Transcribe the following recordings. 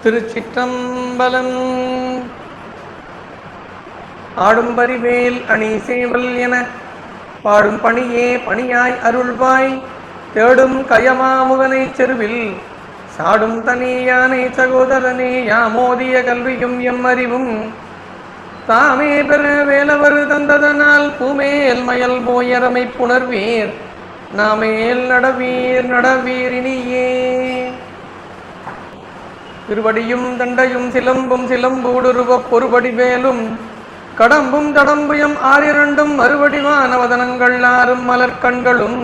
திருச்சிற்றம்பலம். ஆடும் பரிவேல் அணி சேவல் என பாடும் பணியே பணியாய் அருள்வாய். தேடும் கயமாமுகனை செருவில் சாடும் தனியானை சகோதரனே யாமோதிய கல்வியும் எம்மறிவும் தாமே பெற வேலவர் தந்ததனால் பூமேல் மயல் போயரமை புணர்வீர் நாமேல் நடவீர் நடவீரினியே. திருவடியும் தண்டையும் சிலம்பும் சிலம்பூடுருவப் பொறுபடி வேலும் கடம்பும் தடம்புயம் ஆறிரண்டும் மறுவடிவானவதனங்கள் ஆறும் மலர்கண்களும்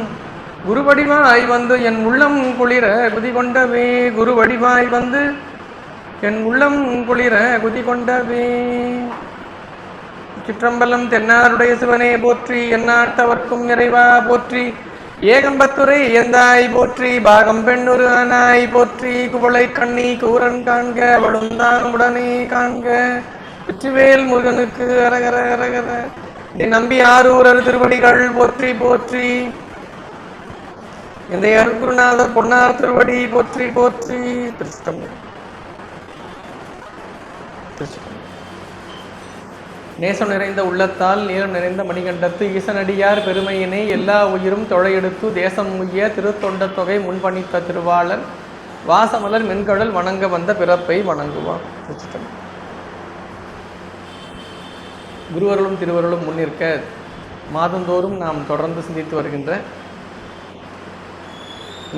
குருவடிவாய் வந்து என் உள்ளம் குளிர குதி கொண்டவே. குருவடிவாய் வந்து என் உள்ளம் குளிர குதி கொண்டவே. சிற்றம்பலம். தென்னாருடைய சிவனே போற்றி, எந்நாட்டவர்க்கும் இறைவா போற்றி, ஏகம்பத்துரை எந்தாய் போற்றி, பாகம் பெண்ணுரு ஆனாய் போற்றி, குவளை கண்ணி கூரன் காண்க வளுந்தான் உடனே காண்க, வெற்றிவேல் முருகனுக்கு அரகர அரகர. என் நம்பி ஆரூரர் திருவடிகள் போற்றி போற்றி, இந்த அருக்குருநாதர் பொன்னார் திருவடி போற்றி போற்றி. திருச்சிற்றம்பலம். நேசம் நிறைந்த உள்ளத்தால் நீரம் நிறைந்த மணிகண்டத்து ஈசனடியார் பெருமையினை எல்லா உயிரும் தொழையெடுத்து தேசம் உய்ய திருத்தொண்ட தொகை முன்பணித்த திருவாளர் வாசமலர் மென்கடல் வணங்க வந்த பிறப்பை வணங்குவான். குருவர்களும் திருவர்களும் முன்னிற்க மாதந்தோறும் நாம் தொடர்ந்து சிந்தித்து வருகின்ற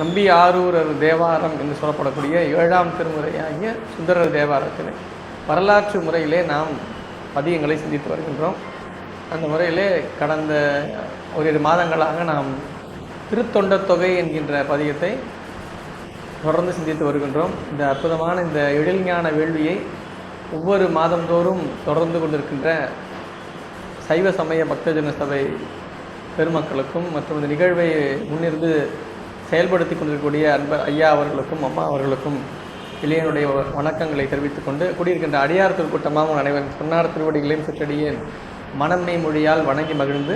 நம்பி ஆரூரர் தேவாரம் என்று சொல்லப்படக்கூடிய 7ஆம் திருமுறையாகிய சுந்தரர் தேவாரத்தினை வரலாற்று முறையிலே நாம் பதியங்களை சிந்தித்து வருகின்றோம். அந்த முறையிலே கடந்த ஓரிரு மாதங்களாக நாம் திருத்தொண்ட தொகை என்கின்ற பதியத்தை தொடர்ந்து சிந்தித்து வருகின்றோம். இந்த அற்புதமான இந்த எழில்ஞான வேள்வியை ஒவ்வொரு மாதந்தோறும் தொடர்ந்து கொண்டிருக்கின்ற சைவ சமய பக்தஜன சபை பெருமக்களுக்கும் மற்றும் இந்த நிகழ்வை முன்னிருந்து செயல்படுத்தி கொண்டிருக்கக்கூடிய ஐயா அவர்களுக்கும் அம்மா அவர்களுக்கும் இளையனுடைய வணக்கங்களை தெரிவித்துக் கொண்டு கூடியிருக்கின்ற அடியார் திருக்கூட்டமாக அனைவரும் பொன்னார் திருவடிகளையும் சிற்றடியேன் மனம்மை மொழியால் வணங்கி மகிழ்ந்து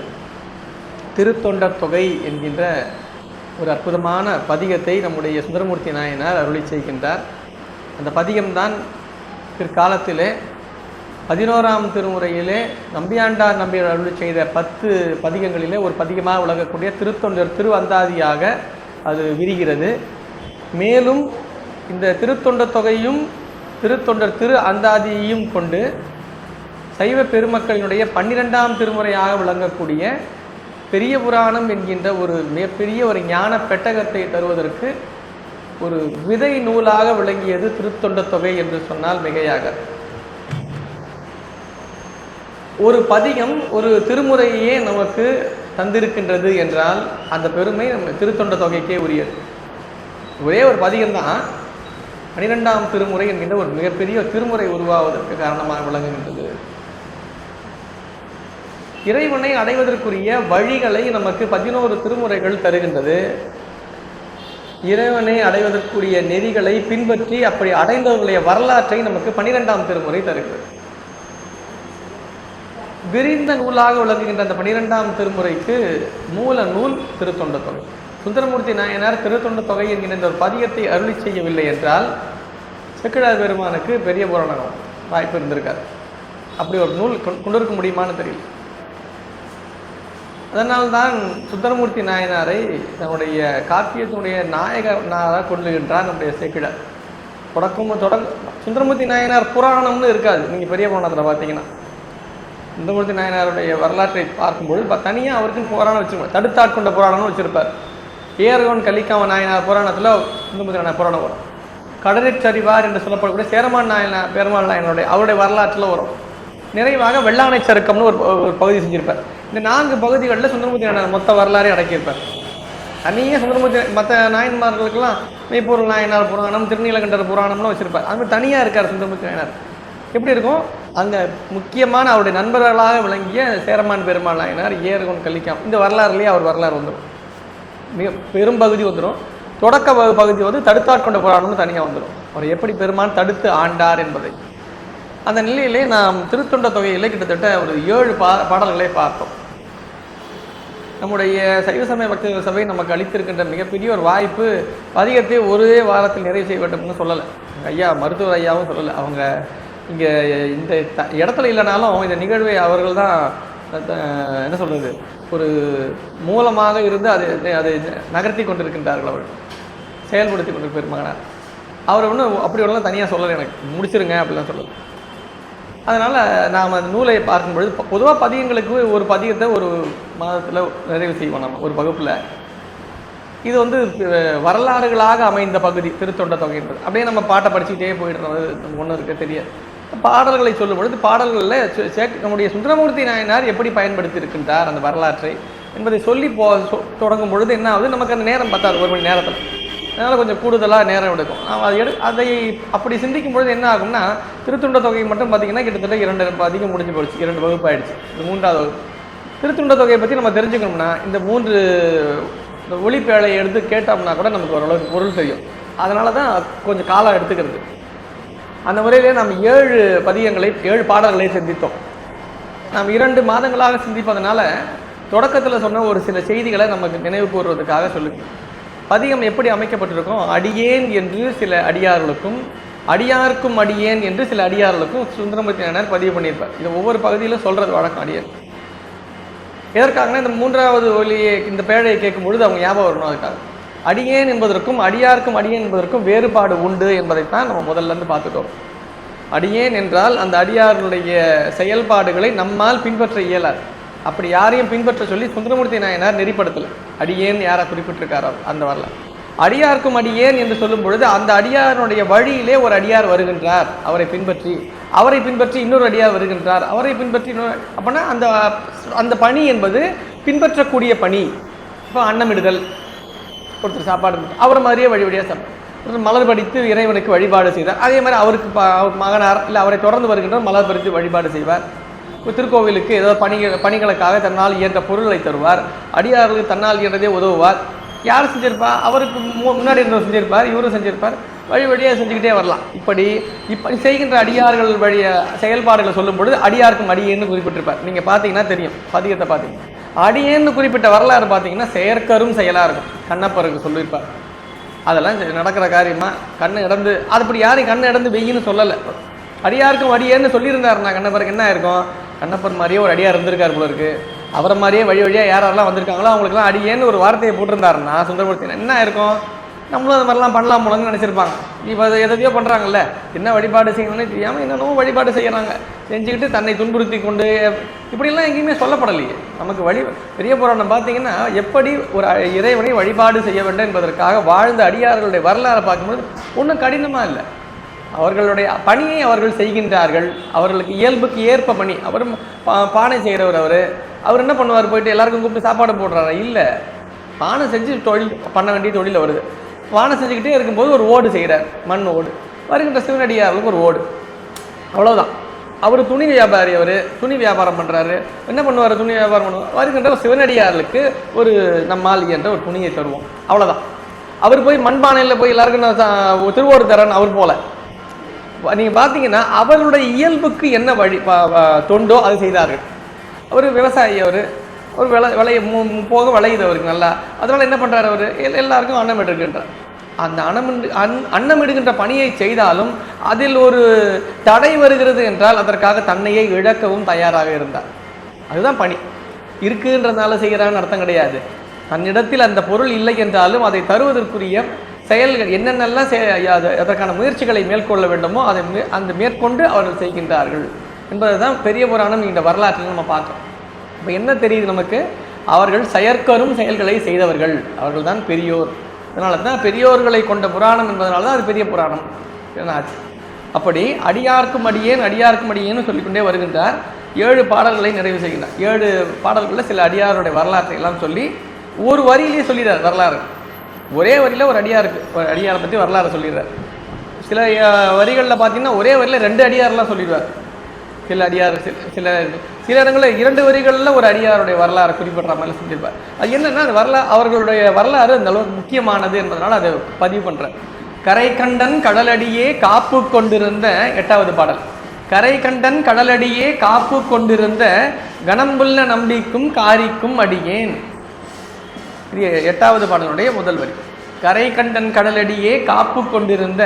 திருத்தொண்டர் தொகை என்கின்ற ஒரு அற்புதமான பதிகத்தை நம்முடைய சுந்தரமூர்த்தி நாயனார் அருளி செய்கின்றார். அந்த பதிகம்தான் பிற்காலத்திலே 11ஆம் திருமுறையிலே நம்பியாண்டார் நம்பியார் அருளி செய்த 10 பதிகங்களிலே ஒரு பதிகமாக விளங்கக்கூடிய திருத்தொண்டர் திரு அந்தாதியாக அது விரிகிறது. மேலும் இந்த திருத்தொண்ட தொகையும் திருத்தொண்டர் திரு அந்தாதியையும் கொண்டு சைவ பெருமக்களினுடைய 12ஆம் திருமுறையாக விளங்கக்கூடிய பெரிய புராணம் என்கின்ற ஒரு மிகப்பெரிய ஒரு ஞான பெட்டகத்தை தருவதற்கு ஒரு விதை நூலாக விளங்கியது திருத்தொண்ட தொகை என்று சொன்னால் மிகையாக. ஒரு பதிகம் ஒரு திருமுறையே நமக்கு தந்திருக்கின்றது என்றால் அந்த பெருமை நம்ம திருத்தொண்ட தொகைக்கே உரியது. ஒரே ஒரு பதிகம்தான் 12ஆம் திருமுறை என்கின்ற ஒரு மிகப்பெரிய திருமுறை உருவாவதற்கு காரணமாக விளங்குகின்றது. இறைவனை அடைவதற்குரிய வழிகளை நமக்கு 11 திருமுறைகள் தருகின்றது. இறைவனை அடைவதற்குரிய நெறிகளை பின்பற்றி அப்படி அடைந்தவர்களுடைய வரலாற்றை நமக்கு 12ஆம் திருமுறை தருகிறது. விரிந்த நூலாக விளங்குகின்ற அந்த 12ஆம் திருமுறைக்கு மூல நூல் திருத்தொண்ட தொகை. சுந்தரமூர்த்தி நாயனார் திருத்தொண்ட தொகை என்கின்ற ஒரு பதியத்தை அருளி செய்யவில்லை என்றால் செக்கிழார் பெருமானுக்கு பெரிய புராணம் வாய்ப்பு இருந்திருக்காரு. அப்படி ஒரு நூல் கொண்டிருக்க முடியுமான்னு தெரியல. அதனால்தான் சுந்தரமூர்த்தி நாயனாரை நம்முடைய காப்பியத்தினுடைய நாயகனாக கொள்ளுகின்றார் நம்முடைய செக்கிழார். சுந்தரமூர்த்தி நாயனார் புராணம்னு இருக்காது. நீங்கள் பெரிய புராணத்தில் பார்த்தீங்கன்னா சுந்தரமூர்த்தி நாயனாருடைய வரலாற்றை பார்க்கும்போது தனியாக அவருக்கும் புராணம் வச்சுருப்பார். தடுத்தாட்கொண்ட புராணம்னு வச்சுருப்பார். ஏர்கோன் கலிக்காம நாயனார் புராணத்தில் சுந்தரமூர்த்தி நாயனார் புராணம் வரும். கடலிற்சரிவார் என்று சொல்லப்படக்கூடிய சேரமான் நாயனார் பெருமாள் நாயனுடைய அவருடைய வரலாற்றில் வரும். நிறைவாக வெள்ளாணை சருக்கம்னு ஒரு பகுதி செஞ்சிருப்பார். இந்த 4 பகுதிகளில் சுந்தரமூர்த்தி நாயனார் மொத்த வரலாறே அடக்கியிருப்பார். தனியாக சுந்தரமூர்த்தி மற்ற நாயன்மார்களுக்கெல்லாம் மெய்ப்பொருள் நாயனார் புராணம் திருநீலகண்டர் புராணம்னு வச்சிருப்பார். அது மாதிரி தனியாக இருக்கார் சுந்தரமூர்த்தி நாயனார். எப்படி இருக்கும்? அங்கே முக்கியமான அவருடைய நண்பர்களாக விளங்கிய சேரமான் பெருமாள் நாயனார், ஏர்கோன் கலிக்காம், இந்த வரலாறுலேயே அவர் வரலாறு வந்துடும். மிக பெரும் பகுதி வந்துடும். தொடக்க பகுதி வந்து தடுத்தாட்கொண்ட புராணம்னு தனியாக வந்துடும். அவர் எப்படி பெருமான் தடுத்து ஆண்டார் என்பதை. அந்த நிலையிலே நாம் திருத்தொண்ட தொகையிலே கிட்டத்தட்ட ஒரு 7 பாடல்களை பார்த்தோம். நம்முடைய சைவ சமய பக்தர்கள் சபை நமக்கு அளித்திருக்கின்ற மிகப்பெரிய ஒரு வாய்ப்பு. பதிகத்தை ஒரே வாரத்தில் நிறைவு செய்ய வேண்டும்னு சொல்லலை. ஐயா மருத்துவர் ஐயாவும் சொல்லலை. அவங்க இங்கே இந்த இடத்துல இல்லைனாலும் இந்த நிகழ்வை அவர்கள் தான் என்ன சொல்கிறது, ஒரு மூலமாக இருந்து அதை நகர்த்தி கொண்டிருக்கின்றார்கள். அவர்கள் செயல்படுத்தி கொண்டு பெருமகனார். அவர் ஒன்றும் அப்படி ஒன்றும் தனியாக சொல்லலை, எனக்கு முடிச்சிருங்க அப்படிலாம் சொல்லலை. அதனால் நாம் அந்த நூலை பார்க்கும் பொழுது பொதுவாக பதிகங்களுக்கு ஒரு பதிகத்தை ஒரு மாதத்தில் நிறைவு செய்வோம் நம்ம ஒரு வகுப்பில். இது வரலாறுகளாக அமைந்த பகுதி திருத்தொண்ட தொகைன்றது. அப்படியே நம்ம பாட்டை படிச்சுக்கிட்டே போயிடுறது நமக்கு ஒன்றும் இருக்க தெரியாது. பாடல்களை சொல்லும் பொழுது பாடல்களில் நம்முடைய சுந்தரமூர்த்தி நாயனார் எப்படி பயன்படுத்தி இருக்கின்றார் அந்த வரலாற்றை என்பதை சொல்லி தொடங்கும் பொழுது என்ன ஆகுது, நமக்கு அந்த நேரம் பத்தாது, ஒரு மணி நேரத்தில். அதனால் கொஞ்சம் கூடுதலாக நேரம் எடுக்கும். அதை அப்படி சிந்திக்கும் பொழுது என்ன ஆகும்னா, திருத்துண்ட தொகை மட்டும் பார்த்திங்கன்னா கிட்டத்தட்ட 2 அதிகம் முடிஞ்சு போயிடுச்சு, 2 வகுப்பு ஆகிடுச்சு. இது 3வது வகுப்பு. திருத்துண்ட தொகையை பற்றி நம்ம தெரிஞ்சுக்கணும்னா இந்த 3 ஒளிப்பேழையை எடுத்து கேட்டோம்னா கூட நமக்கு ஓரளவுக்கு பொருள் தெரியும். அதனால தான் கொஞ்சம் காலம் எடுத்துக்கிறது. அந்த முறையிலே நாம் 7 பதிகங்களை 7 பாடல்களை சிந்தித்தோம். நாம் 2 மாதங்களாக சிந்திப்பதனால தொடக்கத்தில் சொன்ன ஒரு சில செய்திகளை நமக்கு நினைவு கூறுவதற்காக சொல்லுங்க. பதிகம் எப்படி அமைக்கப்பட்டிருக்கும், அடியேன் என்று சில அடியார்களுக்கும் அடியாருக்கும் அடியேன் என்று சில அடியார்களுக்கும் சுந்தரமூர்த்தி நாயனார் பதிவு பண்ணியிருப்பார். இது ஒவ்வொரு பகுதியிலும் சொல்கிறது வழக்கம். அடியேன் எதற்காகனா, இந்த 3வது ஒலியை இந்த பேழையை கேட்கும் பொழுது அவங்க ஞாபகம் வரணும். அதுக்காக அடியேன் என்பதற்கும் அடியாருக்கும் அடியேன் என்பதற்கும் வேறுபாடு உண்டு என்பதைத்தான் நம்ம முதல்ல இருந்து பார்த்துட்டோம். அடியேன் என்றால் அந்த அடியாருடைய செயல்பாடுகளை நம்மால் பின்பற்ற இயலாது. அப்படி யாரையும் பின்பற்ற சொல்லி சுந்தரமூர்த்தி நாயனார் நெறிப்படுத்தலை. அடியேன் யாரை குறிப்பிட்டிருக்காரோ அந்த வரல. அடியாருக்கும் அடியேன் என்று சொல்லும் பொழுது அந்த அடியாருடைய வழியிலே ஒரு அடியார் வருகின்றார், அவரை பின்பற்றி இன்னொரு அடியார் வருகின்றார், அவரை பின்பற்றி அப்படின்னா அந்த பணி என்பது பின்பற்றக்கூடிய பணி. இப்போ அன்னமிடுதல், ஒருத்தர் சாப்பாடு அவரை மாதிரியே வழிவழியாக சாப்பிடும், மலர் படித்து இறைவனுக்கு வழிபாடு செய்தார். அதே மாதிரி அவருக்கு மகனார் இல்லை அவரை தொடர்ந்து வருகின்ற மலர் படித்து வழிபாடு செய்வார். திருக்கோவிலுக்கு ஏதோ பணிகளுக்காக தன்னால் இயன்ற பொருளை தருவார். அடியார்களுக்கு தன்னால் இயன்றதே உதவுவார். யார் செஞ்சிருப்பா, அவருக்கு முன்னாடி இருந்தவர் செஞ்சிருப்பார், இவரும் செஞ்சிருப்பார், வழியாக செஞ்சுக்கிட்டே வரலாம். இப்படி செய்கின்ற அடியார்கள் வழிய செயல்பாடுகளை சொல்லும் பொழுது அடியாருக்கும் அடியேன்னு குறிப்பிட்டிருப்பார். நீங்கள் பார்த்தீங்கன்னா தெரியும், பதிகத்தை பார்த்தீங்கன்னா அடியேன்னு குறிப்பிட்ட வரலாறு பார்த்தீங்கன்னா செயற்கரும் செயலாக இருக்கும். கண்ணப்பருக்கு சொல்லியிருப்பார். அதெல்லாம் நடக்கிற காரியமா, கண்ணை இடந்து அது அப்படி யாரையும் கண்ணை இடந்து வெயின்னு சொல்லலை. அடியாருக்கும் அடியேன்னு சொல்லியிருந்தாருன்னா கண்ணப்பருக்கு என்ன இருக்கும், கண்ணப்பர் மாதிரியே ஒரு அடியார் இருந்திருக்காரு போல இருக்கு, அவரை மாதிரியே வழியாக யாரெல்லாம் வந்திருக்காங்களோ அவங்களுக்குலாம் அடியேன்னு ஒரு வார்த்தையை போட்டிருந்தாருன்னா சுந்தரமூர்த்தி என்ன இருக்கும், நம்மளும் அது மாதிரிலாம் பண்ணலாம் போலன்னு நினச்சிருப்பாங்க. இப்போ அதை எதையோ பண்ணுறாங்கல்ல, என்ன வழிபாடு செய்யணும்னு தெரியாமல் என்னென்னோ வழிபாடு செய்கிறாங்க, செஞ்சுக்கிட்டு தன்னை துன்புறுத்தி கொண்டு இப்படிலாம் எங்கேயுமே சொல்லப்படலையே. நமக்கு பெரிய புராணம் பார்த்தீங்கன்னா எப்படி ஒரு இறைவனை வழிபாடு செய்ய வேண்டும் என்பதற்காக வாழ்ந்த அடியார்களுடைய வரலாறை பார்க்கும்போது ஒன்றும் கடினமாக இல்லை. அவர்களுடைய பணியை அவர்கள் செய்கின்றார்கள், அவர்களுக்கு இயல்புக்கு ஏற்ப பணி. அவர் பானை செய்கிறவர், அவர் என்ன பண்ணுவார், போயிட்டு எல்லாருக்கும் கூப்பிட்டு சாப்பாடு போடுறாரா? இல்லை, பானை செஞ்சு தொழில் பண்ண வேண்டிய தொழில் வருது. பானை செஞ்சுக்கிட்டே இருக்கும்போது ஒரு ஓடு செய்கிறார், மண் ஓடு. வருகின்ற சிவனடியார்களுக்கு ஒரு ஓடு, அவ்வளோதான். அவர் துணி வியாபாரி, அவர் துணி வியாபாரம் பண்ணுறாரு. என்ன பண்ணுவார், துணி வியாபாரம் பண்ணுவார். வருகின்ற சிவனடியார்களுக்கு ஒரு நம்மால் என்ற ஒரு துணியை தருவோம், அவ்வளோதான். அவர் போய் மண்பானையில் போய் எல்லாருக்கும் நான் திருவோடு தரேன் அவர் போல. நீங்கள் பார்த்தீங்கன்னா அவர்களுடைய இயல்புக்கு என்ன தொண்டோ அது செய்தார்கள். அவர் விவசாயி, அவர் விளைய போக விளையுதவருக்கு நல்லா. அதனால் என்ன பண்ணுறாரு, அவர் எல்லாருக்கும் அன்னம் இடுகின்றார். அந்த அன்னம் இடுகின்ற பணியை செய்தாலும் அதில் ஒரு தடை வருகிறது என்றால் அதற்காக தன்னையே இழக்கவும் தயாராக இருந்தார். அதுதான் பணி. இருக்குன்றதுனால செய்கிறான்னு அர்த்தம் கிடையாது. தன்னிடத்தில் அந்த பொருள் இல்லை என்றாலும் அதை தருவதற்குரிய செயல்கள் என்னென்னலாம் அதற்கான முயற்சிகளை மேற்கொள்ள வேண்டுமோ அதை அந்த மேற்கொண்டு அவர்கள் செய்கின்றார்கள் என்பது தான் பெரிய புராணம் இந்த வரலாற்றில் நம்ம பார்க்குறோம். இப்போ என்ன தெரியுது நமக்கு, அவர்கள் செயற்கரும் செயல்களை செய்தவர்கள், அவர்கள் தான் பெரியோர். அதனால தான் பெரியோர்களை கொண்ட புராணம் என்பதனால தான் அது பெரிய புராணம் என்னாச்சு. அப்படி அடியார்க்கும் அடியேன் அடியார்க்கும் அடியேன்னு சொல்லிக்கொண்டே வருகின்றார். 7 பாடல்களை நிறைவு செய்கின்றார். 7 பாடல்களில் சில அடியாருடைய வரலாற்றை எல்லாம் சொல்லி ஒரு வரியிலேயே சொல்லிடுறார். வரலாறு ஒரே வரியில் ஒரு அடியாரை பற்றி வரலாறு சொல்லிடுறார். சில வரிகளில் பார்த்தீங்கன்னா ஒரே வரியில் 2 அடியாரெலாம் சொல்லிடுவார். சில அடியார் சில இடங்களில் 2 வரிகளில் ஒரு அடியாருடைய வரலாறு குறிப்பிட்ற மாதிரி சொல்லியிருப்பார். அது என்னென்னா அந்த அவர்களுடைய வரலாறு அந்த அளவுக்கு முக்கியமானது என்பதனால் அதை பதிவு பண்ணுறார். கரை கண்டன் கடலடியே காப்பு கொண்டிருந்த 8வது பாடல். கரை கண்டன் கடலடியே காப்பு கொண்டிருந்த கணம்புள்ள நம்பிக்கும் காரிக்கும் அடியேன். இது 8வது பாடலுடைய முதல் வரி. கரை கண்டன் கடலடியே காப்பு கொண்டிருந்த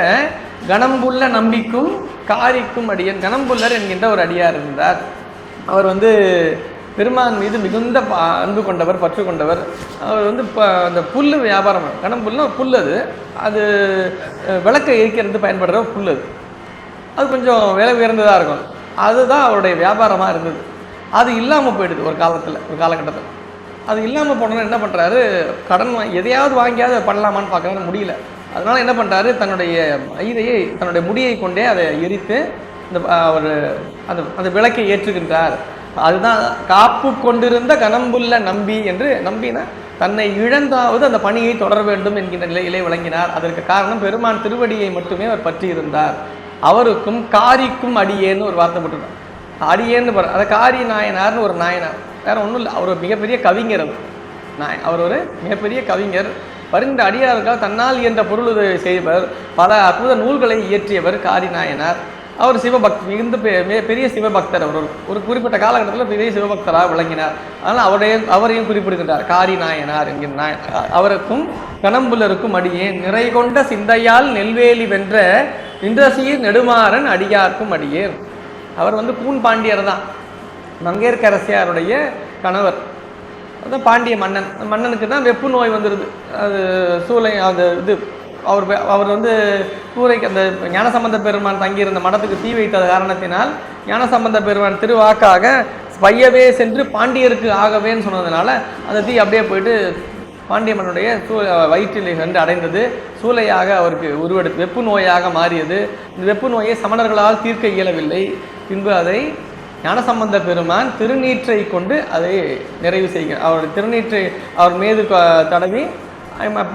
கணம்புள்ள நம்பிக்கும் காரிக்கும் அடியன். கணம்புள்ளர் என்கின்ற ஒரு அடியார் இருந்தார். அவர் பெருமான் மீது மிகுந்த அன்பு கொண்டவர், பற்று கொண்டவர். அவர் அந்த புல் வியாபாரம், கணம்புல்னா புல், அது விளக்கை எரிக்கிறது பயன்படுற புல், அது கொஞ்சம் விலை உயர்ந்ததாக இருக்கும். அதுதான் அவருடைய வியாபாரமாக இருந்தது. அது இல்லாமல் போயிடுது ஒரு காலகட்டத்தில். அது இல்லாமல் போனோன்னா என்ன பண்ணுறாரு, கடன் எதையாவது வாங்கியாவது பண்ணலாமான்னு பார்க்குறாரு, முடியல. அதனால் என்ன பண்ணுறாரு, தன்னுடைய முடியை கொண்டே அதை எரித்து அவர் அந்த விளக்கை ஏற்றுகின்றார். அதுதான் காப்பு கொண்டிருந்த கணம்புள்ள நம்பி என்று. நம்பினா தன்னை இழந்தாவது அந்த பணியை தொடர வேண்டும் என்கின்ற நிலையிலே விளங்கினார். அதற்கு காரணம் பெருமான் திருவடியை மட்டுமே அவர் பற்றி இருந்தார். அவருக்கும் காரிக்கும் அடியேன்னு ஒரு வார்த்தை போட்டுருந்தார். அடியேன்னு அதை காரி நாயனார்னு ஒரு நாயனார், வேற ஒன்றும் இல்லை. அவர் ஒரு மிகப்பெரிய கவிஞர். அவர் ஒரு மிகப்பெரிய கவிஞர். வருகின்ற அடியார்கள் தன்னால் என்ற பொருள் செய்வர், பல அற்புத நூல்களை இயற்றியவர் காரி நாயனார். அவர் சிவபக்தி மிகுந்த பெரிய சிவபக்தர். அவர் ஒரு குறிப்பிட்ட காலகட்டத்தில் பெரிய சிவபக்தராக விளங்கினார். ஆனால் அவரையும் குறிப்பிடுகின்றார் காரி நாயனார் என்கிற அவருக்கும் கணம்புலருக்கும் அடியேன் நிறை கொண்ட சிந்தையால் நெல்வேலி வென்ற நின்றசீர் நெடுமாறன் அடியார்க்கும் அடியேன். அவர் பூன் பாண்டியர் தான், மங்கையர்க்கரசியாருடைய கணவர். அதுதான் பாண்டிய மன்னன். மன்னனுக்கு தான் வெப்பு நோய் வந்துடுது. அது சூளை அவர் கூரைக்கு அந்த ஞானசம்பந்த பெருமான் தங்கியிருந்த மடத்துக்கு தீ வைத்தது காரணத்தினால் ஞானசம்பந்த பெருமான் திருவாக்காக பையவே சென்று பாண்டியருக்கு ஆகவேன்னு சொன்னதுனால அந்த தீ அப்படியே போயிட்டு பாண்டிய மன்னனுடைய வயிற்றில் சென்று அடைந்தது. சூளையாக அவருக்கு உருவெடுத்து வெப்பு நோயாக மாறியது. இந்த வெப்பு நோயை சமணர்களால் தீர்க்க இயலவில்லை. பின்பு அதை ஞானசம்பந்த பெருமான் திருநீற்றை கொண்டு அதை நிறைவு செய்க, அவர் திருநீற்றை அவர் மீது தடவி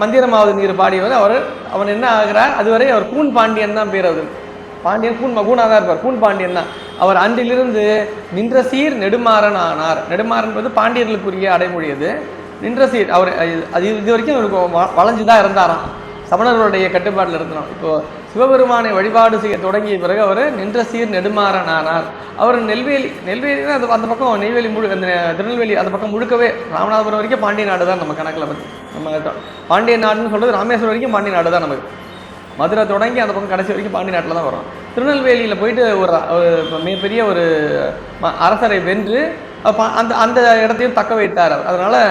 மந்திரமாவது நீர் பாடியவர். அவன் என்ன ஆகிறார், அதுவரை அவர் கூன் பாண்டியன் தான் பேர். அவர் பாண்டியன் கூனாக தான் இருப்பார், கூன் பாண்டியன் தான். அவர் அன்றிலிருந்து நின்ற சீர் நெடுமாறன் ஆனார். நெடுமாறன் என்பது பாண்டியர்களுக்குரிய அடைமொழி. அது நின்ற சீர். அவர் இது வரைக்கும் அவருக்கு வளைஞ்சு தான் இருந்தாராம், சமணர்களுடைய கட்டுப்பாட்டில் இருந்தார். இப்போது சிவபெருமானை வழிபாடு செய்ய தொடங்கிய பிறகு அவர் நின்ற சீர் நெடுமாறன் ஆனார். அவர் நெல்வேலினா அது அந்த பக்கம் நெய்வேலி அந்த திருநெல்வேலி அந்த பக்கம் முழுக்கவே ராமநாதபுரம் வரைக்கும் பாண்டிய நாடு தான். நம்ம கணக்கில் நம்ம பாண்டிய நாடுன்னு சொல்கிறது ராமேஸ்வரம் வரைக்கும் பாண்டிய நாடு தான். நமக்கு மதுரை தொடங்கி அந்த பக்கம் கடைசி வரைக்கும் பாண்டிய நாட்டில் தான் வரும். திருநெல்வேலியில் போயிட்டு ஒரு மிகப்பெரிய ஒரு அரசரை வென்று அந்த இடத்தையும் தக்க வைத்தார். அதனால்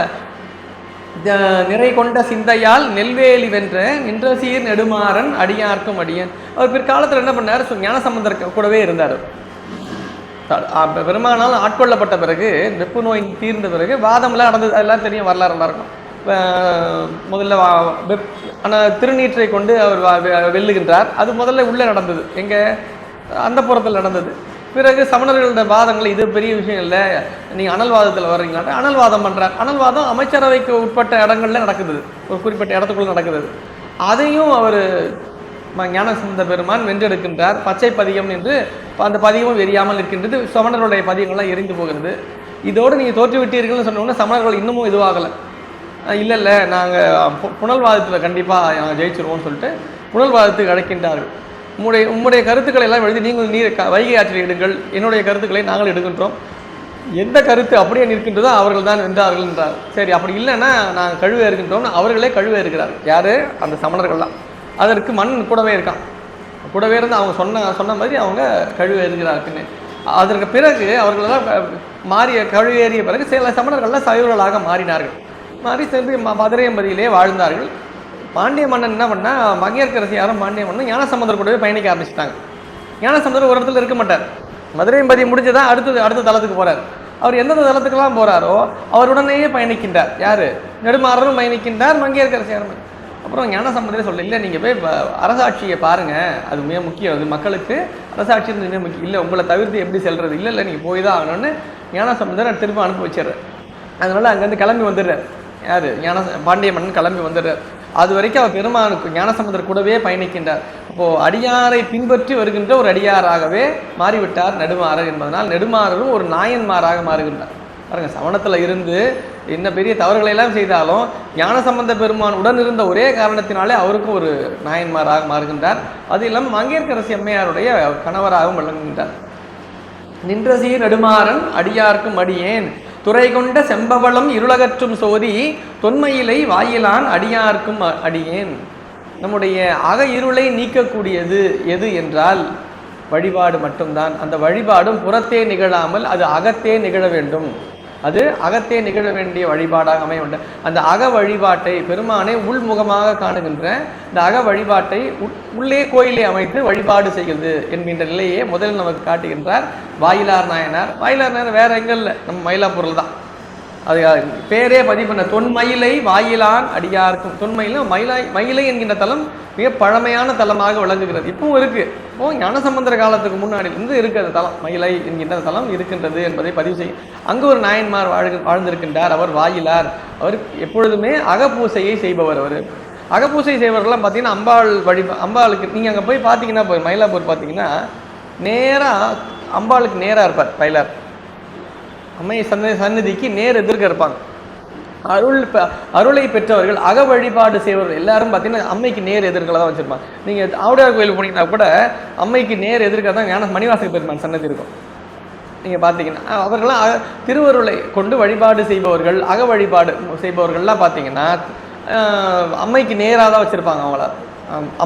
நிறை கொண்ட சிந்தையால் நெல்வேலி வென்ற நின்ற சீர் நெடுமாறன் அடியார்க்கும் அடியன். அவர் பிற்காலத்தில் என்ன பண்ணார், ஞானசம்பந்தர் கூடவே இருந்தார். பெருமானால் ஆட்கொள்ளப்பட்ட பிறகு, வெப்பு நோய் தீர்ந்த பிறகு வாதம்லாம் நடந்தது. அதெல்லாம் தெரியும், வரலாறு இருக்கும். முதல்ல ஆனால் திருநீற்றை கொண்டு அவர் வெல்லுகின்றார். அது முதல்ல உள்ளே நடந்தது, எங்கே அந்த புறத்தில் நடந்தது. பிறகு சமணர்களோட வாதங்கள் இது பெரிய விஷயம் இல்லை, நீங்கள் அனல்வாதத்தில் வர்றீங்களாட்ட அனல்வாதம் பண்ணுறார். அனல்வாதம் அமைச்சரவைக்கு உட்பட்ட இடங்கள்ல நடக்குது, ஒரு குறிப்பிட்ட இடத்துக்குள்ள நடக்குது. அதையும் அவர் ஞானசம்பந்த பெருமான் வென்றெடுக்கின்றார். பச்சை பதிகம் என்று அந்த பதிகமும் எரியாமல் இருக்கின்றது. சமணர்களுடைய பதிகங்கள்லாம் எரிந்து போகிறது. இதோடு நீங்கள் தோற்றுவிட்டீர்கள்னு சொன்னோன்னா சமணர்கள் இன்னமும் இதுவாகலை. இல்லை நாங்கள் புனல்வாதத்தில் கண்டிப்பாக ஜெயிச்சிருவோம்னு சொல்லிட்டு புனல்வாதத்துக்கு அழைக்கின்றார்கள். உம்முடைய கருத்துக்களை எல்லாம் எழுதி நீர் வைகை ஆற்றில் எடுங்கள், என்னுடைய கருத்துக்களை நாங்கள் எடுக்கின்றோம். எந்த கருத்து அப்படியே நிற்கின்றதோ அவர்கள் தான் வென்றார்கள் என்றார். சரி, அப்படி இல்லைன்னா நாங்கள் கழுவே இருக்கின்றோம்னு அவர்களே கழுவே இருக்கிறார். யார்? அந்த சமணர்கள் தான். அதற்கு மன்னன் கூடவே இருக்கான். கூடவே இருந்து அவங்க சொன்ன மாதிரி அவங்க கழுவே இருக்கிறாருக்குன்னு. அதற்கு பிறகு அவர்களெல்லாம் கழுவேறிய பிறகு சில சமணர்கள்லாம் சைவர்களாக மாறினார்கள். மாறி சென்று மதுரையம்பதியிலே வாழ்ந்தார்கள். பாண்டிய மன்னன் என்ன பண்ணால், மங்கையர்க்கரசியாரும் பாண்டிய மன்னன் ஞானசம்பந்தர் கூடவே பயணிக்க ஆரம்பிச்சிட்டாங்க. ஞானசம்பந்தர் ஒரு இடத்துல இருக்க மாட்டார். மதுரையம்பதி முடிஞ்சதான் அடுத்த தளத்துக்கு போகிறார். அவர் எந்தெந்த தளத்துக்கெல்லாம் போகிறாரோ அவருடனேயே பயணிக்கின்றார். யார்? நெடுமாறரும் பயணிக்கின்றார், மங்கையர்க்கரசியாரும். அப்புறம் ஞானசம்பந்தரே சொல்ல, இல்லை நீங்கள் போய் அரசாட்சியை பாருங்கள், அது மிக முக்கியம், அது மக்களுக்கு அரசாட்சி மிக முக்கியம். இல்லை உங்களை தவிர்த்து எப்படி செல்வது? இல்லை நீங்கள் போய் தான் ஆகணும்னு ஞானசம்பந்தர் திரும்ப அனுப்பி வச்சிடுறார். அதனால் அங்கேருந்து கிளம்பி வந்துடுறார். யார்? பாண்டிய மன்னன் கிளம்பி வந்துடுறார். அது வரைக்கும் அவர் பெருமானுக்கு ஞானசம்பந்தர் கூடவே பயணிக்கின்றார். அப்போது அடியாரை பின்பற்றி வருகின்ற ஒரு அடியாராகவே மாறிவிட்டார் நெடுமாறர் என்பதனால் நெடுமாறரும் ஒரு நாயன்மாராக மாறுகின்றார். பாருங்கள், சமணத்தில் இருந்து என்ன பெரிய தவறுகளை எல்லாம் செய்தாலும் ஞானசம்பந்த பெருமான் உடன் இருந்த ஒரே காரணத்தினாலே அவருக்கும் ஒரு நாயன்மாராக மாறுகின்றார். அது இல்லாமல் மங்கையர்க்கரசி அம்மையாருடைய கணவராகவும் விளங்குகின்றார். நின்ற சீர் நெடுமாறன் அடியார்க்கும் அடியேன் துறை கொண்ட செம்பவளம் இருளகற்றும் சோதி தொன்மையிலை வாயிலான் அடியார்க்கும் அடியேன். நம்முடைய அக இருளை நீக்கக்கூடியது எது என்றால் வழிபாடு மட்டும்தான். அந்த வழிபாடும் புறத்தே நிகழாமல் அது அகத்தே நிகழ வேண்டும். அது அகத்தே நிகழ வேண்டிய வழிபாடாக அமைய வேண்டும். அந்த அக வழிபாட்டை பெருமானை உள்முகமாக காணுகின்ற இந்த அக வழிபாட்டை உள்ளே கோயிலை அமைத்து வழிபாடு செய்கிறது என்கின்ற நிலையே முதலில் நமக்கு காட்டுகின்றார் வாயிலார் நாயனார். வாயிலார் நாயனார் வேற எங்கே இல்லை, நம்ம மயிலாப்பூரில் தான். அது பேரே பதிவு பண்ண தொன்மயிலை வாயிலான் அடியார்க்கும். தொன்மயில மயிலை என்கின்ற தலம் மிக பழமையான தலமாக விளங்குகிறது. இப்பவும் இருக்கு. இப்போ ஞானசம்பந்தர காலத்துக்கு முன்னாடி இருந்து இருக்கு அந்த தலம். மயிலை என்கின்ற தலம் இருக்கின்றது என்பதை பதிவு செய்யும். அங்கு ஒரு நாயன்மார் வாழ்ந்திருக்கின்றார். அவர் வாயிலார். அவர் எப்பொழுதுமே அகப்பூசையை செய்பவர். அவர் அகப்பூசை செய்பவர்கள்லாம் பார்த்தீங்கன்னா அம்பாளுக்கு நீங்கள் அங்கே போய் பார்த்தீங்கன்னா மயிலாப்பூர் பார்த்தீங்கன்னா நேராக அம்பாளுக்கு நேராக இருப்பார் வயலார். அம்மை சன்னதிக்கு நேர் எதிர்க்க இருப்பாங்க. அருளை பெற்றவர்கள் அக வழிபாடு செய்வர்கள் எல்லாரும் பார்த்தீங்கன்னா அம்மைக்கு நேர் எதிர்களை தான் வச்சுருப்பாங்க. நீங்கள் ஆவுடையார் கோயில் போனீங்கன்னா கூட அம்மைக்கு நேர் எதிர்க்க தான் ஞான மணிவாசக பெருமான் சன்னதி இருக்கும். நீங்கள் பார்த்தீங்கன்னா அவர்களாம் திருவருளை கொண்டு வழிபாடு செய்பவர்கள், அக வழிபாடு செய்பவர்கள்லாம் பார்த்தீங்கன்னா அம்மைக்கு நேராக தான் வச்சுருப்பாங்க. அவங்கள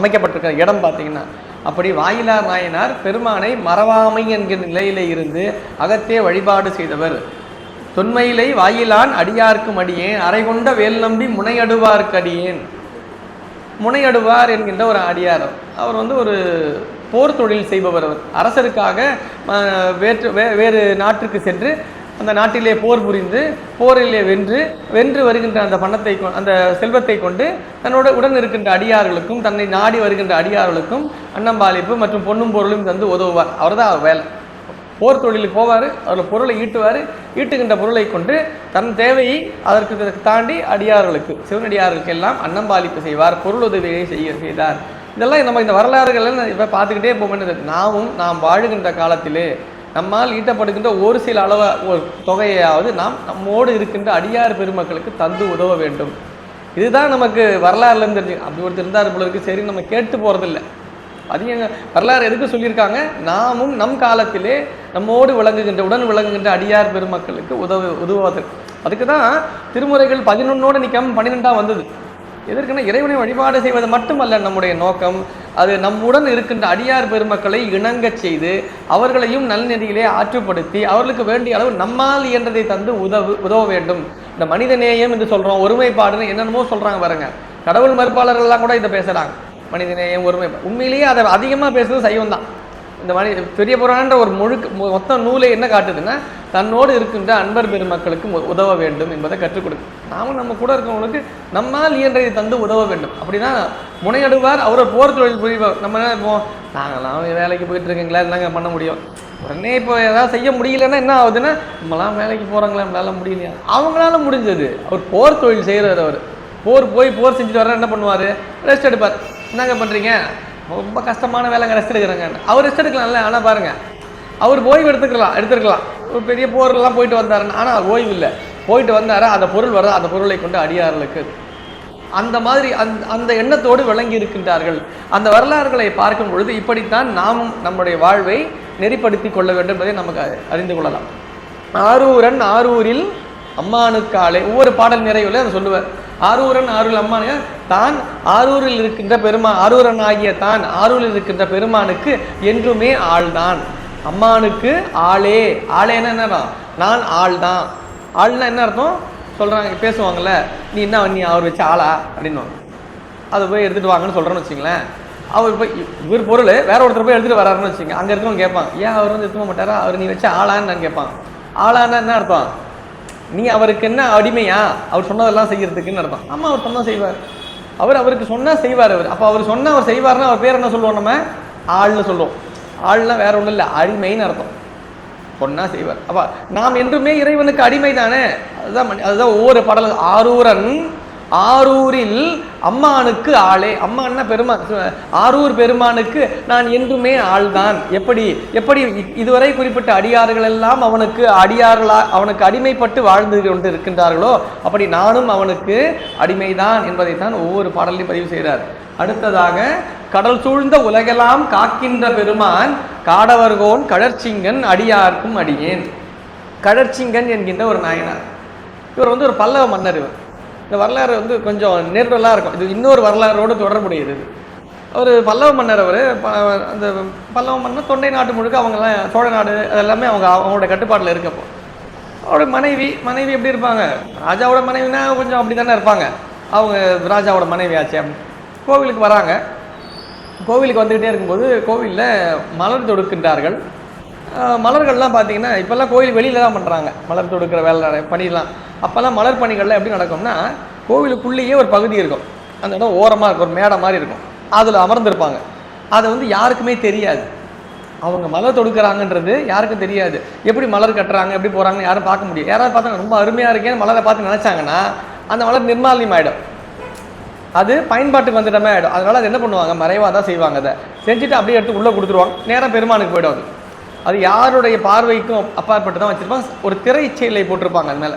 அமைக்கப்பட்டிருக்கிற இடம் பார்த்தீங்கன்னா அப்படி வாயிலார் நாயனார் பெருமானை மறவாமை என்கிற நிலையிலே இருந்து அகத்தே வழிபாடு செய்தவர். தொன்மையிலை வாயிலான் அடியார்க்கும் அடியேன் அரை கொண்ட வேல் நம்பி முனையடுவார்க்கு அடியேன். முனையடுவார் என்கின்ற ஒரு அடியார். அவர் ஒரு போர் தொழில் செய்பவர். அவர் அரசருக்காக வேறு நாட்டிற்கு சென்று அந்த நாட்டிலே போர் புரிந்து போரிலே வென்று வருகின்ற அந்த பணத்தை அந்த செல்வத்தை கொண்டு தன்னோட உடன் இருக்கின்ற அடியார்களுக்கும் தன்னை நாடி வருகின்ற அடியார்களுக்கும் அன்னம்பாளிப்பு மற்றும் பொன்னும் பொருளும் தந்து உதவுவார். அவர் தான் அவர் வேலை. போர் தொழிலுக்கு போவார். அதில் பொருளை ஈட்டுவார். ஈட்டுகின்ற பொருளை கொண்டு தன் தேவையை அதற்கு தாண்டி அடியார்களுக்கு சிவனடியார்களுக்கு எல்லாம் அன்னம்பாளிப்பு செய்வார். பொருள் உதவியை செய்தார். இதெல்லாம் நம்ம இந்த வரலாறுகள் இப்போ பார்த்துக்கிட்டே போக வேண்டியது. நாம் வாழுகின்ற காலத்திலே நம்மால் ஈட்டப்படுகின்ற ஒரு சில ஒரு தொகையாவது நாம் நம்மோடு இருக்கின்ற அடியார் பெருமக்களுக்கு தந்து உதவ வேண்டும். இதுதான் நமக்கு வரலாறுலேருந்து தெரிஞ்சு. அப்படி ஒருத்தர் இருந்தார் போல இருக்கு. சரி, நம்ம கேட்டு போகிறதில்ல. அது எங்கள் வரலாறு எதுக்கு சொல்லியிருக்காங்க? நாமும் நம் காலத்திலே நம்மோடு உடன் விளங்குகின்ற அடியார் பெருமக்களுக்கு உதவுவதற்கு. அதுக்கு தான் திருமுறைகள் 11ஓடு நிற்காம 12ஆக வந்தது. எதற்குன்னா இறைவனை வழிபாடு செய்வது மட்டுமல்ல நம்முடைய நோக்கம். அது நம்முடன் இருக்கின்ற அடியார் பெருமக்களை இணங்கச் செய்து அவர்களையும் நல்நெறியிலே ஆற்றுப்படுத்தி அவர்களுக்கு வேண்டிய அளவு நம்மால் இயன்றதை தந்து உதவ வேண்டும். இந்த மனித நேயம் என்று சொல்கிறோம், ஒருமைப்பாடுன்னு என்னென்னமோ சொல்கிறாங்க பாருங்க. கடவுள் மறுப்பாளர்கள்லாம் கூட இதை பேசுகிறாங்க. மனித நேயம், ஒருமைப்பாடு. உண்மையிலேயே அதை அதிகமாக பேசுறது சைவம் தான். இந்த பெரிய புராணன்ற ஒரு மொத்த நூலை என்ன காட்டுதுன்னா தன்னோடு இருக்கின்ற அன்பர் பெருமக்களுக்கு உதவ வேண்டும் என்பதை கற்றுக் கொடுக்கும். நாமும் நம்ம கூட இருக்கிறவங்களுக்கு நம்மால் இயன்றதை தந்து உதவ வேண்டும். அப்படின்னா முனையடுவார். அவர் போர் தொழில் புரிவார். நம்ம என்ன நாங்களாம் வேலைக்கு போயிட்டு இருக்கீங்களா, என்னங்க பண்ண முடியும்? உடனே இப்போ ஏதாவது செய்ய முடியலன்னா என்ன ஆகுதுன்னா நம்மளாம் வேலைக்கு போகிறாங்களா, நம்மளால முடியலையா? அவங்களால முடிஞ்சது. அவர் போர் தொழில் செய்கிறார். அவர் போர் செஞ்சுட்டு வர்ற என்ன பண்ணுவார்? ரெஸ்ட் எடுப்பார். என்னங்க பண்ணுறீங்க? ரொம்ப கஷ்டமான வேலைங்க, ரெஸ்ட் எடுக்கிறாங்க. அவர் ரெஸ்ட் எடுக்கலாம்ல. ஆனால் பாருங்கள், அவர் ஓய்வு எடுத்துருக்கலாம். ஒரு பெரிய போரெல்லாம் போயிட்டு வந்தாருன்னு. ஆனால் ஓய்வு இல்லை. போயிட்டு வந்தாரா அந்த பொருள் வர அந்த பொருளை கொண்டு அடியார்களுக்கு அந்த மாதிரி அந்த எண்ணத்தோடு விளங்கி இருக்கின்றார்கள். அந்த வரலாறுகளை பார்க்கும் பொழுது இப்படித்தான் நாம் நம்முடைய வாழ்வை நெறிப்படுத்தி கொள்ள வேண்டும் என்பதை நமக்கு அறிந்து கொள்ளலாம். ஆரூரில் அம்மானுக்காலே ஒவ்வொரு பாடல் நிறைவுல அதை சொல்லுவார். ஆரூரில் அம்மானு தான் ஆரூரில் இருக்கின்ற ஆரூரன் ஆகிய தான் ஆரூரில் இருக்கின்ற பெருமானுக்கு என்றுமே ஆள்தான். அம்மானுக்கு ஆளேன்னா என்ன? நான் ஆள் தான். ஆள்னா என்ன அர்த்தம் சொல்றாங்க, பேசுவாங்கல்ல, நீ அவர் வச்சு ஆளா அப்படின்னு அதை போய் எடுத்துட்டு வாங்கன்னு சொல்றேன்னு வச்சுங்களேன். அவர் போய் இவர் பொருள் வேற ஒருத்தர் போய் எடுத்துட்டு வராருன்னு வச்சுங்க. அங்க இருக்கவங்க கேட்பாங்க, ஏன் அவர் எடுத்துக்க மாட்டாரா, அவர் நீ வச்சு ஆளான்னு நான் கேட்பாங்க. ஆளான்னா என்ன அர்த்தம்? நீ அவருக்கு என்ன அடிமையா, அவர் சொன்னதெல்லாம் செய்யறதுக்குன்னு அர்த்தம். ஆமா, அவர் சொன்னா செய்வார். அவருக்கு சொன்னா செய்வார். அப்போ அவர் சொன்னா அவர் செய்வார்னா அவர் பேர் என்ன சொல்லுவோம்? நம்ம ஆள்னு சொல்லுவோம். ஆள்னா வேற ஒன்றும் இல்லை, அடிமைன்னு அர்த்தம். சொன்னா செய்வார். அப்ப நாம் என்றுமே இறைவனுக்கு அடிமை தானே. அதுதான் ஒவ்வொரு பாடலும். ஆரூரில் அம்மானுக்கு ஆளே. அம்மான்னா பெருமான். ஆரூர் பெருமானுக்கு நான் என்றுமே ஆள்தான். எப்படி இதுவரை குறிப்பிட்ட அடியார்கள் எல்லாம் அவனுக்கு அடிமைப்பட்டு வாழ்ந்து கொண்டு இருக்கின்றார்களோ அப்படி நானும் அவனுக்கு அடிமைதான் என்பதைத்தான் ஒவ்வொரு பாடலையும் பதிவு செய்கிறார். அடுத்ததாக, கடல் சூழ்ந்த உலகெல்லாம் காக்கின்ற பெருமான் காடவர்கோன் கழற்சிங்கன் அடியார்க்கும் அடியேன். கடற்சிங்கன் என்கின்ற ஒரு நாயனார். இவர் வந்து ஒரு பல்லவ மன்னர். இவர் இந்த வரலாறு வந்து கொஞ்சம் நெருடலாக இருக்கும். இது இன்னொரு வரலாறோடு தொடர்புடையது. ஒரு பல்லவ மன்னர். அவர் அந்த பல்லவ மன்னர் தொண்டை நாட்டு முழுக்க அவங்கெல்லாம் சோழ நாடு அதெல்லாமே அவங்களோட கட்டுப்பாட்டில் இருக்கப்போ அவரோட மனைவி எப்படி இருப்பாங்க? ராஜாவோட மனைவினா கொஞ்சம் அப்படி தானே இருப்பாங்க. அவங்க ராஜாவோட மனைவி ஆச்சு. கோவிலுக்கு வராங்க. கோவிலுக்கு வந்துக்கிட்டே இருக்கும்போது கோவிலில் மலர் தொடுக்கின்றார்கள். மலர்கள்லாம் பார்த்தீங்கன்னா இப்போல்லாம் கோவில் வெளியில் தான் பண்ணுறாங்க மலர் தொடுக்கிற வேலை பணிலாம். அப்போல்லாம் மலர் பணிகள்லாம் எப்படி நடக்கும்னா, கோவிலுக்குள்ளேயே ஒரு பகுதி இருக்கும். அந்த இடம் ஓரமாக இருக்கும், ஒரு மேடை மாதிரி இருக்கும். அதில் அமர்ந்திருப்பாங்க. அதை வந்து யாருக்குமே தெரியாது. அவங்க மலர் தொடுக்கிறாங்கன்றது யாருக்கும் தெரியாது. எப்படி மலர் கட்டுறாங்க, எப்படி போகிறாங்கன்னு யாரும் பார்க்க முடியும். யாராவது பார்த்தாங்க ரொம்ப அருமையாக இருக்கேன்னு மலரை பார்த்து நினச்சாங்கன்னா அந்த மலர் நிர்மாலியம் ஆகிடும். அது பயன்பாட்டுக்கு வந்துட்டமே ஆகிடும். அதனால் அது என்ன பண்ணுவாங்க, மறைவாக தான் செய்வாங்க. அதை செஞ்சுட்டு அப்படியே எடுத்து உள்ளே கொடுத்துருவாங்க. நேராக பெருமானுக்கு போய்டும். அது யாருடைய பார்வைக்கும் அப்பாற்பட்டு தான் வச்சுருப்பாங்க. ஒரு திரைச்சீலை போட்டிருப்பாங்க அது மேலே.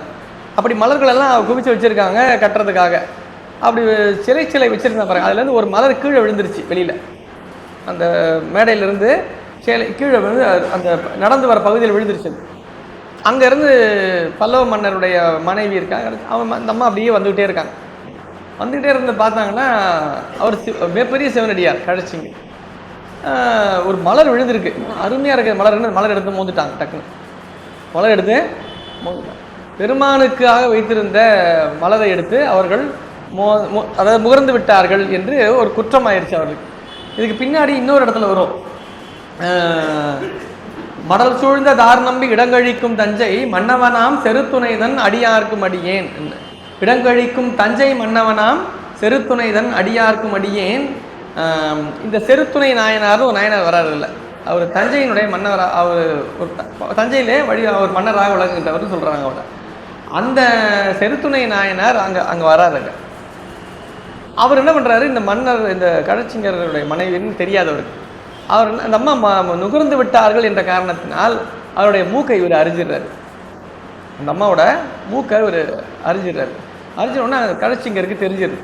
அப்படி மலர்களெல்லாம் குவிச்சு வச்சுருக்காங்க கட்டுறதுக்காக. அப்படி சிறைச்சிலை வச்சுருந்தா பாருங்க. அதுலேருந்து ஒரு மலர் கீழே விழுந்துருச்சு. வெளியில் அந்த மேடையிலேருந்து சேலை கீழே விழுந்து அந்த நடந்து வர பகுதியில் விழுந்துருச்சு. அங்கேருந்து பல்லவ மன்னருடைய மனைவி இருக்காங்க. அந்த அம்மா அப்படியே வந்துக்கிட்டே இருக்காங்க. வந்துக்கிட்டே இருந்து பார்த்தாங்கன்னா அவர் மிகப்பெரிய சிவனடியார் கழச்சிங்க. ஒரு மலர் விழுந்திருக்கு. அருமையாக இருக்கிற மலர் எடுத்து மோந்துட்டாங்க. டக்குன்னு மலர் எடுத்து மோந்துட்டாங்க. பெருமானுக்காக வைத்திருந்த மலரை எடுத்து அவர்கள் அதாவது முகர்ந்து விட்டார்கள் என்று ஒரு குற்றம் ஆயிடுச்சு அவர்களுக்கு. இதுக்கு பின்னாடி இன்னொரு இடத்துல வரும். மடல் சூழ்ந்த தார் நம்பி இடங்கழிக்கும் தஞ்சை மன்னவனாம் செருத்துணைதன் அடியார்க்கும் அடியேன். இடங்கழிக்கும் தஞ்சை மன்னவனாம் செருத்துணைதன் அடியார்க்கும் அடியேன். இந்த செருத்துணை நாயனார்னு ஒரு நாயனார் வராரு இல்லை. அவர் தஞ்சையினுடைய மன்னராக, அவர் ஒரு தஞ்சையிலே அவர் மன்னராக விளங்குகின்றவர் சொல்கிறாங்க. அவரை அந்த செருத்துணை நாயனார் அங்கே வராருங்க. அவர் என்ன பண்ணுறாரு, இந்த மன்னர் இந்த கடற்சிங்கருடைய மனைவின்னு தெரியாதவருக்கு அவர் அந்த அம்மா நுகர்ந்து விட்டார்கள் என்ற காரணத்தினால் அவருடைய மூக்கை இவர் அறிஞ்சிடுறாரு. அந்த அம்மாவோட மூக்கை இவர் அறிஞ்சிடுறாரு. அறிஞ்சிடோன்னா கடற்சிங்கருக்கு தெரிஞ்சிருது.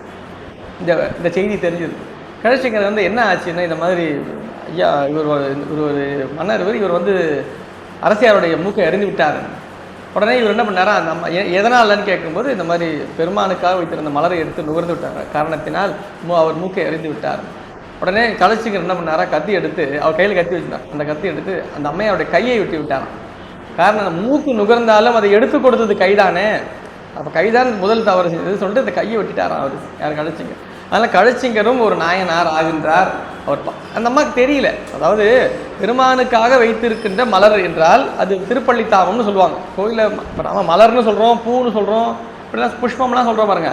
இந்த செய்தி தெரிஞ்சிருது. கடற்சிங்கர் வந்து என்ன ஆச்சுன்னா, இந்த மாதிரி ஐயா இவர் ஒரு மன்னர், இவர் வந்து அரசியாருடைய மூக்கை அறிந்து விட்டார். உடனே இவர் என்ன பண்ணாரா, அந்த அம்மா எதனாலன்னு கேட்கும்போது இந்த மாதிரி பெருமானுக்காக வைத்திருந்த மலரை எடுத்து நுகர்ந்து விட்டார் காரணத்தினால் அவர் மூக்கை அறிந்து விட்டார். உடனே கடற்சிங்கர் என்ன பண்ணாரா, கத்தி எடுத்து அவர் கையில் கத்தி வச்சுட்டார். அந்த கத்தி எடுத்து அந்த அம்மையோடைய கையை விட்டு விட்டாராம். காரணம், அந்த மூக்கு நுகர்ந்தாலும் அதை எடுத்து கொடுத்தது கைதானே, அப்போ கைதான் முதல் தவறு செஞ்சது சொல்லிட்டு அந்த கையை வெட்டிட்டாராம் அவர். யார், கடற்சிங்கர். அதனால் கடற்சிங்கரும் ஒரு நாயனார் ஆகின்றார். அவர் அந்த அம்மாவுக்கு தெரியல. அதாவது பெருமானுக்காக வைத்திருக்கின்ற மலர் என்றால் அது திருப்பள்ளித்தாவம்னு சொல்லுவாங்க. கோயிலில் நம்ம மலர்னு சொல்கிறோம், பூன்னு சொல்கிறோம், இப்படிலாம் புஷ்பம்லாம் சொல்கிறோம் பாருங்க.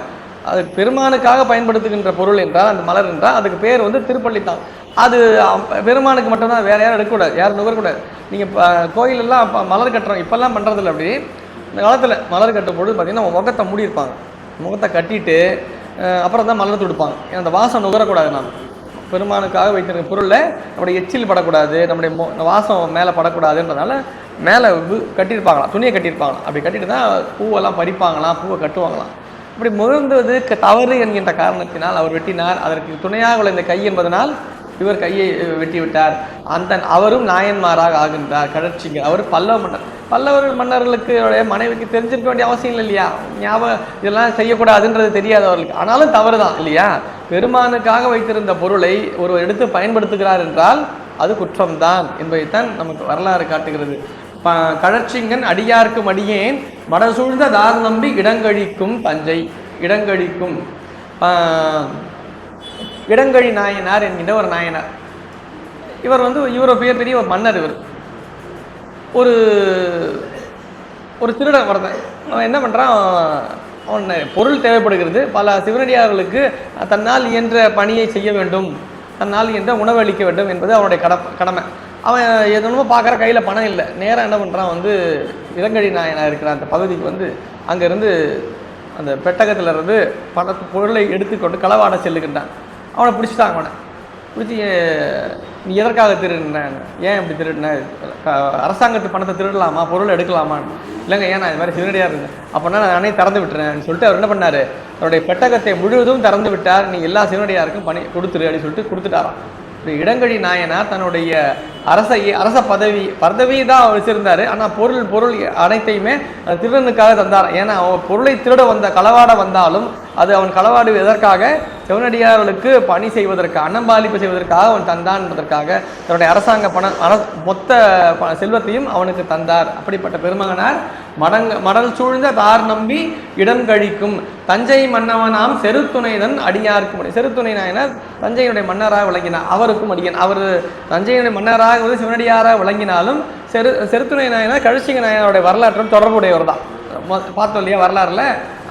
அது பெருமானுக்காக பயன்படுத்துகின்ற பொருள் என்றால், அந்த மலர் என்றால் அதுக்கு பேர் வந்து திருப்பள்ளித்தாவம். அது பெருமானுக்கு மட்டும்தான், வேறு யாரும் எடுக்கக்கூடாது, யாரும் நுகரக்கூடாது. நீங்கள் இப்போ கோயிலெல்லாம் மலர் கட்டுறோம், இப்போல்லாம் பண்ணுறதில்ல. அப்படி இந்த காலத்தில் மலர் கட்டும்போது பார்த்திங்கன்னா முகத்தை மூடியிருப்பாங்க. முகத்தை கட்டிட்டு அப்புறம் தான் மலர் தொடுப்பாங்க. ஏன்னா அந்த வாசம் நுகரக்கூடாது. நாம் பெருமானுக்காக வைத்திருக்க பொருளில் நம்முடைய எச்சில் படக்கூடாது, நம்முடைய வாசம் மேலே படக்கூடாதுன்றதுனால மேலே கட்டியிருப்பாங்களாம், துணியை கட்டியிருப்பாங்களாம். அப்படி கட்டிட்டு தான் பூவெல்லாம் பறிப்பாங்களாம், பூவை கட்டுவாங்களாம். இப்படி முகர்ந்துவது தவறு என்கின்ற காரணத்தினால் அவர் வெட்டினார். அதற்கு துணையாக உள்ள இந்த கை என்பதனால் இவர் கையை வெட்டி விட்டார். அவரும் நாயன்மாராக ஆகின்றார் கடற்சிங்கர். அவர் பல்லவ மன்னர். பல்லவர் மன்னர்களுக்கு மனைவிக்கு தெரிஞ்சிருக்க வேண்டிய அவசியம் இல்லை இல்லையா? ஞாபகம் இதெல்லாம் செய்யக்கூடாதுன்றது தெரியாது அவர்களுக்கு. ஆனாலும் தவறு தான் இல்லையா? பெருமானுக்காக வைத்திருந்த பொருளை ஒருவர் எடுத்து பயன்படுத்துகிறார் என்றால் அது குற்றம்தான் என்பதைத்தான் நமக்கு வரலாறு காட்டுகிறது. கடற்சிங்கன் அடியார்க்கும் அடியேன் மடல் சூழ்ந்த தார் நம்பி இடங்கழிக்கும் தஞ்சை. இடங்கழிக்கும் இடங்கழி நாயனார் என்கின்ற ஒரு நாயனார். இவர் வந்து பெரிய ஒரு மன்னர். இவர் ஒரு திருடன் வரதன். அவன் என்ன பண்ணுறான், அவன் பொருள் தேவைப்படுகிறது. பல சிவனடியார்களுக்கு தன்னால் இயன்ற பணியை செய்ய வேண்டும், தன்னால் இயன்ற உணவு அளிக்க வேண்டும் என்பது அவனுடைய கடமை. அவன் எதனமோ பார்க்குற, கையில் பணம் இல்லை. நேராக என்ன பண்ணுறான், வந்து இடங்கழி நாயனார் இருக்கிற அந்த பகுதிக்கு வந்து அங்கேருந்து அந்த பெட்டகத்தில் இருந்து பொருளை எடுத்துக்கொண்டு களவாட செல்லுகின்றான். அவனை பிடிச்சிட்டான். அவனை பிடிச்சி, நீ எதற்காக திருடினேன், ஏன் இப்படி திருடின, அரசாங்கத்து பணத்தை திருடலாமா, பொருளை எடுக்கலாமான்னு. இல்லைங்க, ஏன் நான் இது மாதிரி சிவனடியாக இருந்தேன், அப்படின்னா நான் நானே திறந்து விட்டுறேன்னு சொல்லிட்டு அவர் என்ன பண்ணார், அவருடைய பெட்டகத்தை முழுவதும் திறந்து விட்டார். நீ எல்லா சிவனடியாருக்கும் பணி கொடுத்துரு அப்படின்னு சொல்லிட்டு கொடுத்துட்டாராம். இப்படி இடங்கழி நாயனார் தன்னுடைய அரச பதவி தான் அவர் வச்சிருந்தாரு. ஆனால் பொருள் அனைத்தையுமே திருடனுக்காக தந்தார். ஏன்னா அவன் பொருளை திருட களவாட வந்தாலும் அது அவன் களவாடு எதற்காக? சிவனடியார்களுக்கு பணி செய்வதற்காக, அன்னம்பாலிப்பு செய்வதற்காக அவன் தந்தான் என்பதற்காக தன்னுடைய அரசாங்க மொத்த செல்வத்தையும் அவனுக்கு தந்தார். அப்படிப்பட்ட பெருமகனார் மடல் சூழ்ந்த தார் நம்பி இடம் கழிக்கும் தஞ்சை மன்னவனாம் செருத்துணைதன் அடியாருக்கும். செருத்துணை நாயனார் தஞ்சையினுடைய மன்னராக விளங்கினார், அவருக்கும் அடியன். அவர் தஞ்சையினுடைய மன்னராக சிவனடியாராக விளங்கினாலும் செருத்துணை நாயனார் கழிச்சிங்க நாயனாருடைய வரலாற்றோடு தொடர்புடையவர் தான். பார்த்தோம் இல்லையா வரலாறுல,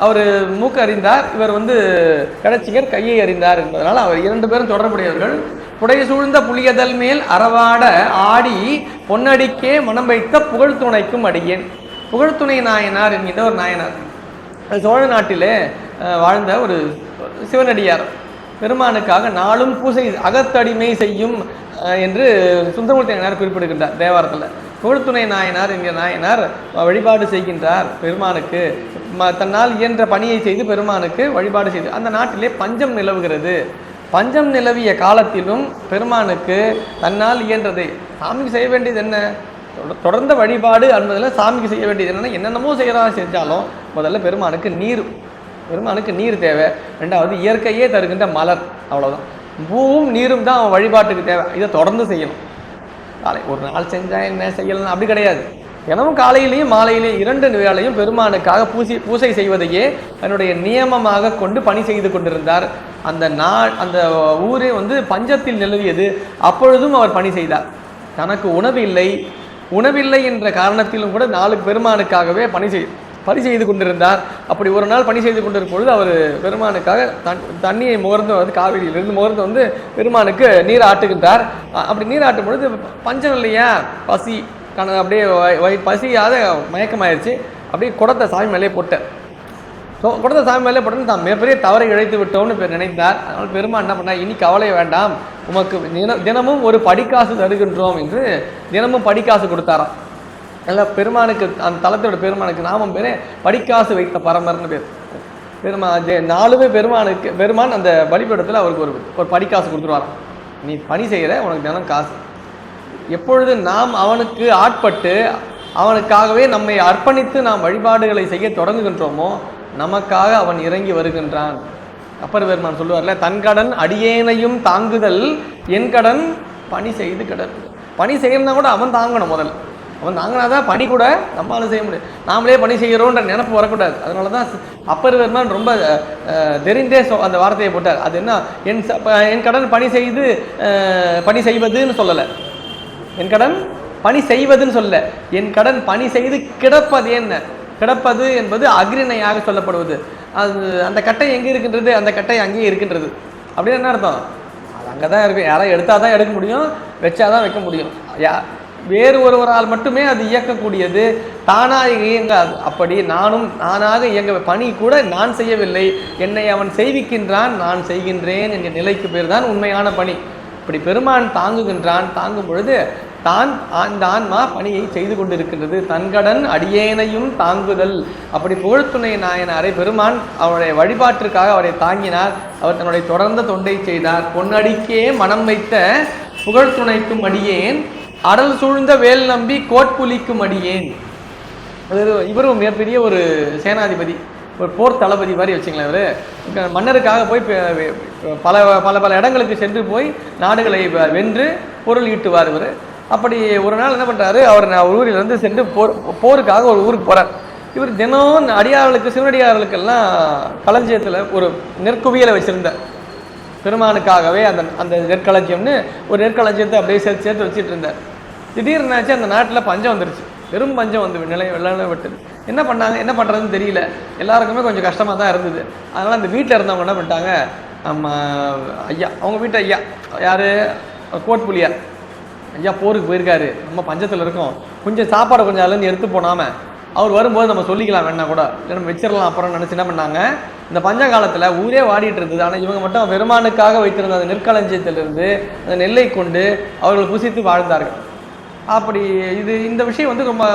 அவர் மூக்கு அறிந்தார், இவர் கடைச்சிங்கர் கையை அறிந்தார் என்பதனால் அவர் 2 பேரும் தொடர்புடையவர்கள். புடைய சூழ்ந்த புலியதல் மேல் அறவாட ஆடி பொன்னடிக்கே மனம் வைத்த புகழ்துணைக்கும் அடியேன். புகழ்துணை நாயனார் என்கின்ற ஒரு நாயனார், சோழ நாட்டிலே வாழ்ந்த ஒரு சிவனடியார். பெருமானுக்காக நாளும் பூசை அகத்தடிமை செய்யும் என்று சுந்தரமூர்த்தி நாயனார் குறிப்பிடுகின்றார் தேவாரத்தில். புகழ்துணை நாயனார் என்கிற நாயனார் வழிபாடு செய்கின்றார் பெருமானுக்கு. தன்னால் இயன்ற பணியை செய்து பெருமானுக்கு வழிபாடு செய்து அந்த நாட்டிலே பஞ்சம் நிலவுகிறது. பஞ்சம் நிலவிய காலத்திலும் பெருமானுக்கு தன்னால் இயன்றதை சாமிக்கு செய்ய வேண்டியது என்ன? தொடர்ந்த வழிபாடு என்பதில் சாமிக்கு செய்ய வேண்டியது என்னென்னமோ செஞ்சாலும் முதல்ல பெருமானுக்கு நீர் தேவை. 2வது இயற்கையே தருகின்ற மலர், அவ்வளோதான். பூவும் நீரும் தான் அவன் வழிபாட்டுக்கு தேவை. இதை தொடர்ந்து செய்யணும். ஒரு நாள் செஞ்சா என்ன செய்யலாம் அப்படி கிடையாது. தினமும் காலையிலையும் மாலையிலையும் 2 வேளையும் பெருமானுக்காக பூசை செய்வதையே தன்னுடைய நியமமாக கொண்டு பணி செய்து கொண்டிருந்தார். அந்த ஊரே பஞ்சத்தில் நிலவியது. அப்பொழுதும் அவர் பணி செய்தார். தனக்கு உணவில்லை என்ற காரணத்திலும் கூட 4 பெருமானுக்காகவே பணி செய்து கொண்டிருந்தார். அப்படி ஒரு நாள் பணி செய்து கொண்டிருக்கும் பொழுது அவர் பெருமானுக்காக தண்ணியை முகர்ந்து காவிரியிலிருந்து முகர்ந்து பெருமானுக்கு நீர் ஆட்டுகின்றார். அப்படி நீர் ஆட்டும் பொழுது பஞ்சம் இல்லையா, பசி அப்படியே பசியாத மயக்கமாயிருச்சு. அப்படியே குடத்தை சாமி மேலே போட்டார். குடத்தை சாமி மேலே போட்டோன்னு தான் மிகப்பெரிய தவறை இழைத்து விட்டோம்னு நினைத்தார். அதனால் பெருமான் என்ன பண்ணார், இனி கவலை வேண்டாம், உமக்கு தினமும் ஒரு படிக்காசு தருகின்றோம் என்று தினமும் படிக்காசு கொடுத்தாராம். அதில் பெருமானுக்கு அந்த தலத்தோட பெருமானுக்கு நாமம் பேர் படிக்காசு வைத்த பரமர்னு பேர். 4 பெருமான் அந்த பலிபீடத்தில் அவருக்கு ஒரு படிக்காசு கொடுத்துருவாராம். நீ பணி செய்கிற, உனக்கு தினம் காசு. எப்பொழுது நாம் அவனுக்கு ஆட்பட்டு அவனுக்காகவே நம்மை அர்ப்பணித்து நாம் வழிபாடுகளை செய்ய தொடங்குகின்றோமோ நமக்காக அவன் இறங்கி வருகின்றான். அப்பர் பெருமான் சொல்லுவார்ல, தன் கடன் அடியேனையும் தாங்குதல் என் கடன் பணி செய்து கிடக்கு. பணி செய்யணும்னா கூட அவன் தாங்கணும். அவன் தாங்கினாதான் பணி கூட நம்மளால செய்ய முடியும். நாமளே பணி செய்கிறோன்ற நினைப்பு வரக்கூடாது. அதனால தான் அப்பர் பெருமான் ரொம்ப தெரிந்தே அந்த வார்த்தையை போட்டார். அது என்ன, என் கடன் பணி செய்வதுன்னு சொல்லலை, என் கடன் பணி செய்வதுன்னு சொல்ல, என் கடன் பணி செய்து கிடப்பது. என்ன கிடப்பது என்பது அக்ரிணையாக சொல்லப்படுவது. அது அந்த கட்டை எங்கே இருக்கின்றது, அந்த கட்டை அங்கேயே இருக்கின்றது. அப்படின்னு என்ன அர்த்தம்? அது அங்கே தான் இருக்கு. யாராவது எடுத்தால் தான் எடுக்க முடியும், வச்சாதான் வைக்க முடியும். வேறு ஒருவரால் மட்டுமே அது இயக்கக்கூடியது, தானாக இயங்காது. அப்படி நானாக இயங்க பணி கூட நான் செய்யவில்லை, என்னை அவன் செய்விக்கின்றான், நான் செய்கின்றேன் என்ற நிலைக்கு பேர் தான் உண்மையான பணி. இப்படி பெருமான் தாங்குகின்றான். தாங்கும் பொழுது அந்த ஆன்மா பணியை செய்து கொண்டிருக்கின்றது. தன்கடன் அடியேனையும் தாங்குதல். அப்படி புகழ்துணை நாயனாரை பெருமான் அவருடைய வழிபாட்டிற்காக அவரை தாங்கினார். அவர் தன்னுடைய தொடர்ந்த தொண்டை செய்தார். பொன்னடிக்கே மனம் வைத்த புகழ்துணைக்கும் அடியேன், அடல் சூழ்ந்த வேல் நம்பி கோட்புலிக்கும் அடியேன். இவரும் மிகப்பெரிய ஒரு சேனாதிபதி, ஒரு போர் தளபதி மாதிரி வச்சுங்களேன். இவர் மன்னருக்காக போய் பல பல பல இடங்களுக்கு சென்று போய் நாடுகளை வென்று பொருள் ஈட்டுவார் இவர். அப்படி ஒரு நாள் என்ன பண்ணுறாரு, அவர் ஊரிலிருந்து சென்று போருக்காக ஒரு ஊருக்கு போகிறார். இவர் தினம் அடியார்களுக்கு சிவனடியார்களுக்கெல்லாம் களஞ்சியத்தில் ஒரு நெற்குவியலை வச்சுருந்தார். பெருமானுக்காகவே அந்த நெற்களஞ்சியம்னு ஒரு நெற்களஞ்சியத்தை அப்படியே சேர்த்து வச்சுட்டு இருந்தார். திடீர்னாச்சு அந்த நாட்டில் பஞ்சம் வந்துருச்சு, பெரும் பஞ்சம் வெள்ளம் விட்டது. என்ன பண்ணுறதுன்னு தெரியல. எல்லாருக்குமே கொஞ்சம் கஷ்டமாக தான் இருந்தது. அதனால் அந்த வீட்டில் இருந்தவங்க என்ன பண்ணிட்டாங்க, நம்ம ஐயா, அவங்க வீட்டு ஐயா யார், கோட்புலியார் ஐயா போருக்கு போயிருக்காரு, நம்ம பஞ்சத்தில் இருக்கோம், கொஞ்சம் சாப்பாடு கொஞ்சம் அதுலேருந்து எடுத்து போனாமல் அவர் வரும்போது நம்ம சொல்லிக்கலாம் வேணா கூட, இல்லை நம்ம வச்சிடலாம் அப்புறம் நினச்சி என்ன பண்ணாங்க, இந்த பஞ்ச காலத்தில் ஊரே வாடிட்டு இருந்தது. ஆனால் இவங்க மட்டும் பெருமானுக்காக வைத்திருந்த அந்த நெற்களஞ்சியத்திலிருந்து அந்த நெல்லை கொண்டு அவர்கள் புசித்து வாழ்ந்தார்கள். அப்படி இந்த விஷயம் ரொம்ப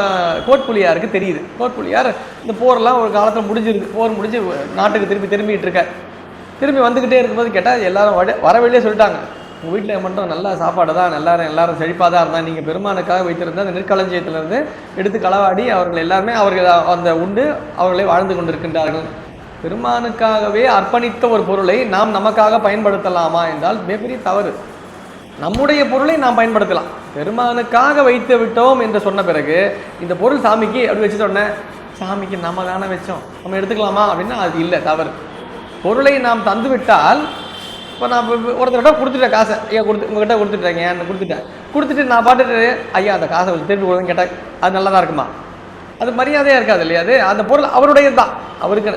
கோட்புலியாருக்கு தெரியுது. கோட்புலியார் இந்த போரெல்லாம் ஒரு காலத்தில் முடிஞ்சிருக்கு, போர் முடிஞ்சு நாட்டுக்கு திரும்பிட்டு இருக்க. திரும்பி வந்துக்கிட்டே இருக்கும்போது கேட்டால் எல்லாரும் வரவழியே சொல்லிட்டாங்க, உங்கள் வீட்டில் மட்டும் நல்ல சாப்பாடு தான், எல்லாரும் செழிப்பாக தான் இருந்தால், நீங்கள் பெருமானுக்காக வைத்திருந்த அந்த நெற்களஞ்சியத்திலிருந்து எடுத்து களவாடி அவர்கள் எல்லாருமே அவர்கள் அந்த உண்டு அவர்களை வாழ்ந்து கொண்டிருக்கின்றார்கள். பெருமானுக்காகவே அர்ப்பணித்த ஒரு பொருளை நாம் நமக்காக பயன்படுத்தலாமா என்றால் மிகப்பெரிய தவறு. நம்முடைய பொருளை நாம் பயன்படுத்தலாம். பெருமானுக்காக வைத்து விட்டோம் என்று சொன்ன பிறகு இந்த பொருள் சாமிக்கு அப்படி வச்சு சொன்னேன், சாமிக்கு நம்ம தானே வச்சோம், நம்ம எடுத்துக்கலாமா அப்படின்னா அது இல்லை, தவறு. பொருளை நாம் தந்து விட்டால், இப்போ நான் ஒருத்தர்கிட்ட கொடுத்துட்டேன் காசை, ஐயா உங்ககிட்ட கொடுத்துட்டேங்க, என்ன கொடுத்துட்டு நான் பாட்டுட்டு ஐயா அந்த காசை திருப்பி கொடுன்னு கேட்டேன், அது நல்லா தான் இருக்குமா? அது மரியாதையாக இருக்காது இல்லையா? அது அந்த பொருள் அவருடையது தான். அவருக்கு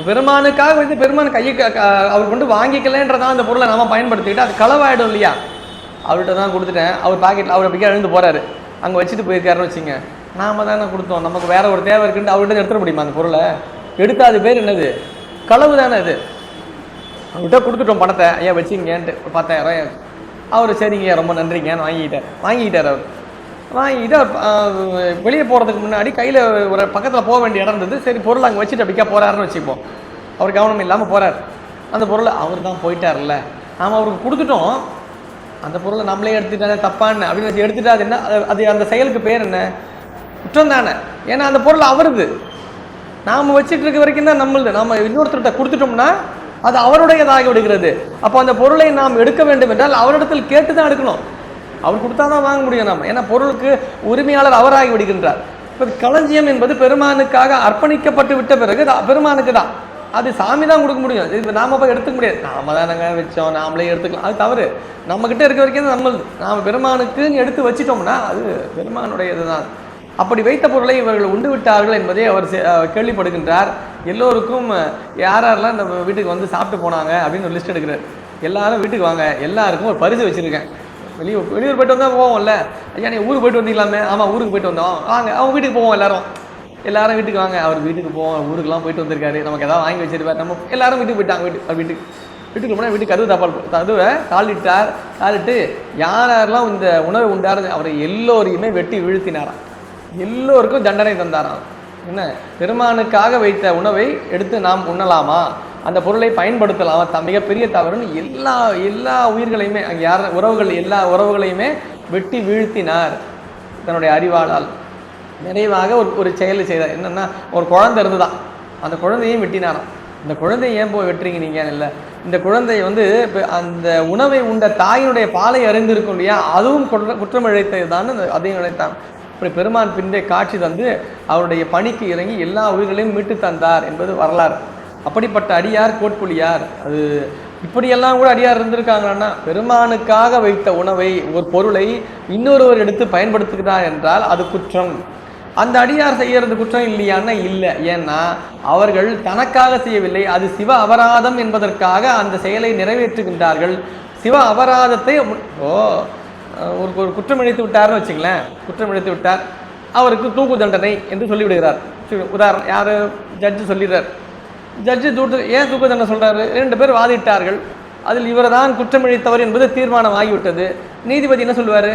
பெருமானுக்காக வந்து பெருமான் கையை அவர் கொண்டு வாங்கிக்கலன்றதான் அந்த பொருளை நம்ம பயன்படுத்திக்கிட்டு அது களவாயிடும் இல்லையா? அவர்கிட்ட தான் கொடுத்துட்டேன், அவர் பாக்கெட்டில் அவர் அப்படியே எழுந்து போகிறாரு, அங்கே வச்சுட்டு போயிருக்காருன்னு வச்சுங்க, நாம தானே கொடுத்தோம், நமக்கு வேற ஒரு தேவை இருக்குன்னு அவர்கிட்ட எடுத்துட முடியுமா? அந்த பொருளை எடுக்காத பேர் என்னது? களவு தானே அது. அவர்கிட்ட கொடுத்துட்டோம் பணத்தை, ஐயா வச்சுங்கன்ட்டு 10,000. அவர் சரிங்க ரொம்ப நன்றிங்கன்னு வாங்கிக்கிட்டார். அவர் வாங்கிட்டு வெளியே போகிறதுக்கு முன்னாடி கையில் ஒரு பக்கத்தில் போக வேண்டிய இடம் இருந்தது. சரி பொருள் அங்கே வச்சுட்டு அப்படிக்கா போகிறாருன்னு வச்சுப்போம். அவர் கவனம் இல்லாமல் போகிறார். அந்த பொருளை அவர் தான் போயிட்டார்ல, நாம் அவருக்கு கொடுத்துட்டோம், அந்த பொருளை நம்மளே எடுத்துட்டாங்க தப்பான்னு அப்படின்னு வச்சு எடுத்துட்டா அது என்ன? அது அந்த செயலுக்கு பேர் என்ன? குற்றம் தானே. ஏன்னா அந்த பொருள் அவருது, நாம் வச்சுட்டு இருக்க வரைக்கும் தான் நம்மளுது. நம்ம இன்னொருத்தர்கிட்ட கொடுத்துட்டோம்னா அது அவருடையதாகி விடுகிறது. அப்போ அந்த பொருளை நாம் எடுக்க வேண்டும் என்றால் அவரிடத்தில் கேட்டு தான் எடுக்கணும். அவர் கொடுத்தா தான் வாங்க முடியும் நம்ம. ஏன்னா பொருளுக்கு உரிமையாளர் அவராகி விடுகின்றார். இப்போ களஞ்சியம் என்பது பெருமானுக்காக அர்ப்பணிக்கப்பட்டு விட்ட பிறகு பெருமானுக்கு தான், அது சாமி தான் கொடுக்க முடியும். இப்போ நாம போய் எடுத்துக்க முடியாது, நாம தான் நாங்கள் வச்சோம் நாமளே எடுத்துக்கலாம், அது தவறு. நம்மக்கிட்ட இருக்க வரைக்கும் தான் நம்மளுது. நாம் பெருமானுக்குன்னு எடுத்து வச்சிட்டோம்னா அது பெருமானுடையது தான். அப்படி வைத்த பொருளை இவர்கள் உண்டு விட்டார்கள் என்பதை அவர் கேள்விப்படுகின்றார். எல்லோருக்கும் யாரெல்லாம் இந்த வீட்டுக்கு வந்து சாப்பிட்டு போனாங்க அப்படின்னு ஒரு லிஸ்ட் எடுக்கிறார். எல்லாரும் வீட்டுக்கு வாங்க, எல்லாருக்கும் ஒரு பரிசு வச்சுருக்கேன். வெளியூர் போய்ட்டு வந்தால் போவோம்ல, ஐயா நீ ஊருக்கு போய்ட்டு வந்தீங்களாமே? ஆமாம் ஊருக்கு போய்ட்டு வந்தோம், வாங்க அவங்க வீட்டுக்கு போவோம், எல்லாரும் வீட்டுக்கு வாங்க. அவர் வீட்டுக்கு போவோம், ஊருக்குலாம் போயிட்டு வந்திருக்காரு, நமக்கு எதாவது வாங்கி வச்சிருப்பார். நம்ம எல்லாரும் வீட்டுக்கு போயிட்டாங்க. வீட்டுக்கு போனால் வீட்டுக்கு கதவை தாளிட்டு யாரெல்லாம் இந்த உணவை உண்டாரு அவரை எல்லோரையுமே வெட்டி வீழ்த்தினாராம். எல்லோருக்கும் தண்டனை தந்தாராம். என்ன, பெருமானுக்காக வைத்த உணவை எடுத்து நாம் உண்ணலாமா, அந்த பொருளை பயன்படுத்தலாமா? மிகப்பெரிய தவறுன்னு எல்லா உயிர்களையுமே அங்கே எல்லா உறவுகளையுமே வெட்டி வீழ்த்தினார் தன்னுடைய அறிவாளால். நிறைவாக ஒரு செயல் செய்தார். என்னென்னா, ஒரு குழந்தை இருந்துதான், அந்த குழந்தையும் வெட்டினாராம். இந்த குழந்தையை ஏன் போய் வெட்டுறீங்க நீங்கள்? இல்லை, இந்த குழந்தை வந்து அந்த உணவை உண்ட தாயினுடைய பாலை அறிந்திருக்கும் இல்லையா, அதுவும் குற்றம் இழைத்தது தான், அதையும் இழைத்தான். அப்படி பெருமான் பின்பே காட்சி தந்து அவருடைய பணிக்கு இறங்கி எல்லா உயிர்களையும் மீட்டு தந்தார் என்பது வரலாறு. அப்படிப்பட்ட அடியார் கோட்புலியார். அது இப்படியெல்லாம் கூட அடியார் இருந்திருக்காங்கன்னா, பெருமானுக்காக வைத்த உணவை ஒரு பொருளை இன்னொருவர் எடுத்து பயன்படுத்துகிறார் என்றால் அது குற்றம். அந்த அடியார் செய்யறது குற்றம் இல்லையான்னா இல்லை. ஏன்னா அவர்கள் தனக்காக செய்யவில்லை, அது சிவ அபராதம் என்பதற்காக அந்த செயலை நிறைவேற்றுகின்றார்கள். சிவ அபராதத்தை ஒரு குற்றம் இழைத்து விட்டார்னு வச்சுங்களேன், குற்றம் இழைத்து விட்டார், அவருக்கு தூக்கு தண்டனை என்று சொல்லிவிடுகிறார். உதாரணம், யார் ஜட்ஜு சொல்லிடுறார். ஜட்ஜு ஏன் தூக்கு தண்டனை சொல்கிறாரு? 2 பேர் வாதிட்டார்கள், அதில் இவர் தான் குற்றம் இழைத்தவர் என்பது தீர்மானம் ஆகிவிட்டது. நீதிபதி என்ன சொல்லுவார்?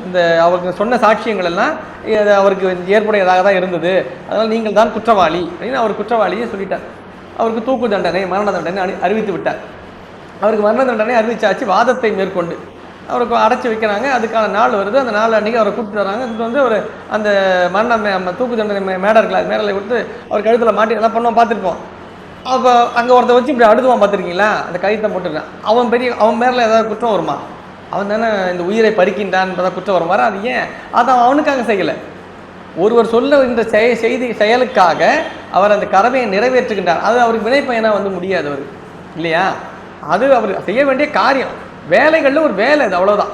இந்த அவருக்கு சொன்ன சாட்சியங்கள் எல்லாம் அவருக்கு ஏற்புடையதாக தான் இருந்தது, அதனால் நீங்கள் தான் குற்றவாளி அப்படின்னு அவர் குற்றவாளியை சொல்லிட்டார். அவருக்கு தூக்கு தண்டனை, மரண தண்டனை அறிவித்து விட்டார். அவருக்கு மரண தண்டனை அறிவிச்சாச்சு. வாதத்தை மேற்கொண்டு அவருக்கு அடைச்சி வைக்கிறாங்க. அதுக்கான நாள் வருது. அந்த நாள் அன்றைக்கி அவரை கூப்பிட்டு வராங்க. கூப்பிட்டு வந்து அவர் அந்த தூக்கு தண்டனை மேடலை கொடுத்து அவர் கழுத்தில் மாட்டி எல்லாம் பண்ணுவோம், பார்த்துருப்போம். அப்போ அங்கே ஒருத்தர் வச்சு இப்படி அடுத்துவான், பார்த்துருக்கீங்களா? அந்த கைத்தை போட்டுருக்கான். அவன் மேலே ஏதாவது குற்றம் வருமா? அவன் தானே இந்த உயிரை பறிக்கின்றான் என்பதான் குற்றம் வரும். அது ஏன்? அதை அவனுக்காக செய்யலை. ஒருவர் சொல்ல இந்த செயலுக்காக அவர் அந்த கடமையை நிறைவேற்றுகின்றார். அது அவருக்கு வினைப்பயனாக வந்து முடியாது அவர் இல்லையா? அது அவர் செய்ய வேண்டிய காரியம், வேலைகளில் ஒரு வேலை, அது அவ்வளோதான்.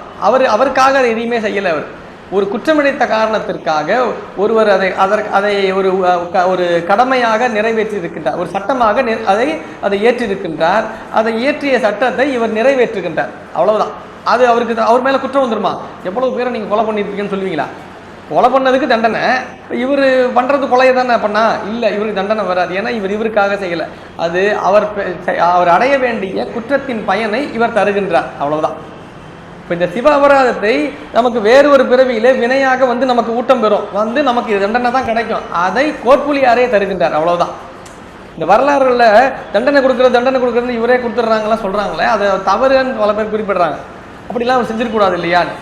அவருக்காக அதை எதையுமே செய்யலை. அவர் ஒரு குற்றமிழைத்த காரணத்திற்காக ஒருவர் அதை ஒரு கடமையாக நிறைவேற்றியிருக்கின்றார், ஒரு சட்டமாக அதை ஏற்றிருக்கின்றார். அதை இயற்றிய சட்டத்தை இவர் நிறைவேற்றுகின்றார், அவ்வளவுதான். அது அவர் மேலே குற்றம் வந்துருமா? எவ்வளவு பேரை நீங்கள் கொலை பண்ணியிருப்பீங்கன்னு சொல்லுவீங்களா? கொலை பண்ணதுக்கு தண்டனை, இவர் பண்ணுறது கொலையை தானே பண்ணா? இல்லை, இவருக்கு தண்டனை வராது. ஏன்னா இவருக்காக செய்யலை. அது அவர் அடைய வேண்டிய குற்றத்தின் பயனை இவர் தருகின்றார், அவ்வளவுதான். இப்போ இந்த சிவ அபராதத்தை நமக்கு வேறு ஒரு பிறவியிலே வினையாக வந்து நமக்கு ஊட்டம் பெறும், வந்து நமக்கு தண்டனை தான் கிடைக்கும். அதை கோட்புலியாரே தருகின்றார், அவ்வளவுதான். இந்த வரலாறுகளில் தண்டனை கொடுக்குறது இவரே கொடுத்துட்றாங்களாம் சொல்கிறாங்களே, அதை தவறுன்னு பல பேர் குறிப்பிடுறாங்க. அப்படிலாம் அவர் செஞ்சிடக்கூடாது இல்லையான்னு.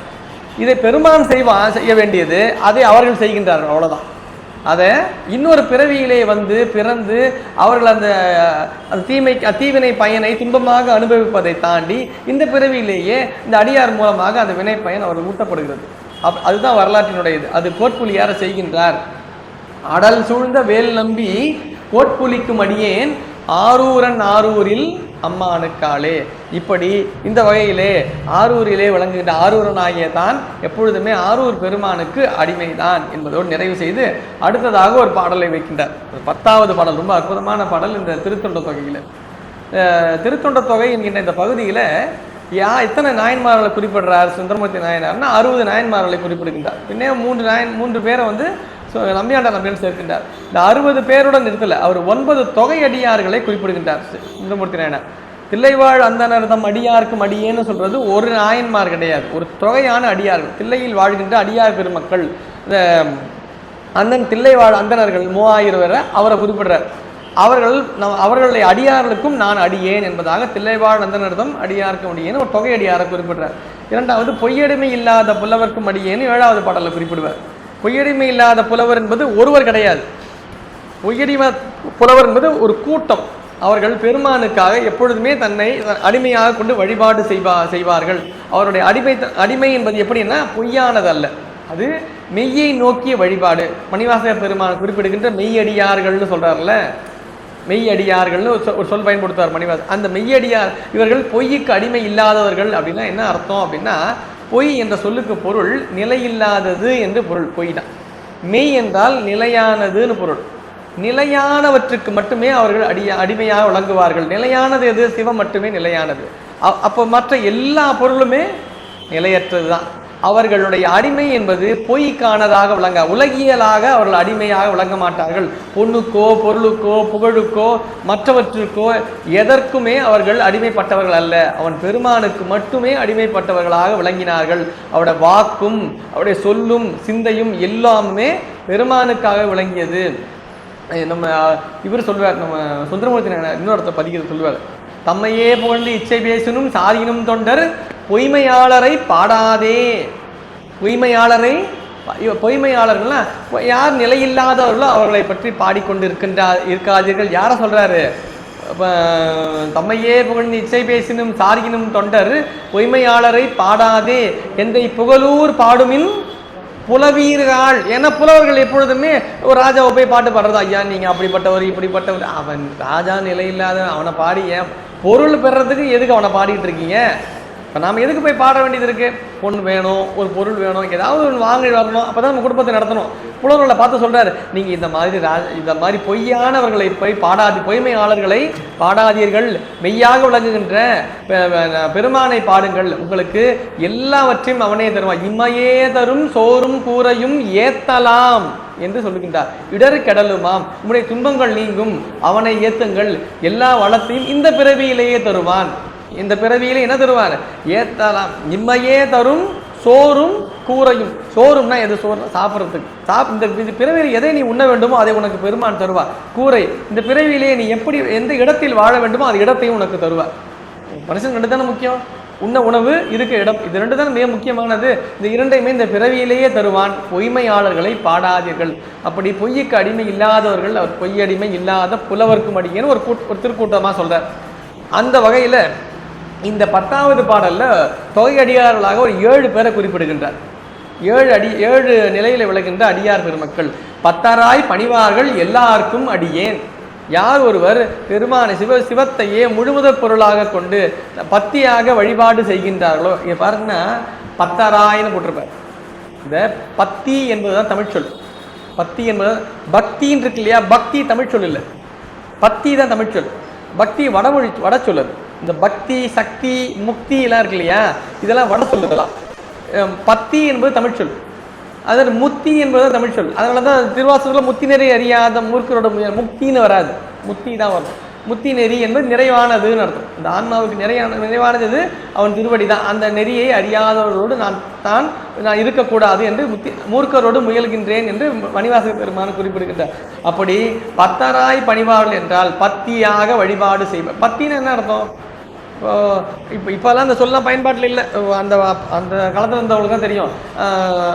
இதை பெருமான் செய்ய வேண்டியது அதை அவர்கள் செய்கின்றார்கள், அவ்வளோதான். அதை இன்னொரு பிறவியிலே பிறந்து அவர்கள் அந்த தீவினை பயனை துன்பமாக அனுபவிப்பதை தாண்டி இந்த பிறவியிலேயே இந்த அடியார் மூலமாக அந்த வினை பயன் அவர்கள் ஊட்டப்படுகிறது. அதுதான் வரலாற்றினுடைய இது. அது கோட்புலியார செய்கின்றார். அடல் சூழ்ந்த வேல் நம்பி கோட்புலிக்கும் அடியேன் ஆரூரன் ஆரூரில் அம்மானுக்காளே. இப்படி இந்த வகையிலே ஆரூரிலே விளங்குகின்ற ஆரூரன் ஆகிய தான் எப்பொழுதுமே ஆரூர் பெருமானுக்கு அடிமைதான் என்பதோடு நிறைவு செய்து அடுத்ததாக ஒரு பாடலை வைக்கின்றார். 10வது பாடல் ரொம்ப அற்புதமான பாடல் இந்த திருத்தொண்ட தொகையில். திருத்தொண்ட தொகை என்கின்ற இந்த பகுதியில் எத்தனை நாயன்மார்களை குறிப்பிடுறார் சுந்தரமூர்த்தி நாயனார்னா 60 நாயன்மார்களை குறிப்பிடுகின்றார். பின்னே 3 பேரை நம்பியாண்டார் சேர்க்கின்றார். இந்த 60 பேருடன் நிறுத்தல, அவர் 9 தொகை அடியார்களை குறிப்பிடுகின்றார் சுந்தரமூர்த்தி நாயனார். தில்லைவாழ் அந்தனர்தம் அடியாருக்கும் அடியேன்னு சொல்றது ஒரு நாயன்மார் கிடையாது, ஒரு தொகையான அடியார்கள், தில்லையில் வாழ்கின்ற அடியார் பெருமக்கள். இந்த அந்தன் தில்லைவாழ் அந்தனர்கள் 3000 பேரை அவரை குறிப்பிடுறார். அவர்களுடைய அடியார்களுக்கும் நான் அடியேன் என்பதாக தில்லைவாழ் அந்தனர்தம் அடியாருக்கும் அடியேன்னு ஒரு தொகை அடியாரை குறிப்பிடுறார். 2வது பொய்யடிமை இல்லாத புலவர்க்கும் அடியேன்னு 7வது பாடலில் குறிப்பிடுவார். பொய்யடிமை இல்லாத புலவர் என்பது ஒருவர் கிடையாது. பொய்யடிமை புலவர் என்பது ஒரு கூட்டம். அவர்கள் பெருமானுக்காக எப்பொழுதுமே தன்னை அடிமையாக கொண்டு வழிபாடு செய்வார்கள். அவருடைய அடிமை என்பது எப்படின்னா பொய்யானது அல்ல, அது மெய்யை நோக்கிய வழிபாடு. மணிவாசகர் பெருமான் குறிப்பிடுகின்ற மெய்யடியார்கள்னு சொல்றாருல்ல, மெய்யடியார்கள்னு ஒரு சொல் பயன்படுத்துவார் மணிவாசகர். அந்த மெய்யடியார் இவர்கள் பொய்யுக்கு அடிமை இல்லாதவர்கள். அப்படின்னா என்ன அர்த்தம் அப்படின்னா, பொய் என்ற சொல்லுக்கு பொருள் நிலையில்லாதது என்று பொருள். பொய் தான். மெய் என்றால் நிலையானதுன்னு பொருள். நிலையானவற்றுக்கு மட்டுமே அவர்கள் அடிமையாக விளங்குவார்கள். நிலையானது எது? சிவம் மட்டுமே நிலையானது. அப்போ மற்ற எல்லா பொருளுமே நிலையற்றது தான். அவர்களுடைய அடிமை என்பது பொய்க்கானதாக விளங்க, உலகியலாக அவர்கள் அடிமையாக விளங்க மாட்டார்கள். பொண்ணுக்கோ பொருளுக்கோ புகழுக்கோ மற்றவற்றுக்கோ எதற்குமே அவர்கள் அடிமைப்பட்டவர்கள் அல்ல. அவன் பெருமானுக்கு மட்டுமே அடிமைப்பட்டவர்களாக விளங்கினார்கள். அவருடைய வாக்கும் அவருடைய சொல்லும் சிந்தையும் எல்லாமே பெருமானுக்காக விளங்கியது. நம்ம இவர் சொல்வார், நம்ம சுந்தரமூர்த்தி இன்னொருத்த பதிக்கிறது சொல்வார், தம்மையே புகழ்ந்து இச்சை பேசினும் சாதியினும் தொண்டர் பொய்மையாளரை பாடாதே. பொய்மையாளர்கள்னா யார் நிலையில்லாதவர்களோ அவர்களை பற்றி பாடிக்கொண்டு இருக்காதீர்கள். யாரை சொல்றாரு? தம்மையே புகழ்ந்து இச்சை பேசினும் சாதியினும் தொண்டர் பொய்மையாளரை பாடாதே எந்தை புகழூர் பாடுமின் புலவீர்கள். ஏன்னா புலவர்கள் எப்பொழுதுமே ஒரு ராஜாவை போய் பாட்டு பாடுறது, ஐயா நீங்க அப்படிப்பட்டவர் இப்படிப்பட்டவர், அவன் ராஜா நிலையில்லாத, அவனை பாடி ஏன் பொருள் பெறதுக்கு எதுக்கு அவனை பாடிட்டு இருக்கீங்க? இப்போ நாம் எதுக்கு போய் பாட வேண்டியது இருக்கு? பொண்ணு வேணும், ஒரு பொருள் வேணும், ஏதாவது ஒன்று வாங்கி வரணும், அப்போ தான் நம்ம குடும்பத்தை நடத்தணும். புலவர்களை பார்த்து சொல்றாரு, நீங்க இந்த மாதிரி பொய்யானவர்களை போய் பொய்மையாளர்களை பாடாதீர்கள், மெய்யாக விளங்குகின்ற பெருமானை பாடுங்கள், உங்களுக்கு எல்லாவற்றையும் அவனே தருவான். இம்மையே தரும் சோறும் கூரையும் ஏத்தலாம் என்று சொல்லுகின்றார். இடர் கெடலுமாம், உம்முடைய துன்பங்கள் நீங்கும், அவனை ஏத்துங்கள், எல்லா வளத்தையும் இந்த பிறவியிலேயே தருவான். இந்த பிறவியிலே என்ன தருவார்? ஏத்தலாம். இம்மையே தரும் சோறும் கூரையும். சோறும்னா எது? சோறு சாப்பிட்றதுக்கு. இந்த பிறவியில் எதை நீ உண்ண வேண்டுமோ அதை உனக்கு பெருமான் தருவார். கூரை, இந்த பிறவியிலே நீ எப்படி எந்த இடத்தில் வாழ வேண்டுமோ அது இடத்தையும் உனக்கு தருவார். மனுஷன் 2 தானே முக்கியம், உண்ண உணவு, இருக்க இடம், இது 2 தான் மிக முக்கியமானது. இந்த 2ஐயுமே இந்த பிறவியிலேயே தருவான். பொய்மையாளர்களை பாடாதீர்கள். அப்படி பொய்யுக்கு அடிமை இல்லாதவர்கள், அவர் பொய்யடிமை இல்லாத புலவர்க்கும் அடியேன்னு ஒரு திருக்கூட்டமாக சொல்றார். அந்த வகையில் இந்த 10வது பாடல்ல தொகை அடியார்களாக ஒரு 7 பேரை குறிப்பிடுகின்றார். 7 நிலையில விளக்கின்ற அடியார் பெருமக்கள். 10ஆய் பணிவார்கள் எல்லாருக்கும் அடியேன். யார் ஒருவர் பெருமான சிவத்தையே முழுமுதற் பொருளாக கொண்டு பத்தியாக வழிபாடு செய்கின்றார்களோ, இங்க பாருங்கன்னா 10ஆயின்னு போட்டிருப்பார். இந்த பத்தி என்பதுதான் தமிழ் சொல். பத்தி என்பது பக்தின்னு இருக்கு இல்லையா, பக்தி தமிழ் சொல் இல்லை, பத்தி தான் தமிழ் சொல். பக்தி வட சொல்லது. இந்த பக்தி சக்தி முக்தி எல்லாம் இருக்கு இல்லையா, இதெல்லாம் வட சொல்லுதலாம். பத்தி என்பது தமிழ் சொல், அதாவது முத்தி என்பது தமிழ் சொல். அதனால தான் திருவாசகத்தில் முத்தி நிறைய அறியாத மூர்க்கரோட முக்தின்னு வராது, முத்தி தான் வரும். முத்தி நெறி என்பது நிறைவானதுன்னு அர்த்தம். இந்த ஆன்மாவுக்கு நிறைவானது அவன் திருவடி தான். அந்த நெறியை அறியாதவர்களோடு நான் இருக்கக்கூடாது என்று மூர்க்கரோடு முயல்கின்றேன் என்று மணிவாசக பெருமான் குறிப்பிடுகின்றார். அப்படி பத்தராய் பணிவார்கள் என்றால் பத்தியாக வழிபாடு செய்வார். பத்தின்னு என்ன அர்த்தம்? இப்போல்லாம் அந்த சொல்லலாம் பயன்பாட்டில் இல்லை. அந்த அந்த காலத்தில் இருந்தவங்களுக்கு தான் தெரியும்.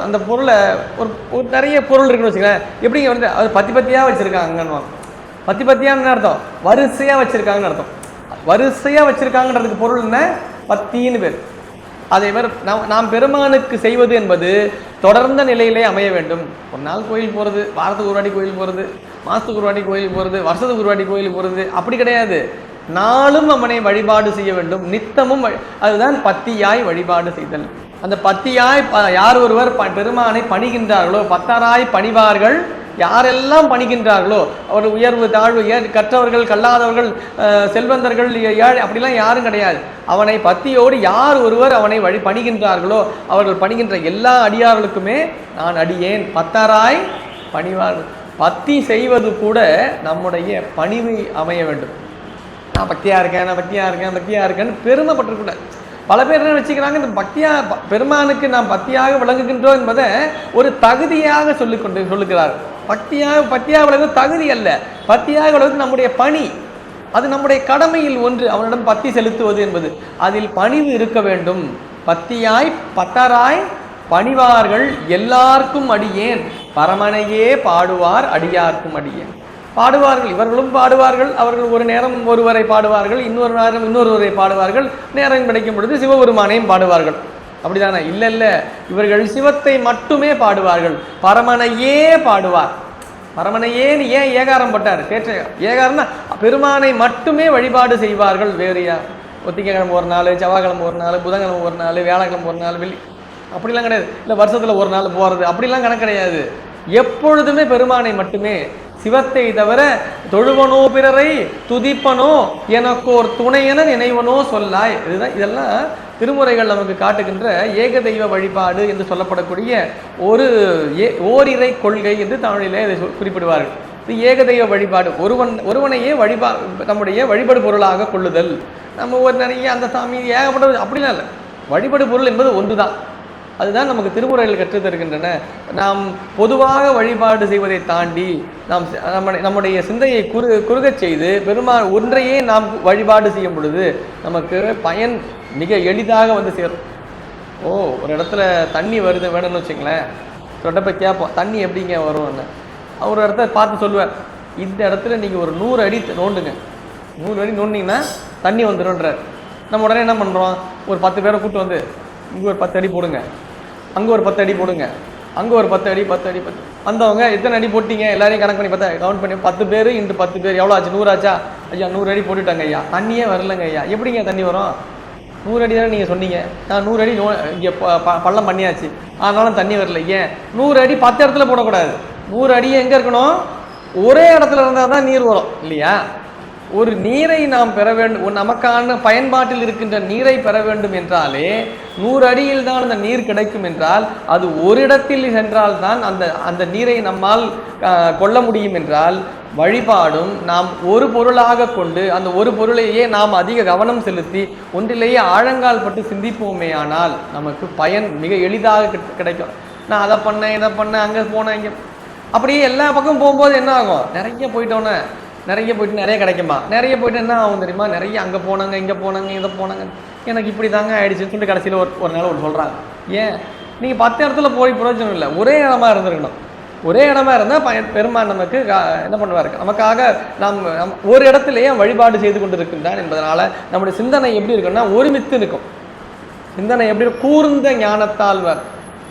அந்த பொருளை ஒரு நிறைய பொருள் இருக்குன்னு வச்சுக்கலேன், எப்படிங்க வந்து அது பத்தியாக வச்சுருக்காங்கன்னு. பத்தியான்னு அர்த்தம் வரிசையாக வச்சுருக்காங்கன்னு அர்த்தம். வரிசையாக வச்சுருக்காங்கன்றதுக்கு பொருள் என்ன? பத்தின்னு பேர். அதே மாதிரி நாம் பெருமானுக்கு செய்வது என்பது தொடர்ந்த நிலையிலே அமைய வேண்டும். ஒரு நாள் கோயில் போகிறது, வாரத்துக்கு ஒரு வாட்டி கோயில் போகிறது, மாதத்துக்கு ஒரு வாட்டி கோயில் போகிறது, வருஷத்துக்கு ஒரு வாட்டி கோயில் போகிறது அப்படி கிடையாது. நாளும் அவனை வழிபாடு செய்ய வேண்டும், நித்தமும். அதுதான் பத்தியாய் வழிபாடு செய்தல். அந்த பத்தியாய் யார் ஒருவர் பெருமானை பணிகின்றார்களோ, பத்தராய் பணிவார்கள் யாரெல்லாம் பணிகின்றார்களோ, அவர் உயர்வு தாழ்வு கற்றவர்கள் கல்லாதவர்கள் செல்வந்தர்கள் ஏழை அப்படிலாம் யாரும் கிடையாது. அவனை பத்தியோடு யார் ஒருவர் அவனை பணிகின்றார்களோ அவர்கள் பணிகின்ற எல்லா அடியார்களுக்குமே நான் அடியேன். பத்தராய் பணிவார்கள். பத்தி செய்வது கூட நம்முடைய பணிவு அமைய வேண்டும். நான் பக்தியாக இருக்கேன்னு பெருமைப்பட்டிருக்கூடாது. பல பேர் என்ன வச்சுக்கிறாங்க, இந்த பெருமானுக்கு நாம் பக்தியாக விளங்குகின்றோம் என்பதை ஒரு தகுதியாக சொல்லுகிறார். பக்தியாக விளங்கு தகுதி அல்ல, பக்தியாக விளங்கு நம்முடைய பணி. அது நம்முடைய கடமையில் ஒன்று. அவனிடம் பக்தி செலுத்துவது என்பது அதில் பணிவு இருக்க வேண்டும். பத்தராய் பணிவார்கள் எல்லாருக்கும் அடியேன், பரமனையே பாடுவார் அடியார்க்கும் அடியேன். பாடுவார்கள், இவர்களும் பாடுவார்கள். அவர்கள் ஒரு நேரம் ஒருவரை பாடுவார்கள், இன்னொரு நேரம் இன்னொருவரை பாடுவார்கள். நேரம் கிடைக்கும் பொழுது சிவபெருமானையும் பாடுவார்கள். அப்படிதானே? இல்லை, இவர்கள் சிவத்தை மட்டுமே பாடுவார்கள், பரமனையே பாடுவார். பரமனையேன்னு ஏன் ஏகாரம் பட்டார்? ஏகாரம்னா பெருமானை மட்டுமே வழிபாடு செய்வார்கள். வேறு ஒத்திக்கிழமை ஒரு நாள், செவ்வாய்க்கிழமை ஒரு நாள், புதன்கிழமை ஒரு நாள், வியாழக்கிழமை ஒரு நாள், வெள்ளி அப்படிலாம் கிடையாது. இல்லை வருஷத்தில் ஒரு நாள் போகிறது அப்படிலாம் கணக்கு கிடையாது. எப்பொழுதுமே பெருமானை மட்டுமே. சிவத்தை தவிர தொழுவனோ பிறரை துதிப்பனோ எனக்கோர் துணையென நினைவனோ சொல்லாய். இதெல்லாம் திருமுறைகள் நமக்கு காட்டுகின்ற ஏக தெய்வ வழிபாடு என்று சொல்லப்படக்கூடிய ஓரிரை கொள்கை என்று தமிழிலே இதை குறிப்பிடுவார்கள். இது ஏக தெய்வ வழிபாடு. ஒருவனையே நம்முடைய வழிபாடு பொருளாக கொள்ளுதல். நம்ம ஒரு நிறைய அந்த சாமி ஏகப்பட்டது அப்படிலாம் இல்லை. வழிபாடு பொருள் என்பது ஒன்று தான். அதுதான் நமக்கு திருமுறைகள் கற்றுத் தருகின்றன. நாம் பொதுவாக வழிபாடு செய்வதை தாண்டி நம்முடைய சிந்தையை குறுகச் செய்து பெருமாள் ஒன்றையே நாம் வழிபாடு செய்யும் பொழுது நமக்கு பயன் மிக எளிதாக வந்து சேரும். ஒரு இடத்துல தண்ணி வேணும்னு வச்சுங்களேன், தொட்டப்ப கேட்போம், தண்ணி எப்படிங்க வரும்னு. ஒரு இடத்த பார்த்து சொல்லுவார், இந்த இடத்துல நீங்கள் ஒரு 100 அடி நோண்டுங்க, 100 அடி நோண்டிங்கன்னா தண்ணி வந்துடும்ன்றார். நம்ம உடனே என்ன பண்ணுறோம், ஒரு 10 பேரை கூப்பிட்டு வந்து இங்கே ஒரு 10 அடி போடுங்க, அங்கே ஒரு 10 அடி போடுங்க, அங்கே ஒரு 10 அடி வந்தவங்க எத்தனை அடி போட்டிங்க எல்லாரையும் கணக்கு பண்ணி பார்த்தா கவுண்ட் பண்ணி 10 பேர் இன்று 10 பேர் எவ்வளோ ஆச்சு? 100 ஆச்சா? ஐயா 100 அடி போட்டுட்டாங்க ஐயா, தண்ணியே வரலங்க ஐயா. எப்படிங்க தண்ணி வரும்? 100 அடி தானே நீங்கள் சொன்னீங்க, நான் 100 அடி இங்கே பள்ளம் பண்ணியாச்சு, ஆனாலும் தண்ணி வரல. ஏன்? 100 அடி 10 இடத்துல போடக்கூடாது. 100 அடி எங்கே இருக்கணும்? ஒரே இடத்துல இருந்தால் தான் நீர் வரும் இல்லையா? ஒரு நீரை நாம் பெற வேண்டும், நமக்கான பயன்பாட்டில் இருக்கின்ற நீரை பெற வேண்டும் என்றாலே 100 அடியில் தான் அந்த நீர் கிடைக்கும் என்றால், அது ஒரு இடத்தில் சென்றால் தான் அந்த நீரை நம்மால் கொள்ள முடியும் என்றால், வழிபாடும் நாம் ஒரு பொருளாக கொண்டு அந்த ஒரு பொருளையே நாம் அதிக கவனம் செலுத்தி ஒன்றிலேயே ஆழங்கால் பட்டு சிந்திப்போமே ஆனால் நமக்கு பயன் மிக எளிதாக கிடைக்கும். நான் அதை பண்ணேன் இதை பண்ணேன் அங்கே போனேன் இங்கே அப்படியே எல்லா பக்கம் போகும்போது என்ன ஆகும்? நிறைய போயிட்டு நிறைய கிடைக்குமா? நிறைய போயிட்டு என்ன ஆகும் தெரியுமா? நிறைய அங்கே போனாங்க இங்கே போனாங்க இதை போனாங்க, எனக்கு இப்படி தாங்க ஆயிடுச்சுன்னு சொல்லிட்டு கடைசியில் ஒரு நாள் ஒன்று சொல்கிறாங்க. ஏன்? நீங்கள் 10 இடத்துல போய் பிரயோஜனம் இல்லை, ஒரே இடமா இருந்திருக்கணும். ஒரே இடமா இருந்தால் பெருமான் நமக்கு என்ன பண்ணுவார்? நமக்காக நாம் ஒரு இடத்துலையே வழிபாடு செய்து கொண்டு இருக்கின்றான் என்பதனால நம்முடைய சிந்தனை எப்படி இருக்குன்னா ஒருமித்து இருக்கும். சிந்தனை எப்படி? கூர்ந்த ஞானத்தால்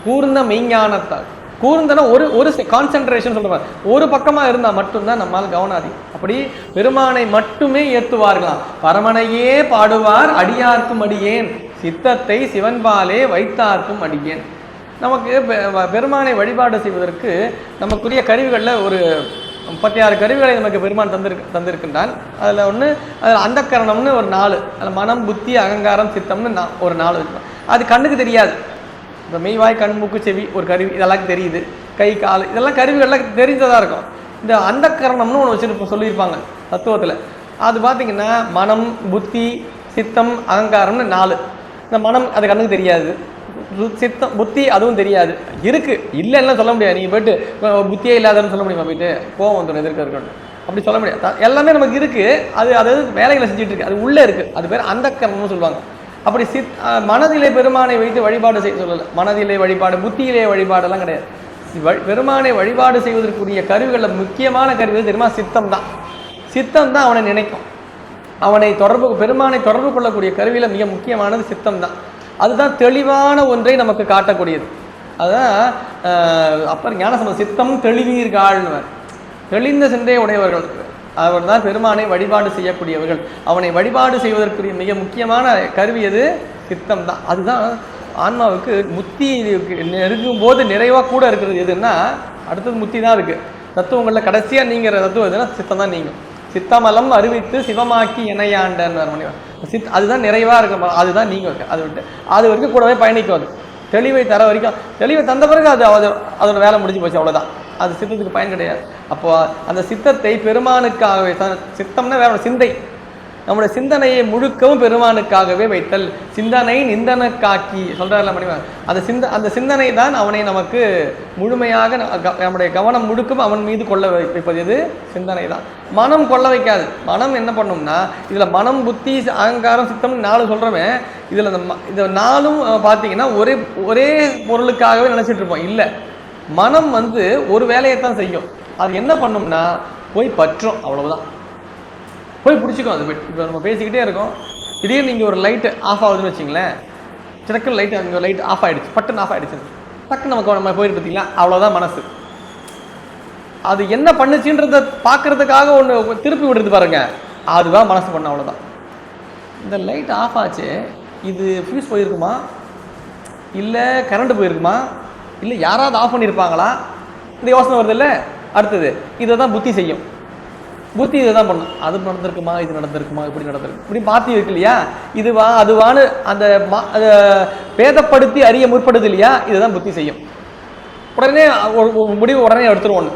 கூர்ந்த மெய்ஞானத்தால். கூர்ந்தனா ஒரு கான்சென்ட்ரேஷன் சொல்லுவாங்க, ஒரு பக்கமாக இருந்தால் மட்டும்தான் நம்மால் கவனாதி. அப்படி பெருமானை மட்டுமே ஏற்றுவார்களாம். பரமனையே பாடுவார் அடியார்க்கும் அடியேன், சித்தத்தை சிவன்பாலே வைத்தார்க்கும் அடியேன். நமக்கு பெருமானை வழிபாடு செய்வதற்கு நமக்குரிய கருவிகளில் ஒரு 36 கருவிகளை நமக்கு பெருமான் தந்திருக்கின்றான். அதில் அதில் அந்தக்கரணம்னு ஒரு 4, அதில் மனம் புத்தி அகங்காரம் சித்தம்னு ஒரு 4 வச்சுக்கலாம். அது கண்ணுக்கு தெரியாது. இப்போ மெய்வாய் கண் மூக்கு செவி ஒரு கருவி, இதெல்லாம் தெரியுது. கை கால் இதெல்லாம் கருவிகள்லாம் தெரிஞ்சதாக இருக்கும். இந்த அந்தக்கரணம்னு ஒன்று சொல்லியிருப்பாங்க தத்துவத்தில். அது பார்த்தீங்கன்னா மனம், புத்தி, சித்தம், அகங்காரம்னு 4. இந்த மனம் அது கண்ணுக்கு தெரியாது, சித்தம் புத்தி அதுவும் தெரியாது, இருக்கு இல்லைன்னா சொல்ல முடியாது. நீங்கள் போயிட்டு புத்தியே இல்லாதன்னு சொல்ல முடியுமா? போயிட்டு கோவம் வந்துடும் எதிர்க்க இருக்கணும், அப்படி சொல்ல முடியாது. எல்லாமே நமக்கு இருக்கு, அது வேலைகளை செஞ்சுட்டு இருக்கு, அது உள்ளே இருக்கு. அது பேர் அந்த கர்மம்னு சொல்லுவாங்க. அப்படி மனதிலே பெருமானை வைத்து வழிபாடு செய்ய சொல்லலை. மனதிலே வழிபாடு, புத்தியிலே வழிபாடெல்லாம் கிடையாது. பெருமானை வழிபாடு செய்வதற்குரிய கருவிகளில் முக்கியமான கருவி தெரியுமா? சித்தம் தான். சித்தம் தான் அவனை நினைக்கும், அவனை பெருமானை தொடர்பு கொள்ளக்கூடிய கருவியில் மிக முக்கியமானது சித்தம் தான். அதுதான் தெளிவான ஒன்றை நமக்கு காட்டக்கூடியது. அதுதான் அப்பர் ஞானசம்பந்தர் சித்தம் தெளிவீர்காள்னுவர். தெளிந்த சிந்தை உடையவர்கள் அவர் தான் பெருமானை வழிபாடு செய்யக்கூடியவர்கள். அவனை வழிபாடு செய்வதற்குரிய மிக முக்கியமான கருவி எது? சித்தம் தான். அதுதான் ஆன்மாவுக்கு முத்தி நெருங்கும் போது நிறைவாக கூட இருக்கிறது. எதுன்னா அடுத்தது முத்தி தான் இருக்குது. தத்துவங்களில் கடைசியாக நீங்கிற தத்துவம் எதுனா சித்தம் தான். நீங்கள் சித்தமலம் அறிவித்து சிவமாக்கி இணையாண்டன்னு மணிவன் அதுதான் நிறைவாக இருக்கும். அதுதான் நீங்கள் அது விட்டு அது வரைக்கும் கூடவே பயணிக்கும். அது தெளிவை தர வரைக்கும், தெளிவை தந்த பிறகு அதோட வேலை முடிஞ்சு போச்சு, அவ்வளோதான். அது சித்தத்துக்கு பயன் கிடையாது. அப்போ அந்த சித்தத்தை பெருமானுக்காகவே, சித்தம்னா வேற சிந்தை, நம்முடைய சிந்தனையை முழுக்கவும் பெருமானுக்காகவே வைத்தல். சிந்தனை நிந்தனக்காக்கி சொல்றாருல மணிவன். அந்த சிந்தனை தான் அவனை நமக்கு முழுமையாக நம்முடைய கவனம் முழுக்கும் அவன் மீது கொள்ள வைப்பது. இது சிந்தனை தான். மனம் கொள்ள வைக்காது. மனம் என்ன பண்ணும்னா, இதில் மனம், புத்தி, அகங்காரம், சித்தம் 4 சொல்கிறோமே. இதில் இந்த 4ம் பார்த்தீங்கன்னா ஒரே பொருளுக்காகவே நினச்சிட்டு இருப்போம். இல்லை, மனம் ஒரு வேலையைத்தான் செய்யும். அது என்ன பண்ணும்னா போய் பற்றும், அவ்வளவுதான். போய் பிடிச்சிக்கும். அது இப்போ நம்ம பேசிக்கிட்டே இருக்கோம், திடீர்னு நீங்கள் ஒரு லைட்டு ஆஃப் ஆகுதுன்னு வச்சிங்களேன். சிறக்கு லைட்டு அங்கே லைட் ஆஃப் ஆகிடுச்சு, பட்டுன்னு ஆஃப் ஆகிடுச்சு, டக்குன்னு நம்ம போயிட்டு பார்த்தீங்களா, அவ்வளோதான் மனசு. அது என்ன பண்ணுச்சுன்றதை பார்க்கறதுக்காக ஒன்று திருப்பி விடுறது பாருங்க, அதுதான் மனசு பண்ண, அவ்வளோதான். இந்த லைட் ஆஃப் ஆச்சு, இது ஃபியூஸ் போயிருக்குமா, இல்லை கரண்ட் போயிருக்குமா, இல்லை யாராவது ஆஃப் பண்ணியிருப்பாங்களா, இந்த யோசனை வருது இல்லை. அடுத்தது இதை தான் புத்தி செய்யும். புத்தி இதை தான் பண்ணும். அது நடந்திருக்குமா, இது நடந்திருக்குமா, இப்படி நடந்திருக்கு, இப்படி மாற்றி இருக்கு இல்லையா, இதுவா அதுவான்னு அந்த பேதப்படுத்தி அறிய முற்படுது இல்லையா, இதுதான் புத்தி செய்யும். உடனே ஒரு முடிவு உடனே எடுத்துரும். ஒன்று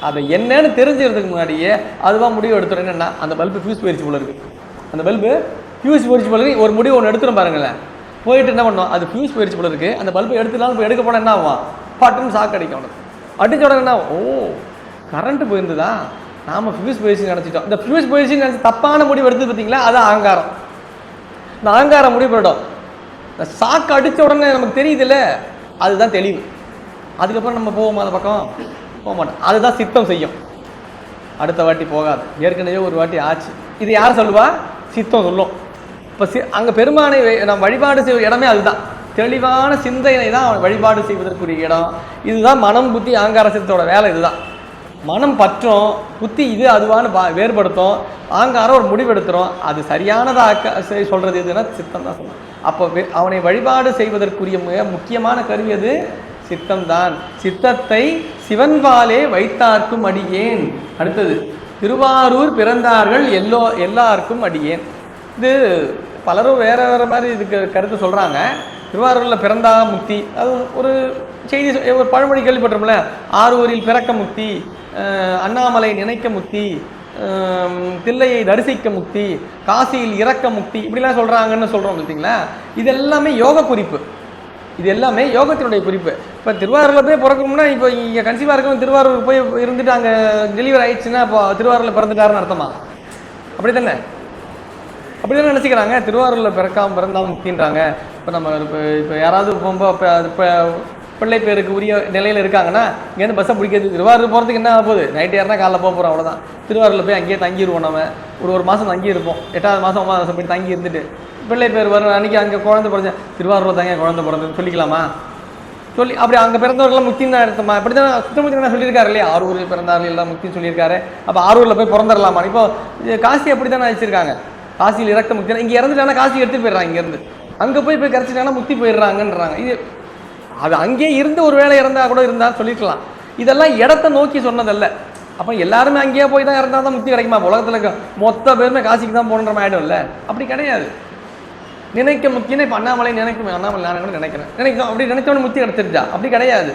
அதை என்னன்னு தெரிஞ்சுக்கிறதுக்கு முன்னாடியே அதுவாக முடிவு எடுத்துரும். என்னென்னா, அந்த பல்பு ஃபியூஸ் போயிடுச்சு போல இருக்குது, அந்த பல்பு ஃபியூஸ் போயிடுச்சு போல இருக்கு. ஒரு முடிவு ஒன்று எடுத்துரும் பாருங்களேன். போயிட்டு என்ன பண்ணோம், அது ஃபியூஸ் போயிடுச்சு போல இருக்குது, அந்த பல்பு எடுத்துலாம் இப்போ எடுக்க போனால் என்ன ஆகும், பட்டுன்னு சாக்கு அடிக்கும். அவனுக்கு அடிச்ச உடனே என்ன, ஓ கரண்ட்டு போயிருந்ததா, நாம் ஃபியூஸ் போயிடுச்சுன்னு நினச்சிட்டோம். இந்த ஃபியூஸ் போயிடுச்சுன்னு நினச்சி தப்பான முடிவு எடுத்து பார்த்தீங்களா, அது அகங்காரம். இந்த அகங்காரம் முடிவு பண்ணிட்டோம். இந்த சாக்கு அடித்த உடனே நமக்கு தெரியுது இல்லை, அதுதான் தெளிவு. அதுக்கப்புறம் நம்ம போவோமா அந்த பக்கம், போக மாட்டோம். அதுதான் சித்தம் செய்யும். அடுத்த வாட்டி போகாது, ஏற்கனவே ஒரு வாட்டி ஆச்சு. இது யார் சொல்லுவா, சித்தம் சொல்லும். இப்போ அங்கே பெருமானை நம்ம வழிபாடு செய்கிற இடமே அதுதான். தெளிவான சிந்தனை தான் அவன் வழிபாடு செய்வதற்குரிய இடம். இதுதான் மனம், புத்தி, அகங்கார சித்தத்தோட வேலை. இதுதான் மனம் பற்றும், புத்தி இது அதுவான்னு வேறுபடுத்தும், அகங்காரம் ஒரு முடிவெடுத்துரும். அது சரியானதாக சொல்கிறது எதுன்னா சித்தம் தான் சொல்லும். அப்போ அவனை வழிபாடு செய்வதற்குரிய மிக முக்கியமான கருவி அது சித்தம்தான். சித்தத்தை சிவன்பாலே வைத்தார்க்கும் அடியேன். அடுத்தது திருவாரூர் பிறந்தார்கள் எல்லாருக்கும் அடியேன். இது பலரும் வேற வேற மாதிரி இதுக்கு கருத்து சொல்கிறாங்க. திருவாரூரில் பிறந்தா முக்தி, அது ஒரு செய்தி, ஒரு பழமொழி கேள்விப்பட்டிருப்போம்ல, ஆரூரில் பிறக்க முக்தி, அண்ணாமலை நினைக்க முக்தி, தில்லையை தரிசிக்க முக்தி, காசியில் இறக்க முக்தி, இப்படிலாம் சொல்கிறாங்கன்னு சொல்கிறோம் பார்த்தீங்களா. இது எல்லாமே யோக குறிப்பு, இது எல்லாமே யோகத்தினுடைய குறிப்பு. இப்போ திருவாரூரில் போய் பிறக்கணும்னா, இப்போ இங்கே கன்சீவாக இருக்கணும், திருவாரூருக்கு போய் இருந்துட்டு அங்கே டெலிவரி ஆயிடுச்சுன்னா இப்போ திருவாரூரில் பிறந்துட்டாருன்னு அர்த்தமா? அப்படி தானே, அப்படி தானே நினச்சிக்கிறாங்க. திருவாரூரில் பிறந்தால் முக்தின்றாங்க. இப்போ நம்ம இப்போ யாராவது போகும்போது இப்போ பிள்ளை பேருக்கு உரிய நிலையில் இருக்காங்கன்னா, இங்கேருந்து பஸ்ஸை பிடிக்கிறது, திருவாரூர் போகிறதுக்கு என்ன ஆக போகுது, நைட்டு ஏறினா காலைல போக போகிறோம், அவ்வளோதான். திருவாரூரில் போய் அங்கேயே தங்கிடுவோம். நம்ம ஒரு மாதம் தங்கி இருப்போம், 8வது மாதம் 9வது மாதம் போய் தங்கி இருந்துட்டு பிள்ளை பேர் வரும் அன்றைக்கி அங்கே குழந்தை பிறந்த திருவாரூரில் தாங்க குழந்தை பிறந்ததுன்னு சொல்லிக்கலாமா? சொல்லி அப்படி அங்கே பிறந்தவர்கள்லாம் முக்தின்னு தான் எடுத்தோமா? அப்படி தான் சுத்தமுத்தி சொல்லியிருக்காரு இல்லையா, ஆரூரில் பிறந்தார்கள் எல்லாம் முக்தின்னு சொல்லியிருக்காரு. அப்போ ஆரூரில் போய் பிறந்துடலாமா? இப்போ காசி அப்படி தானே வச்சுருக்காங்க, காசியில் இறக்க முக்தி. இங்கே இறந்துட்டாங்கன்னா காசி எடுத்துகிட்டு போயிடுறாங்க, இங்கேருந்து அங்கே போய் கரைச்சிட்டாங்கன்னா முக்தி போயிடுறாங்கன்றாங்க. இது அது அங்கேயே இருந்து ஒரு வேலை இறந்தால் கூட இருந்தால் சொல்லிக்கலாம். இதெல்லாம் இடத்த நோக்கி சொன்னதல்ல. அப்போ எல்லாருமே அங்கேயே போய் தான் இறந்தால் தான் முக்தி கிடைக்குமா? உலகத்தில் இருக்க மொத்த பேருமே காசிக்கு தான் போன்ற மாதிரி ஆகிடும் இல்லை, அப்படி கிடையாது. நினைக்க முக்கியன்னு இப்போ அண்ணாமலை நினைக்கும், அண்ணாமலை நான் கூட நினைக்கிறேன் அப்படி நினைச்சவனு முக்தி கிடச்சிருச்சா? அப்படி கிடையாது.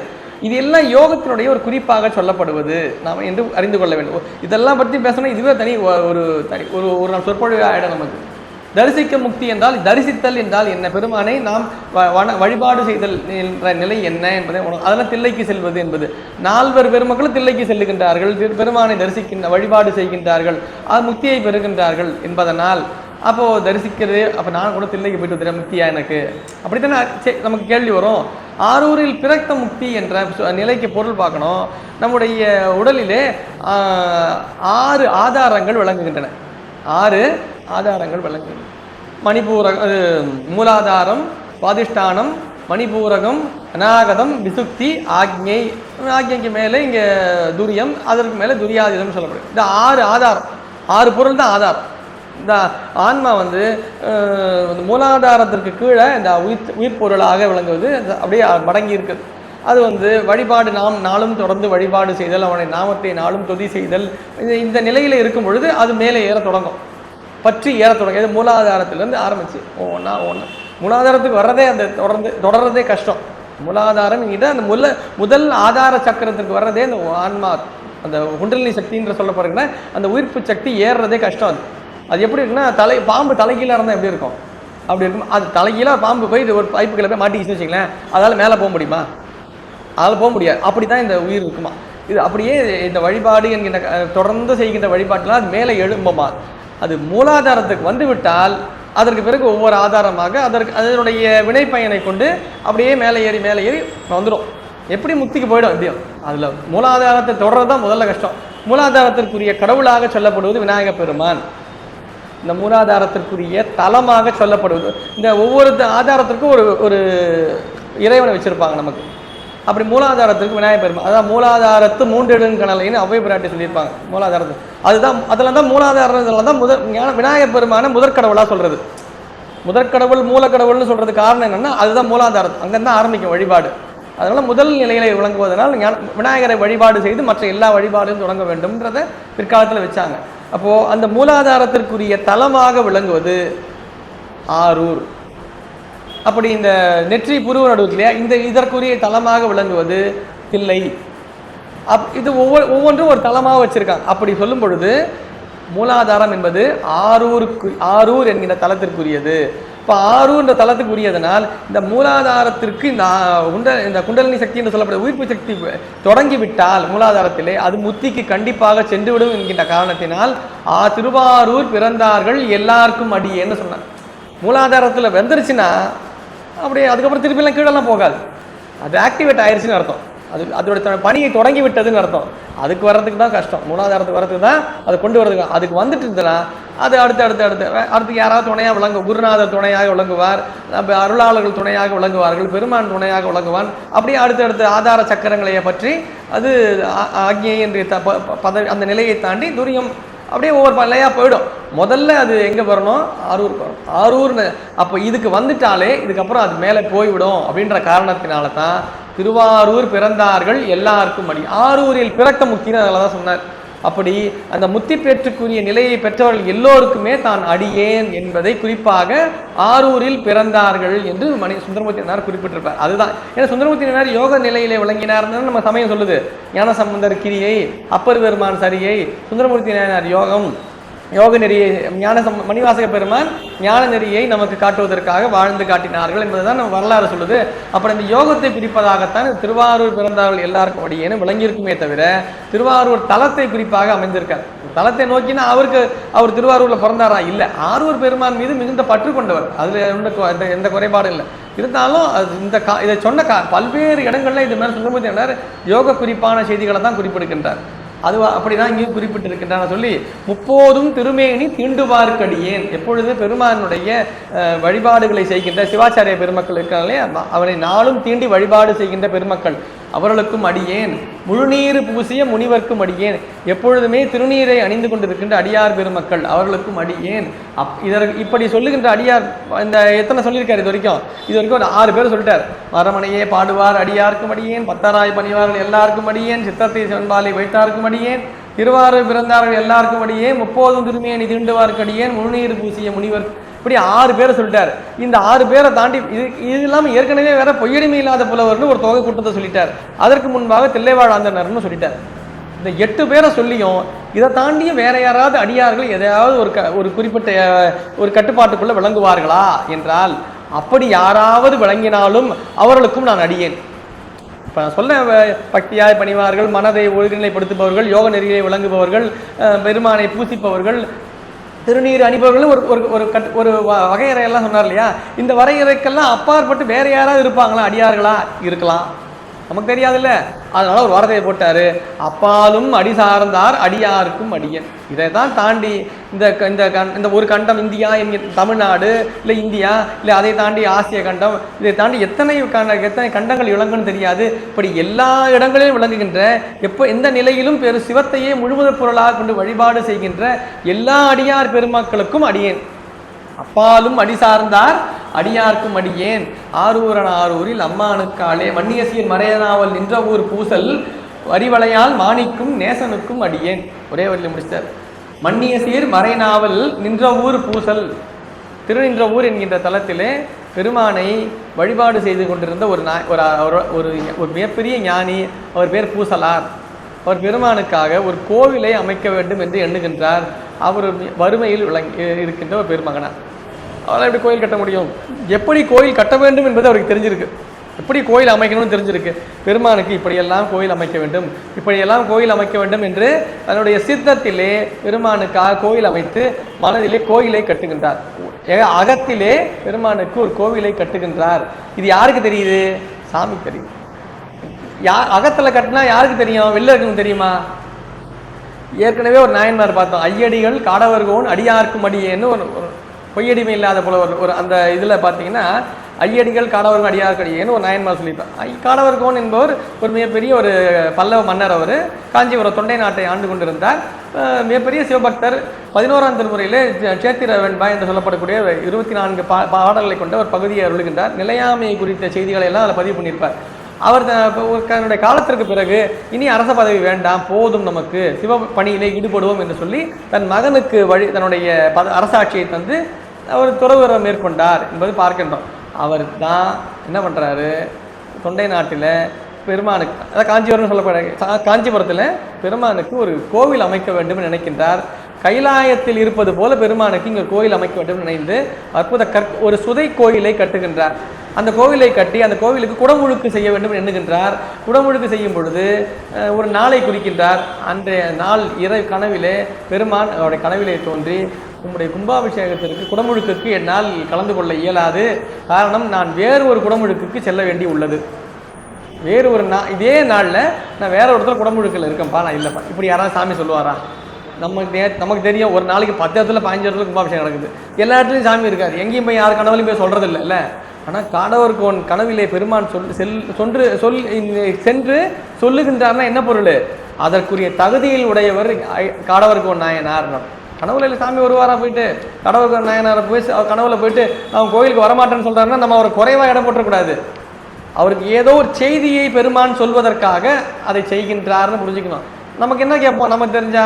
இது எல்லாம் யோகத்தினுடைய ஒரு குறிப்பாக சொல்லப்படுவது நாம் என்று அறிந்து கொள்ள வேண்டும். இதெல்லாம் பற்றி பேசணும், இதுவே தனி ஒரு ஒரு நாள் சொற்பொழிவு ஆயிடும் நமக்கு. தரிசிக்க முக்தி என்றால், தரிசித்தல் என்றால் என்ன, பெருமானை நாம் வழிபாடு செய்தல் என்ற நிலை என்ன என்பதை அதெல்லாம் தில்லைக்கு செல்வது என்பது. 4 பெருமக்களும் தில்லைக்கு செல்லுகின்றார்கள், பெருமானை தரிசிக்கின்ற வழிபாடு செய்கின்றார்கள், முக்தியை பெறுகின்றார்கள் என்பதனால் அப்போ தரிசிக்கிறது. அப்போ நான் கூட தில்லைக்கு போயிட்டு வந்துடுறேன், முக்தியா எனக்கு, அப்படித்தானே நமக்கு கேள்வி வரும். ஆரூரில் பிறத்த முக்தி என்ற நிலைக்கு பொருள் பார்க்கணும். நம்முடைய உடலிலே 6 ஆதாரங்கள் விளங்குகின்றன. 6 ஆதாரங்கள் விளங்குகின்றன. மூலாதாரம், சுவாதிஷ்டானம், மணிபூரகம், அநாகதம், விசுக்தி, ஆக்ஞை. ஆக்ஞைக்கு மேலே இங்கே துரியம், அதற்கு மேலே துரியாதீதம் சொல்லப்படுது. இந்த 6 ஆதாரம், 6 பொருள் தான் ஆதாரம். இந்த ஆன்மா மூலாதாரத்திற்கு கீழே இந்த உயிர் பொருளாக விளங்குவது அப்படியே மடங்கி இருக்குது. அது வழிபாடு, நாம் நாளும் தொடர்ந்து வழிபாடு செய்தல், அவனை நாமத்தை நாளும் தொதி செய்தல், இந்த நிலையில் இருக்கும் பொழுது அது மேலே ஏற தொடங்கும், பற்றி ஏற தொடங்கும். இது மூலாதாரத்திலேருந்து ஆரம்பிச்சு ஒன்றா மூலாதாரத்துக்கு வர்றதே அந்த தொடர்றதே கஷ்டம். மூலாதாரம் என்கிட்ட அந்த முதல் ஆதார சக்கரத்துக்கு வர்றதே அந்த ஆன்மா, அந்த குண்டலினி சக்தின்ற சொல்லப்படுகிற அந்த உயிர்ப்பு சக்தி ஏறுறதே கஷ்டம். அது எப்படி இருக்குன்னா, பாம்பு தலைகீழாக இருந்தால் எப்படி இருக்கும், அப்படி இருக்கும். அது தலைகீழாக பாம்பு போய் இது ஒரு பைப்புகளை போய் மாட்டிக்கிச்சுன்னு வச்சுங்களேன், அதால் மேலே போக முடியுமா? அதால் போக முடியாது. அப்படி தான் இந்த உயிர் இருக்குமா. இது அப்படியே இந்த வழிபாடு என்கின்ற தொடர்ந்து செய்கின்ற வழிபாட்டெலாம் அது மேலே எழும்புமா. அது மூலாதாரத்துக்கு வந்து விட்டால் அதற்கு பிறகு ஒவ்வொரு ஆதாரமாக அதனுடைய வினை பயனை கொண்டு அப்படியே மேலே ஏறி வந்துடும். எப்படி முக்திக்கு போயிடும் எப்படியும். அதில் மூலாதாரத்தை தொடர்றது தான் முதல்ல கஷ்டம். மூலாதாரத்திற்குரிய கடவுளாக சொல்லப்படுவது விநாயக பெருமான். இந்த மூலாதாரத்திற்குரிய தலமாக சொல்லப்படுவது, இந்த ஒவ்வொரு ஆதாரத்திற்கும் ஒரு இறைவனை வச்சிருப்பாங்க நமக்கு. அப்படி மூலாதாரத்திற்கு விநாயகர் பெருமான், அதான் மூலாதாரத்து 3 எடுங்கணலைன்னு அவ்வை பிராட்டி சொல்லியிருப்பாங்க. மூலாதாரத்து அதில் தான் மூலாதாரத்தில் தான் விநாயகர் பெருமான முதற்கடவுளாக சொல்கிறது. முதற்கடவுள் மூலக்கடவுள்னு சொல்றது காரணம் என்னன்னா, அதுதான் மூலாதாரம், அங்கேருந்து ஆரம்பிக்கும் வழிபாடு. அதனால முதல் நிலையில விளங்குவதனால் விநாயகரை வழிபாடு செய்து மற்ற எல்லா வழிபாடும் தொடங்க வேண்டும்ன்றதை பிற்காலத்தில் வச்சாங்க. அப்போ அந்த மூலாதாரத்திற்குரிய தலமாக விளங்குவது ஆரூர். அப்படி இந்த நெற்றி புருவ நடுவுலையா இதற்குரிய தலமாக விளங்குவது தில்லை. இது ஒவ்வொன்றும் ஒரு தலமாக வச்சிருக்காங்க. அப்படி சொல்லும் பொழுது மூலாதாரம் என்பது ஆரூர் என்கிற தலத்திற்குரியது. இப்போ ஆரூர் என்ற தலத்துக்குரியதனால் இந்த மூலாதாரத்திற்கு இந்த குண்டலினி சக்தி என்று சொல்லப்பட்ட உயிர்ப்பு சக்தி தொடங்கிவிட்டால் மூலாதாரத்திலே அது முத்திக்கு கண்டிப்பாக சென்றுவிடும் என்கின்ற காரணத்தினால் திருவாரூர் பிறந்தார்கள் எல்லாருக்கும் அடியேன்னு சொன்னார். மூலாதாரத்தில் வெந்துருச்சுன்னா அப்படியே அதுக்கப்புறம் திருப்பிலாம் கீழெல்லாம் போகாது, அது ஆக்டிவேட் ஆயிடுச்சுன்னு அர்த்தம். அதோட பணியை தொடங்கி விட்டதுன்னு அர்த்தம். அதுக்கு வர்றதுக்கு தான் கஷ்டம், மூலாதாரத்துக்கு வர்றதுக்கு தான் அதை கொண்டு வரதுக்கு. அதுக்கு வந்துட்டு இருந்ததுன்னா அது அடுத்து யாராவது துணையாக குருநாதர் துணையாக விளங்குவார், அருளாளர்கள் துணையாக விளங்குவார்கள், பெருமான் துணையாக விளங்குவான். அப்படியே அடுத்தடுத்த ஆதார சக்கரங்களைய பற்றி அது ஆக்ஞை என்று அந்த நிலையை தாண்டி துரியம் அப்படியே ஒவ்வொரு நிலையாக போயிடும். முதல்ல அது எங்கே வரணும்? ஆரூருக்கு வரும். ஆரூர்னு அப்போ இதுக்கு வந்துட்டாலே இதுக்கப்புறம் அது மேலே போய்விடும். அப்படின்ற காரணத்தினால தான் திருவாரூர் பிறந்தார்கள் எல்லாருக்கும் அடி. ஆரூரில் பிறக்க முக்தின்னு அதில் தான் சொன்னார். அப்படி அந்த முத்தி பெற்றுக்குரிய நிலையை பெற்றவர்கள் எல்லோருக்குமே தான் அடியேன் என்பதை குறிப்பாக ஆரூரில் பிறந்தார்கள் என்று சுந்தரமூர்த்தியினார் குறிப்பிட்டிருப்பார். அதுதான் ஏன்னா சுந்தரமூர்த்தியினார் யோக நிலையிலே விளங்கினார்னு நம்ம சமயம் சொல்லுது. ஞான சம்பந்தர் கிரியை, அப்பர் பெருமான் சரியை, சுந்தரமூர்த்தியினார் யோகம், யோக நெறியை, மணிவாசக பெருமான் ஞான நெறியை நமக்கு காட்டுவதற்காக வாழ்ந்து காட்டினார்கள் என்பதுதான் நம்ம வரலாறு சொல்லுது. அப்புறம் இந்த யோகத்தை பிரிப்பதாகத்தான் திருவாரூர் பிறந்தார்கள் எல்லாருக்கும் அடியேன்னு விளங்கியிருக்குமே தவிர திருவாரூர் தலத்தை குறிப்பாக அமைந்திருக்கார். தலத்தை நோக்கினா அவர் திருவாரூர்ல பிறந்தாரா? இல்லை, ஆரூர் பெருமான் மீது மிகுந்த பற்று கொண்டவர், அதுல எந்த குறைபாடும் இல்லை. இருந்தாலும் இதை சொன்ன பல்வேறு இடங்கள்ல இது மேலே சுந்தரமூர்த்தி யோக குறிப்பான செய்திகளை தான் குறிப்பிடுகின்றார். அது அப்படிதான் இங்கேயும் குறிப்பிட்டிருக்கின்றான சொல்லி முப்போதும் திருமேனி தீண்டுவார்க்கடியேன். எப்பொழுது பெருமானுடைய வழிபாடுகளை செய்கின்ற சிவாச்சாரிய பெருமக்கள் இருக்காங்களே, அவனை நாளும் தீண்டி வழிபாடு செய்கின்ற பெருமக்கள் அவர்களுக்கும் அடியேன், முழுநீர் பூசிய முனிவர்க்கும் அடியேன், எப்பொழுதுமே திருநீரை அணிந்து கொண்டிருக்கின்ற அடியார் பெருமக்கள் அவர்களுக்கும் அடியேன். இப்படி சொல்லுகின்ற அடியார் இந்த எத்தனை சொல்லியிருக்காரு இது வரைக்கும் ஒரு 6 பேர் சொல்லிட்டார். மரமனையே பாடுவார் அடியாருக்கும் அடியேன், பத்தராய் பணிவார்கள் எல்லாருக்கும் அடியேன், சித்தத்தை சென்பாலை வைத்தாருக்கும் அடியேன், திருவாரூர் பிறந்தார்கள் எல்லாருக்கும் அடியேன், முப்போதும் திருமேனி தீண்டுவார்க்கு அடியேன், முழுநீர் பூசிய முனிவர் இப்படி 6 பேரை சொல்லிட்டார். இந்த 6 பேரை தாண்டி இது இல்லாமல் ஏற்கனவே வேற பொய்யடிமை இல்லாத புலவர்னு ஒரு தொகை கூட்டத்தை சொல்லிட்டார். அதற்கு முன்பாக தில்லைவாழ் அந்தணர்னு சொல்லிட்டார். இந்த 8 பேரை சொல்லியும் இதை தாண்டியும் வேற யாராவது அடியார்கள் எதையாவது ஒரு குறிப்பிட்ட ஒரு கட்டுப்பாட்டுக்குள்ள விளங்குவார்களா என்றால், அப்படி யாராவது விளங்கினாலும் அவர்களுக்கும் நான் அடியேன். இப்போ நான் சொல்ல பக்தியாய் பணிவார்கள், மனதை ஒழுங்கினைப்படுத்துபவர்கள், யோக நெறியை விளங்குபவர்கள், பெருமானை பூசிப்பவர்கள், திருநீர் அணிபவர்கள் ஒரு வகையறையெல்லாம் சொன்னார் இல்லையா? இந்த வரையறைக்கெல்லாம் அப்பாற்பட்டு வேற யாராவது இருப்பாங்களா? அடியார்களா இருக்கலாம், நமக்கு தெரியாதுல்ல. அதனால ஒரு வார்த்தையை போட்டாரு, அப்பாலும் அடி சார்ந்தார் அடியாருக்கும் அடியன். இதை தான் தாண்டி இந்த ஒரு கண்டம் இந்தியா தமிழ்நாடு இல்லை இந்தியா இல்லை அதை தாண்டி ஆசிய கண்டம், இதை தாண்டி எத்தனை கண்டங்கள் விளங்குன்னு தெரியாது. இப்படி எல்லா இடங்களிலும் விளங்குகின்ற எந்த நிலையிலும் பெரு சிவத்தையே முழுவதுப் பொருளாக கொண்டு வழிபாடு செய்கின்ற எல்லா அடியார் பெருமக்களுக்கும் அடியேன். அப்பாலும் அடி சார்ந்தார் அடியார்க்கும் அடியேன். ஆரூரன் ஆரூரில் அம்மானுக்காலே மன்னியசீர் மறையனாவல் நின்ற ஊர் பூசல் வரிவளையால் மாணிக்கும் நேசனுக்கும் அடியேன். ஒரே வரியில் முடிச்சார். மன்னியசீர் மறைநாவல் நின்ற ஊர் பூசல். திருநின்ற ஊர் என்கின்ற தலத்திலே பெருமானை வழிபாடு செய்து கொண்டிருந்த ஒரு மிகப்பெரிய ஞானி, அவர் பேர் பூசலார். அவர் பெருமானுக்காக ஒரு கோவிலை அமைக்க வேண்டும் என்று எண்ணுகின்றார். அவர் வறுமையில் இருக்கின்ற ஒரு பெருமகனார். அவரால் எப்படி கோயில் கட்ட முடியும்? எப்படி கோயில் கட்ட வேண்டும் என்பது அவருக்கு தெரிஞ்சிருக்கு. எப்படி கோயில் அமைக்கணும்னு தெரிஞ்சிருக்கு. பெருமானுக்கு இப்படியெல்லாம் கோயில் அமைக்க வேண்டும், இப்படியெல்லாம் கோயில் அமைக்க வேண்டும் என்று தன்னுடைய சித்தத்திலே பெருமானுக்காக கோயில் அமைத்து மனதிலே கோயிலை கட்டுகின்றார். அகத்திலே பெருமானுக்கு ஒரு கோவிலை கட்டுகின்றார். இது யாருக்கு தெரியுது? சாமி தெரியும். அகத்துல கட்டினா யாருக்கு தெரியும்? வெளில இருக்குன்னு தெரியுமா? ஏற்கனவே ஒரு நாயன்மார் பார்த்தோம். ஐயடிகள் காடவர்கோன் அடியார்க்கும் அடியேன்னு ஒரு பொய்யடிமை இல்லாத போல ஒரு அந்த இதில் பார்த்தீங்கன்னா ஐயடிகள் காடவர்கோன் அடியார்க்கு அடியேன்னு ஒரு நாயன்மார் சொல்லியிருப்பார். காடவர்கோன் என்பவர் ஒரு மிகப்பெரிய ஒரு பல்லவ மன்னர். அவர் காஞ்சிபுரம் தொண்டை நாட்டை ஆண்டு கொண்டிருந்தார். மிகப்பெரிய சிவபக்தர். 11ஆம் திருமுறையிலே சேத்திர வெண்பா என்று சொல்லப்படக்கூடிய 24 பாடல்களை கொண்ட ஒரு பகுதியை அருளுகின்றார். நிலையாமை குறித்த செய்திகளை எல்லாம் அதில் பதிவு பண்ணியிருப்பார். அவர் தன்னுடைய காலத்திற்கு பிறகு இனி அரச பதவி வேண்டாம், போதும், நமக்கு சிவ பணியிலே ஈடுபடுவோம் என்று சொல்லி தன் மகனுக்கு தன்னுடைய அரசாட்சியை தந்து அவர் துறவுரை மேற்கொண்டார் என்பது பார்க்கின்றோம். அவர் தான் என்ன பண்ணுறாரு, தொண்டை நாட்டில் பெருமானுக்கு, அதாவது காஞ்சிபுரம் சொல்லப்பட காஞ்சிபுரத்தில் பெருமானுக்கு ஒரு கோவில் அமைக்க வேண்டும் என்று நினைக்கின்றார். கைலாயத்தில் இருப்பது போல பெருமானுக்கு இங்கே கோயில் அமைக்க வேண்டும் நினைந்து அற்புத ஒரு சுதை கோயிலை கட்டுகின்றார். அந்த கோவிலை கட்டி அந்த கோவிலுக்கு குடமுழுக்கு செய்ய வேண்டும் எண்ணுகின்றார். குடமுழுக்கு செய்யும் பொழுது ஒரு நாளை குறிக்கின்றார். அன்றைய நாள் கனவிலே பெருமான் அவருடைய கனவிலே தோன்றி, உங்களுடைய கும்பாபிஷேகத்திற்கு குடமுழுக்குக்கு என்னால் கலந்து கொள்ள இயலாது, காரணம் நான் வேறு ஒரு குடமுழுக்குக்கு செல்ல வேண்டி உள்ளது. வேறு ஒரு இதே நாளில் நான் வேற ஒருத்தர் குடமுழுக்கில் இருக்கேன்ப்பா, நான் இல்லைப்பா. இப்படி யாராவது சாமி சொல்லுவாரா? நமக்கு தெரியும், ஒரு நாளைக்கு 10 இடத்துல 15 இடத்துல கும்பாபிஷேகம் நடக்குது. எல்லா இடத்துலையும் சாமி இருக்காது. எங்கேயும் போய் யார் கனவுலையும் போய் சொல்கிறது இல்லை. ஆனால் காடவர்கோன் கனவிலே பெருமான் சென்று சொல்லுகின்றார்னா என்ன பொருள்? அதற்குரிய தகுதியில் உடையவர் காடவர்கோன் நாயனார். கனவுல சாமி வருவாரா போயிட்டு காடவர்கோன் நாயனாரை போய் கனவுல போயிட்டு அவன் கோயிலுக்கு வரமாட்டேன்னு சொல்றாருன்னா நம்ம அவரை குறைவா இடம் போட்டக்கூடாது. அவருக்கு ஏதோ ஒரு செய்தியை பெருமான் சொல்வதற்காக அதை செய்கின்றார்னு புரிஞ்சுக்கணும். நமக்கு என்ன கேட்போம்? நமக்கு தெரிஞ்சா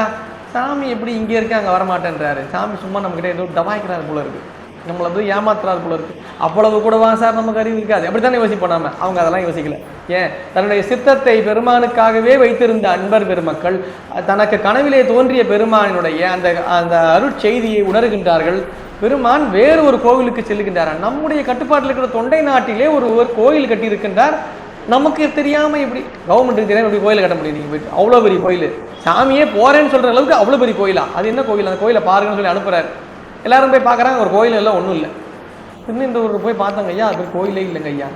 சாமி எப்படி இங்கே இருக்க அங்கே வரமாட்டேன்றாரு, சாமி சும்மா நம்மகிட்ட ஏதோ டபாய்க்கிறாரு போல இருக்கு, நம்மளை போய் ஏமாத்துறாரு போல இருக்கு, அவ்வளவு கூடவா சார் நமக்கு அறிவு இருக்காது, அப்படித்தானே யோசிப்போம் நாம. அவங்க அதெல்லாம் யோசிக்கல. ஏன்? தன்னுடைய சித்தத்தை பெருமானுக்காகவே வைத்திருந்த அன்பர் பெருமக்கள் தனக்கு கனவிலே தோன்றிய பெருமானினுடைய அந்த அருட்செய்தியை உணர்கின்றார்கள். பெருமான் வேறு ஒரு கோவிலுக்கு செல்லுகின்றார். நம்முடைய கட்டுப்பாட்டில் இருக்கிற தொண்டை நாட்டிலே ஒரு கோயில் கட்டி இருக்கின்றார். நமக்கு தெரியாம இப்படி கவர்மெண்ட்டுக்கு தெரியாம இப்படி கோயில் கட்ட முடியும்? நீங்க போயிட்டு அவ்வளோ பெரிய கோயில், சாமியே போறேன்னு சொல்ற அளவுக்கு அவ்வளோ பெரிய கோயிலா? அது என்ன கோயில்? அந்த கோயிலை பாருங்கன்னு சொல்லி அனுப்புறாரு. எல்லாரும் போய் பார்க்குறாங்க, ஒரு கோயில் எல்லாம் ஒன்றும் இல்லை. இன்னும் இந்த ஊருக்கு போய் பார்த்தாங்க, ஐயா அது கோயிலே இல்லைங்க ஐயா.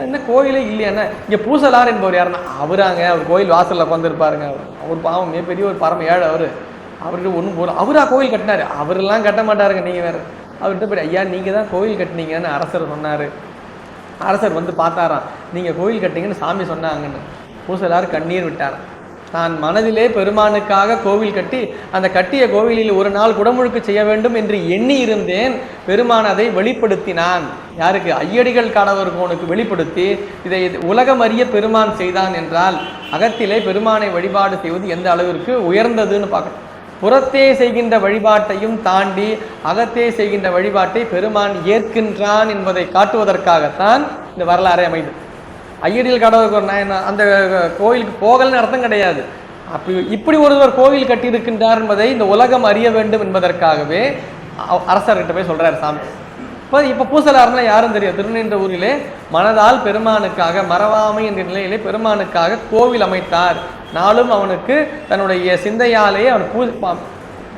என்ன கோயிலே இல்லையாண்ணா? இங்கே பூசலார் என்பவர் யாருன்னா அவராங்க, அவர் கோயில் வாசலில் உட்காந்துருப்பாருங்க. அவர் பாவம் மிகப்பெரிய ஒரு பரம ஏழை. அவர்கிட்ட ஒன்றும் போகல. அவரா கோயில் கட்டினாரு? அவரெல்லாம் கட்ட மாட்டாருங்க, நீங்கள் வேறு. அவர்கிட்ட போய், ஐயா நீங்கள் தான் கோயில் கட்டினீங்கன்னு அரசர் சொன்னார். அரசர் வந்து பார்த்தாராம், நீங்கள் கோயில் கட்டிங்கன்னு சாமி சொன்னாங்கன்னு. பூசலார் கண்ணீர் விட்டார். நான் மனதிலே பெருமானுக்காக கோவில் கட்டி அந்த கட்டிய கோவிலில் ஒரு நாள் குடமுழுக்கு செய்ய வேண்டும் என்று எண்ணி இருந்தேன். பெருமான் அதை வெளிப்படுத்தினான். யாருக்கு? ஐயடிகள் காடவர்கோனுக்கு வெளிப்படுத்தி இதை உலகம் அறிய பெருமான் செய்தான் என்றால் அகத்திலே பெருமானை வழிபாடு செய்வது எந்த அளவிற்கு உயர்ந்ததுன்னு பார்க்கணும். புறத்தே செய்கின்ற வழிபாட்டையும் தாண்டி அகத்தே செய்கின்ற வழிபாட்டை பெருமான் ஏற்கின்றான் என்பதை காட்டுவதற்காகத்தான் இந்த வரலாறை அமைது. ஐயடியில் கடவுள் அந்த கோயிலுக்கு போகலன்னு அர்த்தம் கிடையாது. இப்படி ஒருவர் கோவில் கட்டியிருக்கின்றார் என்பதை இந்த உலகம் அறிய வேண்டும் என்பதற்காகவே அரசர்கிட்ட போய் சொல்றாரு சாமி. இப்போ பூசலாருன்னா யாரும் தெரியும். திருநின்ற ஊரிலே மனதால் பெருமானுக்காக மறவாமை என்ற நிலையிலே பெருமானுக்காக கோவில் அமைத்தார். நாளும் அவனுக்கு தன்னுடைய சிந்தையாலேயே அவன்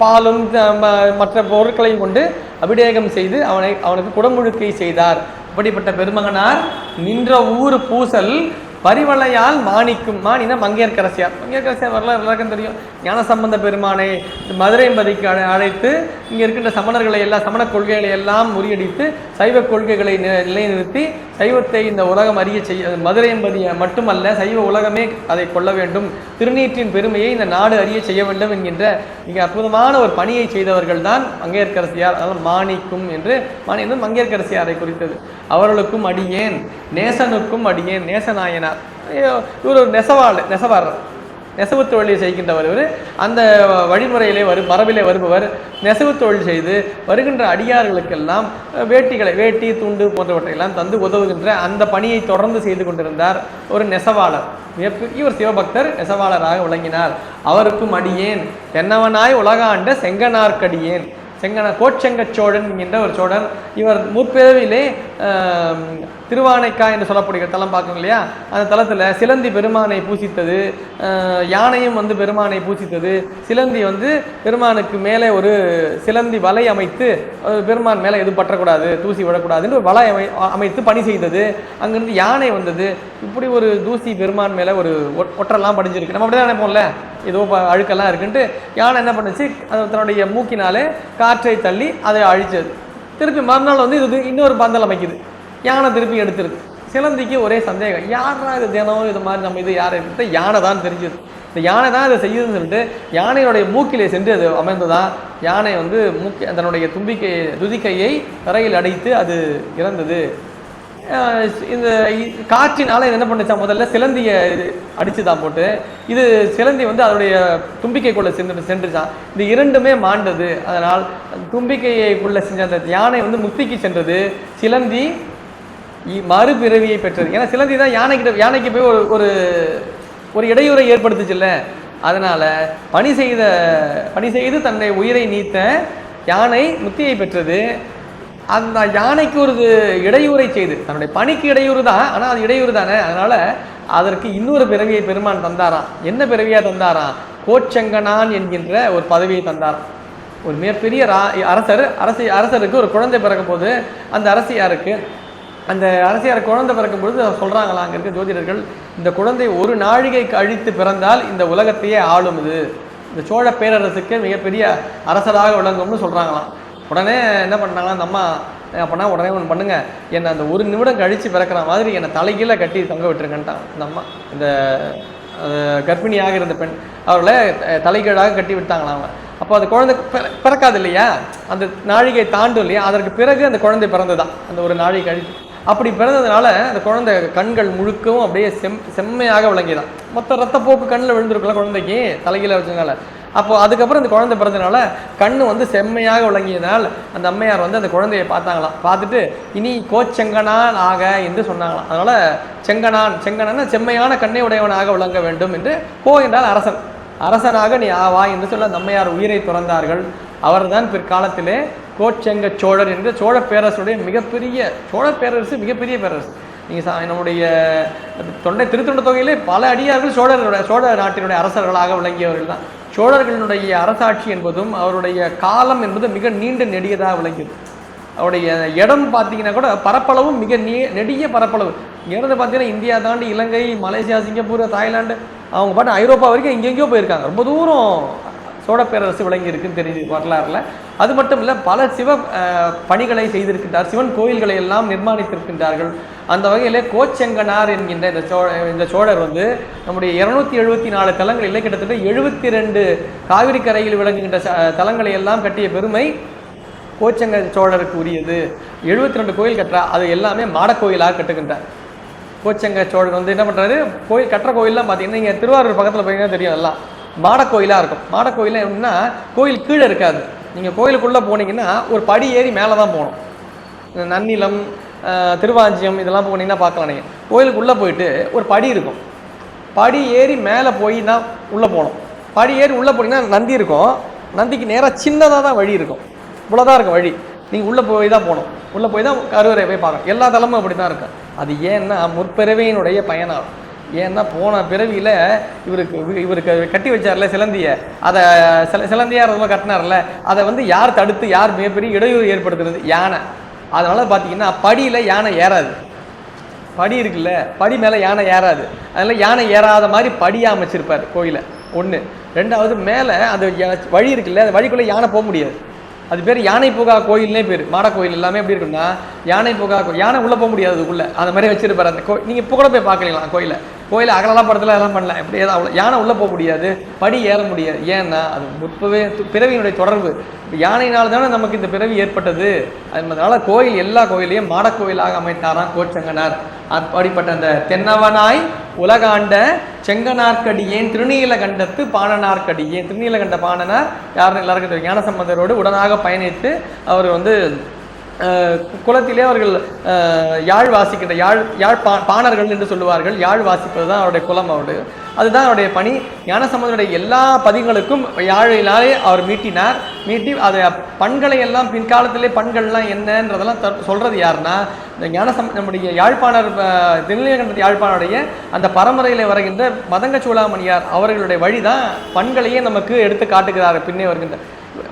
பாலும் மற்ற பொருட்களையும் கொண்டு அபிஷேகம் செய்து அவனுக்கு குடமுழுக்கை செய்தார். அப்படிப்பட்ட பெருமகனார் நின்ற ஊர் பூசல் பரிவளையால் மாணிக்கும். மாணினா மங்கையர்க்கரசியார். மங்கையர்க்கரசியார் வரலாறு எல்லாருக்கும் தெரியும். ஞானசம்பந்த பெருமானை மதுரை என்பதைக்கு அழைத்து இங்கே இருக்கின்ற சமணர்களை எல்லாம் சமண கொள்கைகளை எல்லாம் முறியடித்து சைவ கொள்கைகளை நிலைநிறுத்தி சைவத்தை இந்த உலகம் அறிய செய்ய மதுரை என்பதை மட்டுமல்ல சைவ உலகமே அதை கொள்ள வேண்டும், திருநீற்றின் பெருமையை இந்த நாடு அறிய செய்ய வேண்டும் என்கின்ற மிக அற்புதமான ஒரு பணியை செய்தவர்கள் தான் மங்கையர்க்கரசியார். அதனால் மாணிக்கும் என்று மாணி என்று மங்கையர்க்கரசியாரை குறித்தது. அவர்களுக்கும் அடியேன், நேசனுக்கும் அடியேன். நேசநாயனார் இவர் ஒரு நெசவாளர், நெசவு தொழிலை செய்கின்றவர். இவர் அந்த வழிமுறையிலே மரபிலே வருபவர். நெசவு தொழில் செய்து வருகின்ற அடியார்களுக்கெல்லாம் வேட்டி துண்டு போன்றவற்றையெல்லாம் தந்து உதவுகின்ற அந்த பணியை தொடர்ந்து செய்து கொண்டிருந்தார் ஒரு நெசவாளர். இவர் சிவபக்தர், நெசவாளராக விளங்கினார். அவருக்கும் அடியேன் தென்னவனாய் உலகாண்ட செங்கனார்க்கடியேன். கோச்செங்க சோழன் என்கின்ற ஒரு சோழன். இவர் முற்பிறவிலே திருவானைக்கா என்று சொல்லப்படுகிற தலம் பார்க்கணும் இல்லையா, அந்த தலத்தில் சிலந்தி பெருமானை பூசித்தது, யானையும் பெருமானை பூசித்தது. சிலந்தி பெருமானுக்கு மேலே ஒரு சிலந்தி வலை அமைத்து பெருமான் மேலே எதுவும் பற்றக்கூடாது, தூசி விடக்கூடாதுன்னு ஒரு வலை அமைத்து பணி செய்தது. அங்கிருந்து யானை வந்தது. இப்படி ஒரு தூசி பெருமான் மேலே ஒரு ஒற்றெல்லாம் படிஞ்சிருக்கு. நம்ம அப்படியே நினைப்போம்ல, ஏதோ அழுக்கெல்லாம் இருக்குன்ட்டு யானை என்ன பண்ணுச்சு, அது தன்னுடைய மூக்கினாலே காற்றை தள்ளி அதை அழிச்சது. திருப்பி மறுநாள் இது இன்னொரு பந்தல் அமைக்குது, யானை திருப்பி எடுத்துருது. சிலந்திக்கு ஒரே சந்தேகம், யாரா இது தினம் இது மாதிரி நம்ம இது யாரை எடுத்து யானை தான் தெரிஞ்சது. இந்த யானை தான் இதை செய்யுதுன்னு சொல்லிட்டு யானையுடைய மூக்கிலே சென்று அது அமைந்ததான். யானை தன்னுடைய துதிக்கையை தரையில் அடைத்து அது இறந்தது. இந்த காற்றினால இது என்ன பண்ணுச்சா, முதல்ல சிலந்தியை அடிச்சுதான் போட்டு இது சிலந்தி அதனுடைய தும்பிக்கைக்குள்ள சென்றுச்சான். இது இரண்டுமே மாண்டது. அதனால் தும்பிக்கைக்குள்ள செஞ்ச அந்த யானை முக்திக்கு சென்றது, சிலந்தி மறுபிறவியை பெற்றது. ஏன்னா சிலந்தி தான் யானைக்கு போய் ஒரு இடையூறை ஏற்படுத்துச்சுல்ல. அதனால பணி செய்து தன்னை உயிரை நீத்த யானை முக்தியை பெற்றது. அந்த யானைக்கு ஒரு இடையூறை செய்து தன்னுடைய பணிக்கு இடையூறு தான், ஆனால் அது இடையூறு தானே. அதனால அதற்கு இன்னொரு பிறவியை பெருமான் தந்தாராம். என்ன பிறவியா தந்தாராம்? கோச்செங்கனான் என்கின்ற ஒரு பதவியை தந்தாராம். ஒரு மிகப்பெரிய அரசருக்கு ஒரு குழந்தை பிறக்கும் போது அந்த அரசியார் குழந்தை பிறக்கும் பொழுது சொல்றாங்களா அங்க இருக்க ஜோதிடர்கள், இந்த குழந்தை ஒரு நாழிகை கழித்து பிறந்தால் இந்த உலகத்தையே ஆளும், இது இந்த சோழ பேரரசுக்கு மிகப்பெரிய அரசராக விளங்கும்னு சொல்றாங்களாம். உடனே என்ன பண்ணாங்களா அந்த அம்மா, அப்படின்னா உடனே ஒன்று பண்ணுங்க, என்னை அந்த ஒரு நிமிடம் கழித்து பிறக்கிற மாதிரி என்னை தலைகீழ கட்டி தொங்க விட்டுருங்கன்ட்டான் அந்த அம்மா. இந்த கர்ப்பிணியாக இருந்த பெண் அவர்களை தலைகீழாக கட்டி விட்டாங்களாம் அவங்க. அப்போ அந்த குழந்தை பிறக்காது இல்லையா, அந்த நாழிகை தாண்டும் இல்லையா, அதற்கு பிறகு அந்த குழந்தை பிறந்துதான் அந்த ஒரு நாழிகை கழித்து. அப்படி பிறந்ததுனால அந்த குழந்தை கண்கள் முழுக்கவும் அப்படியே செம்மையாக விளங்கிதான். மொத்த ரத்தப்போக்கு கண்ணில் விழுந்திருக்கலாம் குழந்தைக்கு தலைகீழ வச்சதுனால. அப்போ அதுக்கப்புறம் இந்த குழந்தை பிறந்ததுனால கண்ணு செம்மையாக விளங்கியதால் அந்த அம்மையார் அந்த குழந்தையை பார்த்தாங்களாம். பார்த்துட்டு இனி கோச்செங்கனான் ஆக என்று சொன்னாங்களாம். அதனால செங்கனான் செம்மையான கண்ணை உடையவனாக விளங்க வேண்டும் என்று, கோ என்றால் அரசனாக நீ ஆவா என்று சொல்ல அந்த அம்மையார் உயிரை துறந்தார்கள். அவர்தான் பிற்காலத்திலே கோச்செங்க சோழர் என்று சோழ பேரரசுடைய மிகப்பெரிய மிகப்பெரிய பேரரசு. நீங்கள் நம்முடைய திருத்தொண்ட தொகையிலே பல அடியார்கள் சோழ நாட்டினுடைய அரசர்களாக விளங்கியவர்கள் தான். சோழர்களினுடைய அரசாட்சி என்பதும் அவருடைய காலம் என்பது மிக நீண்ட நெடியதாக விளங்கியது. அவருடைய இடம் பார்த்தீங்கன்னா கூட பரப்பளவும் மிக நெடிய பரப்பளவு. இங்கேருந்து பார்த்தீங்கன்னா இந்தியா தாண்டி இலங்கை, மலேசியா, சிங்கப்பூர், தாய்லாந்து, அவங்க பாட்டு ஐரோப்பா வரைக்கும் எங்கெங்கேயோ போயிருக்காங்க. ரொம்ப தூரம் சோழ பேரரசு விளங்கி இருக்குன்னு தெரியுது வரலாறுல. அது மட்டும் இல்லை, பல சிவ பணிகளை செய்திருக்கின்றார், சிவன் கோயில்களை எல்லாம் நிர்மாணித்திருக்கின்றார்கள். அந்த வகையில் கோச்செங்கனார் என்கின்ற இந்த சோழர் நம்முடைய 274 தலங்களில் கிட்டத்தட்ட 72 காவிரி கரையில் விளங்குகின்ற தலங்களை எல்லாம் கட்டிய பெருமை கோச்செங்க சோழருக்கு உரியது. 72 கோயில் கட்டுறா, அது எல்லாமே மாடக்கோயிலாக கட்டுகின்றார். கோச்செங்க சோழர் என்ன பண்ணுறாரு, கோயில் கட்டுற கோயிலெலாம் பார்த்தீங்கன்னா இங்கே திருவாரூர் பக்கத்தில் போய் தெரியும், எல்லாம் மாடக்கோயிலாக இருக்கும். மாடக்கோயிலில் எப்படின்னா கோயில் கீழே இருக்காது. நீங்கள் கோயிலுக்குள்ளே போனீங்கன்னா ஒரு படி ஏறி மேலே தான் போகணும். நன்னிலம், திருவாஞ்சியம் இதெல்லாம் போனீங்கன்னா பார்க்கலாம். நீங்கள் கோயிலுக்குள்ளே போயிட்டு ஒரு படி இருக்கும். படி ஏறி மேலே போய் தான் உள்ளே போகணும். படி ஏறி உள்ளே போனீங்கன்னா நந்தி இருக்கும். நந்திக்கு நேராக சின்னதாக தான் வழி இருக்கும். இவ்வளோதான் இருக்கும் வழி. நீங்கள் உள்ளே போய் தான் போகணும். உள்ளே போய் தான் கருவறை போய் பார்க்கணும். எல்லா தலமும் அப்படி தான் இருக்கும். அது ஏன்னா முற்பிறவியினுடைய பயனாகும். ஏன்னா போன பிறவியில் இவருக்கு கட்டி வச்சார்ல சிலந்தியை, அதை சிலந்தியார் ரொம்ப கட்டினார்ல, அதை வந்து யார் தடுத்து யார் மிகப்பெரிய இடையூறு ஏற்படுத்துறது? யானை. அதனால பார்த்தீங்கன்னா படியில் யானை ஏறாது. படி இருக்குல்ல, படி மேலே யானை ஏறாது. அதனால் யானை ஏறாத மாதிரி படியாக அமைச்சிருப்பார் கோயிலை. ஒன்று. ரெண்டாவது, மேலே அந்த வழி இருக்குல்ல, அந்த வழிக்குள்ளே யானை போக முடியாது. அது பேர் யானை புகா கோயில்னே பேர். மாட கோயில் எல்லாமே எப்படி இருக்குன்னா யானை புகா கோயில். யானை உள்ளே போக முடியாது அதுக்குள்ளே. அந்த மாதிரி வச்சிருப்பார் அந்த நீங்கள் இப்போ கூட போய் பார்க்கலாம் கோயிலை அகலெல்லாம் படத்தில் எல்லாம் பண்ணலாம். எப்படி ஏதாவது யானை உள்ளே போக முடியாது, படி ஏற முடியாது. ஏன்னா அது முற்பவே பிறவியினுடைய தொடர்பு. யானையினால் தானே நமக்கு இந்த பிறவி ஏற்பட்டது. அதனால கோயில் எல்லா கோயிலையும் மாட கோயிலாக அமைத்தாராம் கோச்செங்கனார். அப்படிப்பட்ட அந்த தென்னவனாய் உலகாண்ட செங்கனார்க்கடியேன் திருநீலகண்டத்து பாணனார்க்கடியேன். திருநீலகண்ட பாணனார் யாருன்னு எல்லாருக்கும் தெரியும். ஞானசம்பந்தரோடு உடனாக பயணித்து அவர் வந்து குலத்திலே அவர்கள் யாழ் வாசிக்கின்ற பாணர்கள் என்று சொல்லுவார்கள். யாழ் வாசிப்பது தான் அவருடைய குலம். அவருடைய அதுதான் அவருடைய பணி. ஞானசம்பந்தருடைய எல்லா பதிகளுக்கும் யாழினாலே அவர் மீட்டி அதை பண்களை எல்லாம் பின்காலத்திலே பண்கள்லாம் என்னன்றதெல்லாம் சொல்றது யாருன்னா இந்த நம்முடைய யாழ்ப்பாணர் திருநீலகண்ட யாழ்ப்பாணருடைய அந்த பரம்பரையில் வருகின்ற மதங்க சூளாமணியார் அவர்களுடைய வழிதான் பண்களையே நமக்கு எடுத்து காட்டுகிறார். பின்னே வருகின்ற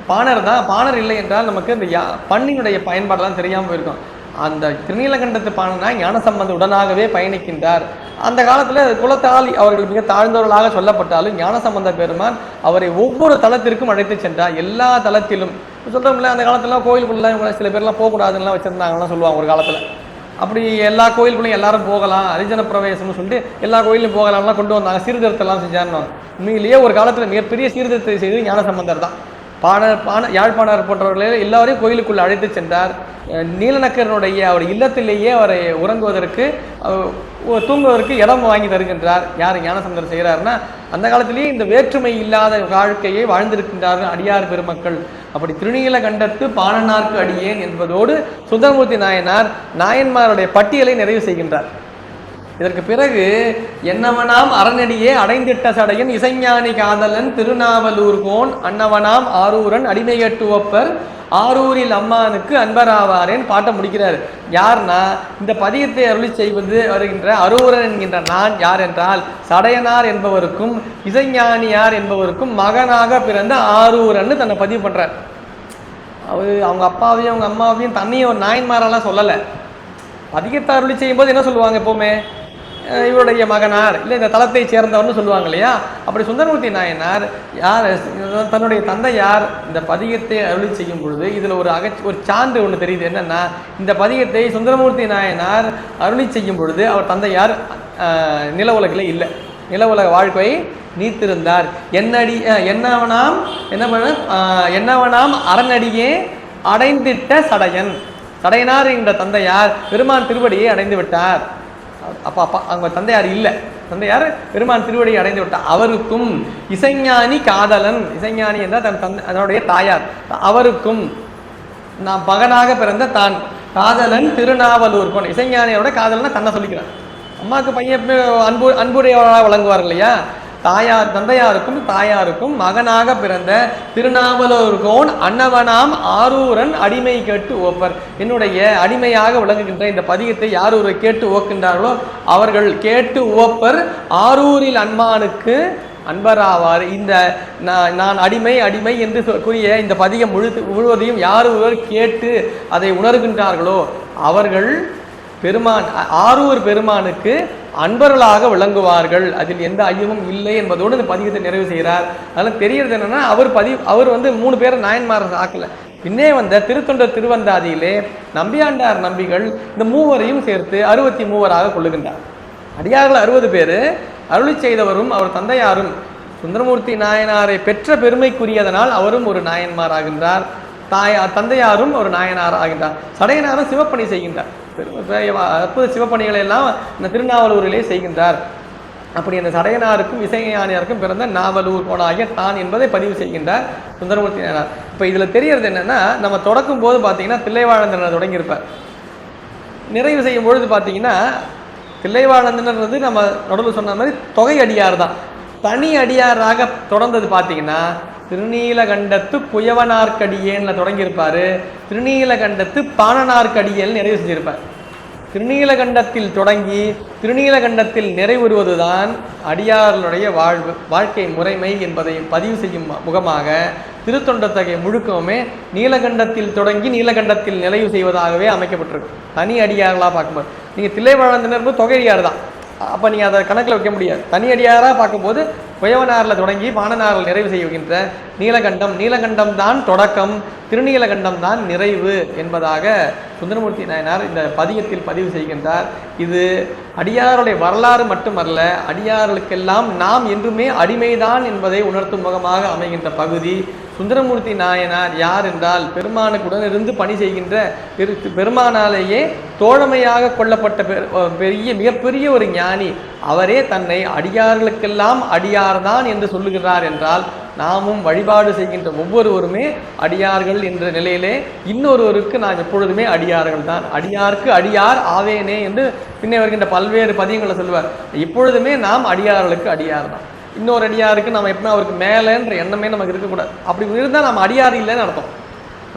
பாணர் தான். பாணர் இல்லை என்றால் நமக்கு இந்த பண்ணினுடைய பயன்பாடெல்லாம் தெரியாமல் போயிருக்கும். அந்த திருநீலகண்டத்து பாணனா ஞானசம்பந்த உடனாகவே பயணிக்கின்றார். அந்த காலத்தில் குலத்தால் அவர்கள் மிக தாழ்ந்தவர்களாக சொல்லப்பட்டாலும் ஞானசம்பந்த பெருமான் அவரை ஒவ்வொரு தலத்திற்கும் அழைத்து சென்றார். எல்லா தலத்திலும் சொல்கிறோம்ல, அந்த காலத்தில் கோயிலுக்குள்ள இவங்க சில பேர்லாம் போகக்கூடாதுன்னா வச்சுருந்தாங்கலாம் சொல்லுவாங்க ஒரு காலத்தில். அப்படி எல்லா கோயிலுக்குள்ளையும் எல்லாரும் போகலாம், அரிஜன பிரவேசம்னு சொல்லிட்டு எல்லா கோயிலும் போகலாம்லாம் கொண்டு வந்தாங்க. சீர்திருத்தம்லாம் செஞ்சாருன்னு உண்மையிலேயே ஒரு காலத்தில் மிகப்பெரிய சீர்திருத்தத்தை செய்து ஞானசம்பந்தர் தான். யாழ்ப்பாணர் போன்றவர்களே எல்லாரையும் கோயிலுக்குள்ள அழைத்து சென்றார். நீலநக்கரனுடைய அவர் இல்லத்திலேயே அவரை உறங்குவதற்கு தூங்குவதற்கு இடம் வாங்கி தருகின்றார். யார் ஞானசம்பந்தர் செய்கிறாருன்னா அந்த காலத்திலேயே இந்த வேற்றுமை இல்லாத வாழ்க்கையை வாழ்ந்திருக்கின்றார்கள் அடியார் பெருமக்கள். அப்படி திருநீலகண்டத்து பாணனார்க்கு அடியேன் என்பதோடு சுந்தரமூர்த்தி நாயன்மாருடைய பட்டியலை நிறைவு செய்கின்றார். இதற்கு பிறகு என்னவனாம் அறநடியே அடைந்திட்ட சடையன் இசைஞானி காதலன் திருநாவலூர்கோன் அன்னவனாம் ஆரூரன் அடிமையட்டுவப்பர் ஆரூரில் அம்மானுக்கு அன்பராவாரேன் பாட்ட முடிக்கிறார். யார்னா இந்த பதியத்தை அருளி செய்வது வருகின்ற அரூரன் என்கின்ற நான் யார் என்றால் சடையனார் என்பவருக்கும் இசைஞானியார் என்பவருக்கும் மகனாக பிறந்த ஆரூரன்னு தன்னை பதிவு பண்றார். அவங்க அப்பாவையும் அவங்க அம்மாவையும் தன்னையும் ஒரு நாயன்மாரெல்லாம் சொல்லலை. பதிகத்தை அருளி செய்யும் போது என்ன சொல்லுவாங்க? எப்போவுமே இவருடைய மகனார் இல்லை இந்த தலத்தை சேர்ந்தவர்னு சொல்லுவாங்க இல்லையா? அப்படி சுந்தரமூர்த்தி நாயனார் யார், தன்னுடைய தந்தை யார், இந்த பதிகத்தை அருளி செய்யும் பொழுது இதில் ஒரு சான்று ஒன்று தெரியுது. என்னன்னா இந்த பதிகத்தை சுந்தரமூர்த்தி நாயனார் அருளி செய்யும் பொழுது அவர் தந்தை யார் நில உலகில் இல்லை, நில உலக வாழ்க்கையை நீத்திருந்தார். என்னவனாம் அறநடியே அடைந்திட்ட சடையன். சடையனார் என்ற தந்தையார் பெருமான் திருவடியை அடைந்து விட்டார். அப்பா அவங்க தந்தையார் இல்லை, தந்தையார் பெருமான் திருவடியை அடைந்து விட்டார். அவருக்கும் இசைஞானி காதலன், இசைஞானி என்றால் அதனுடைய தாயார், அவருக்கும் நான் மகனாக பிறந்த தான் காதலன் திருநாவலூர்கோன். இசைஞானியோட காதலன்னா தன்னை சொல்லிக்கிறார். அம்மாவுக்கு பையன் அன்புடையவராக வழங்குவார் இல்லையா? தந்தையாருக்கும் தாயாருக்கும் மகனாக பிறந்த திருநாவலூர்கோன் அன்னவனாம் ஆரூரன் அடிமை கேட்டு ஓப்பர். என்னுடைய அடிமையாக விளங்குகின்ற இந்த பதிகத்தை யார் ஒரு கேட்டு ஓக்கின்றார்களோ அவர்கள் கேட்டு ஓப்பர் ஆரூரில் அன்மானுக்கு அன்பராவார். இந்த நான் அடிமை என்று கூறிய இந்த பதிகம் முழுவதையும் யார் ஒருவர் கேட்டு அதை உணர்கின்றார்களோ அவர்கள் ஆரூர் பெருமானுக்கு அன்பர்களாக விளங்குவார்கள். அதில் எந்த ஐயமும் இல்லை என்பதோடு இந்த பதிகத்தை நிறைவு செய்கிறார். அதனால் தெரியறது என்னன்னா அவர் 3 பேரை நாயன்மார் ஆக்கல. பின்னே வந்த திருத்தொண்டர் திருவந்தாதியிலே நம்பியாண்டார் நம்பிகள் இந்த 3வரையும் சேர்த்து 63 கொள்ளுகின்றார். அடியார்கள் 60 பேர். அருளி செய்தவரும் அவர் தந்தையாரும் சுந்தரமூர்த்தி நாயனாரை பெற்ற பெருமைக்குரியதனால் அவரும் ஒரு நாயன்மார் ஆகின்றார். தந்தையாரும் ஒரு நாயனார் ஆகின்றார். சடையனாரும் சிவப்பணி செய்கின்றார். அற்புத சிவப்பணிகளை எல்லாம் இந்த திருநாவலூரிலே செய்கின்றார். அப்படி அந்த சடையனாருக்கும் இசைஞானியாருக்கும் பிறந்த நாவலூர் கோடாகிய தான் என்பதை பதிவு செய்கின்றார் சுந்தரமூர்த்தி நாயனார். இப்போ இதில் தெரியறது என்னென்னா, நம்ம தொடக்கும் போது பார்த்தீங்கன்னா தில்லைவாழந்தனர் தொடங்கியிருப்பார். நிறைவு செய்யும் பொழுது பார்த்தீங்கன்னா தில்லைவாழந்தனர்ன்றது நம்ம நடுவில் சொன்ன மாதிரி தொகை அடியார் தான். தனி அடியாராக தொடர்ந்தது பார்த்தீங்கன்னா திருநீலகண்டத்து குயவனார்க்கடியேன்ல தொடங்கியிருப்பார். திருநீலகண்டத்து பாணனார்க்கடியேன்னு நிறைவு செஞ்சிருப்பார். திருநீலகண்டத்தில் தொடங்கி திருநீலகண்டத்தில் நிறைவுறுவதுதான் அடியார்களுடைய வாழ்க்கை முறைமை என்பதை பதிவு செய்யும் முகமாக திருத்தொண்டத்தகை முழுக்கமே நீலகண்டத்தில் தொடங்கி நீலகண்டத்தில் நிறைவு செய்வதாகவே அமைக்கப்பட்டிருக்கு. தனி அடியார்களாக பார்க்கும்போது நீங்கள் தில்லைவாழந்தனர் தொகையடியார் தான், அப்போ நீங்கள் அதை கணக்கில் வைக்க முடியாது. தனி அடியாராக பார்க்கும்போது குயவனாரில் தொடங்கி பாணனாரில் நிறைவு செய்கின்ற நீலகண்டம் தான் தொடக்கம், திருநீலகண்டம் தான் நிறைவு என்பதாக சுந்தரமூர்த்தி நாயனார் இந்த பதிகத்தில் பதிவு செய்கின்றார். இது அடியாருடைய வரலாறு மட்டுமல்ல, அடியார்களுக்கெல்லாம் நாம் என்றுமே அடிமைதான் என்பதை உணர்த்தும் முகமாக அமைகின்ற பகுதி. சுந்தரமூர்த்தி நாயனார் யார் என்றால் பெருமானுக்குடனிருந்து பணி செய்கின்ற பெருமானாலேயே தோழமையாக கொள்ளப்பட்ட மிகப்பெரிய ஒரு ஞானி. அவரே தன்னை அடியார்களுக்கெல்லாம் அடியார்தான் என்று சொல்லுகிறார் என்றால் நாமும் வழிபாடு செய்கின்ற ஒவ்வொருவருமே அடியார்கள் என்ற நிலையிலே இன்னொருவருக்கு நாம் எப்பொழுதுமே அடியார்கள் தான். அடியாருக்கு அடியார் ஆவேனே என்று பின்னே வருகின்ற பல்வேறு பதியங்களை சொல்லுவார். இப்பொழுதுமே நாம் அடியார்களுக்கு அடியார் தான். இன்னொரு அடியாருக்கு நம்ம எப்படின்னா அவருக்கு மேலேன்ற எண்ணமே நமக்கு இருக்கக்கூடாது. அப்படி இருந்தால் நாம் அடியார் இல்லைன்னு அர்த்தம்.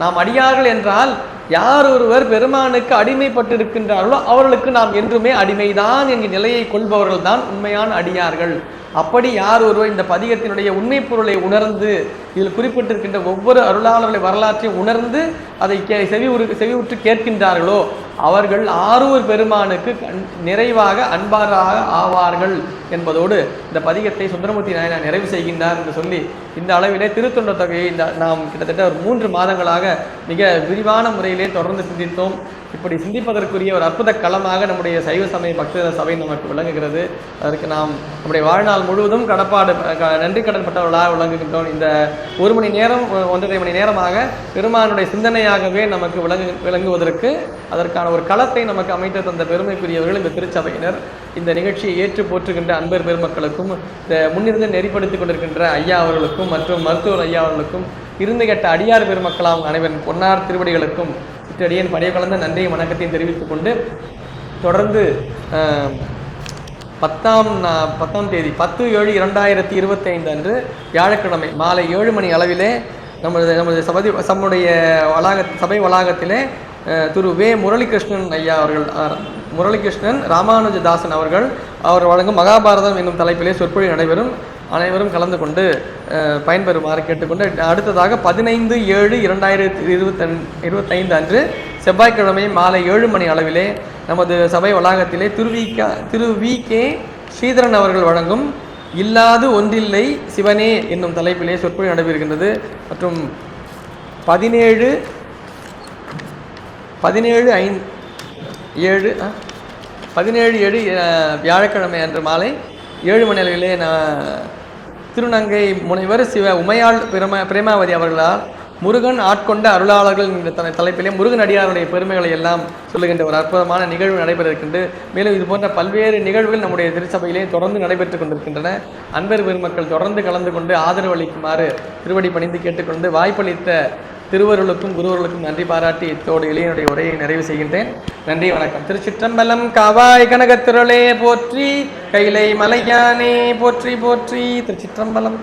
நாம் அடியார்கள் என்றால் யார் ஒருவர் பெருமானுக்கு அடிமைப்பட்டு இருக்கின்றார்களோ அவர்களுக்கு நாம் என்றுமே அடிமைதான் என்கிற நிலையை கொள்பவர்கள் தான் உண்மையான அடியார்கள். அப்படி யார் ஒருவர் இந்த பதிகத்தினுடைய உண்மை பொருளை உணர்ந்து இதில் குறிப்பிட்டிருக்கின்ற ஒவ்வொரு அருளாளர்களை வரலாற்றையும் உணர்ந்து அதை செவிவுற்று கேட்கின்றார்களோ அவர்கள் ஆரூர் பெருமானுக்கு நிறைவாக அன்பாராக ஆவார்கள் என்பதோடு இந்த பதிகத்தை சுந்தரமூர்த்தி நாயனார் நிறைவு செய்கின்றார் என்று சொல்லி இந்த அளவிலே திருத்தொண்ட தொகையை நாம் கிட்டத்தட்ட ஒரு 3 மாதங்களாக மிக விரிவான முறையிலே தொடர்ந்து சிந்தித்தோம். இப்படி சிந்திப்பதற்குரிய ஒரு அற்புத களமாக நம்முடைய சைவ சமய பக்தர் சபை நமக்கு விளங்குகிறது. அதற்கு நாம் நம்முடைய வாழ்நாள் முழுவதும் நன்றி கடன்பட்டவர்களாக விளங்குகின்றோம். இந்த 1 மணி நேரம் 1.5 மணி நேரமாக பெருமானுடைய சிந்தனையாகவே நமக்கு விளங்குவதற்கு அதற்கான ஒரு களத்தை நமக்கு அமைத்து தந்த பெருமைக்குரியவர்கள் இந்த திருச்சபையினர். இந்த நிகழ்ச்சியை ஏற்று போற்றுகின்ற அன்பர் பெருமக்களுக்கும் இந்த முன்னிருந்து நெறிப்படுத்திக் கொண்டிருக்கின்ற ஐயா அவர்களுக்கும் மற்றும் மருத்துவர் ஐயா அவர்களுக்கும் இருந்து கேட்ட அடியார் பெருமக்களாம் அனைவரின் பொன்னார் திருவடிகளுக்கும் சிற்றடியன் படைய கலந்த நன்றியும் வணக்கத்தையும் தெரிவித்துக் கொண்டு தொடர்ந்து 10ஆம் தேதி 10/7/2025 அன்று வியாழக்கிழமை மாலை 7 மணி அளவிலே நமது சபை வளாகத்திலே திரு வே முரளிகிருஷ்ணன் ஐயா அவர்கள், முரளிகிருஷ்ணன் ராமானுஜதாசன் அவர் வழங்கும் மகாபாரதம் என்னும் தலைப்பிலே சொற்பொழிவு நடைபெறும். அனைவரும் கலந்து கொண்டு பயன்பெறுமாறு கேட்டுக்கொண்டு அடுத்ததாக 15/7/2025 அன்று செவ்வாய்க்கிழமை மாலை 7 மணி அளவிலே நமது சபை வளாகத்திலே திரு வி கே ஸ்ரீதரன் அவர்கள் வழங்கும் இல்லாது ஒன்றில்லை சிவனே என்னும் தலைப்பிலே சொற்பொழிவு நடைபெறுகின்றது. மற்றும் 17/7 வியாழக்கிழமை அன்று மாலை 7 மணி அளவிலே திருநங்கை முனைவர் உமையாள் பிரேமாவதி அவர்களால் முருகன் ஆட்கொண்ட அருளாளர்கள் என்ற தலைப்பிலே முருகன் அடியாருடைய பெருமைகளை எல்லாம் சொல்லுகின்ற ஒரு அற்புதமான நிகழ்வு நடைபெற இருக்கின்றது. மேலும் இது போன்ற பல்வேறு நிகழ்வுகள் நம்முடைய திருச்சபையிலே தொடர்ந்து நடைபெற்றுக் கொண்டிருக்கின்றன. அன்பர் பெருமக்கள் தொடர்ந்து கலந்து கொண்டு ஆதரவு அளிக்குமாறு திருவடி பணிந்து கேட்டுக்கொண்டு வாய்ப்பளித்த திருவருளுக்கும் குருவர்களுக்கும் நன்றி பாராட்டி இத்தோடு இளையனுடைய உரையை நிறைவு செய்கின்றேன். நன்றி, வணக்கம். திருச்சிற்றம்பலம். காவாய் கனகத்திரளே போற்றி, கைலை மலையானே போற்றி போற்றி. திருச்சிற்றம்பலம்.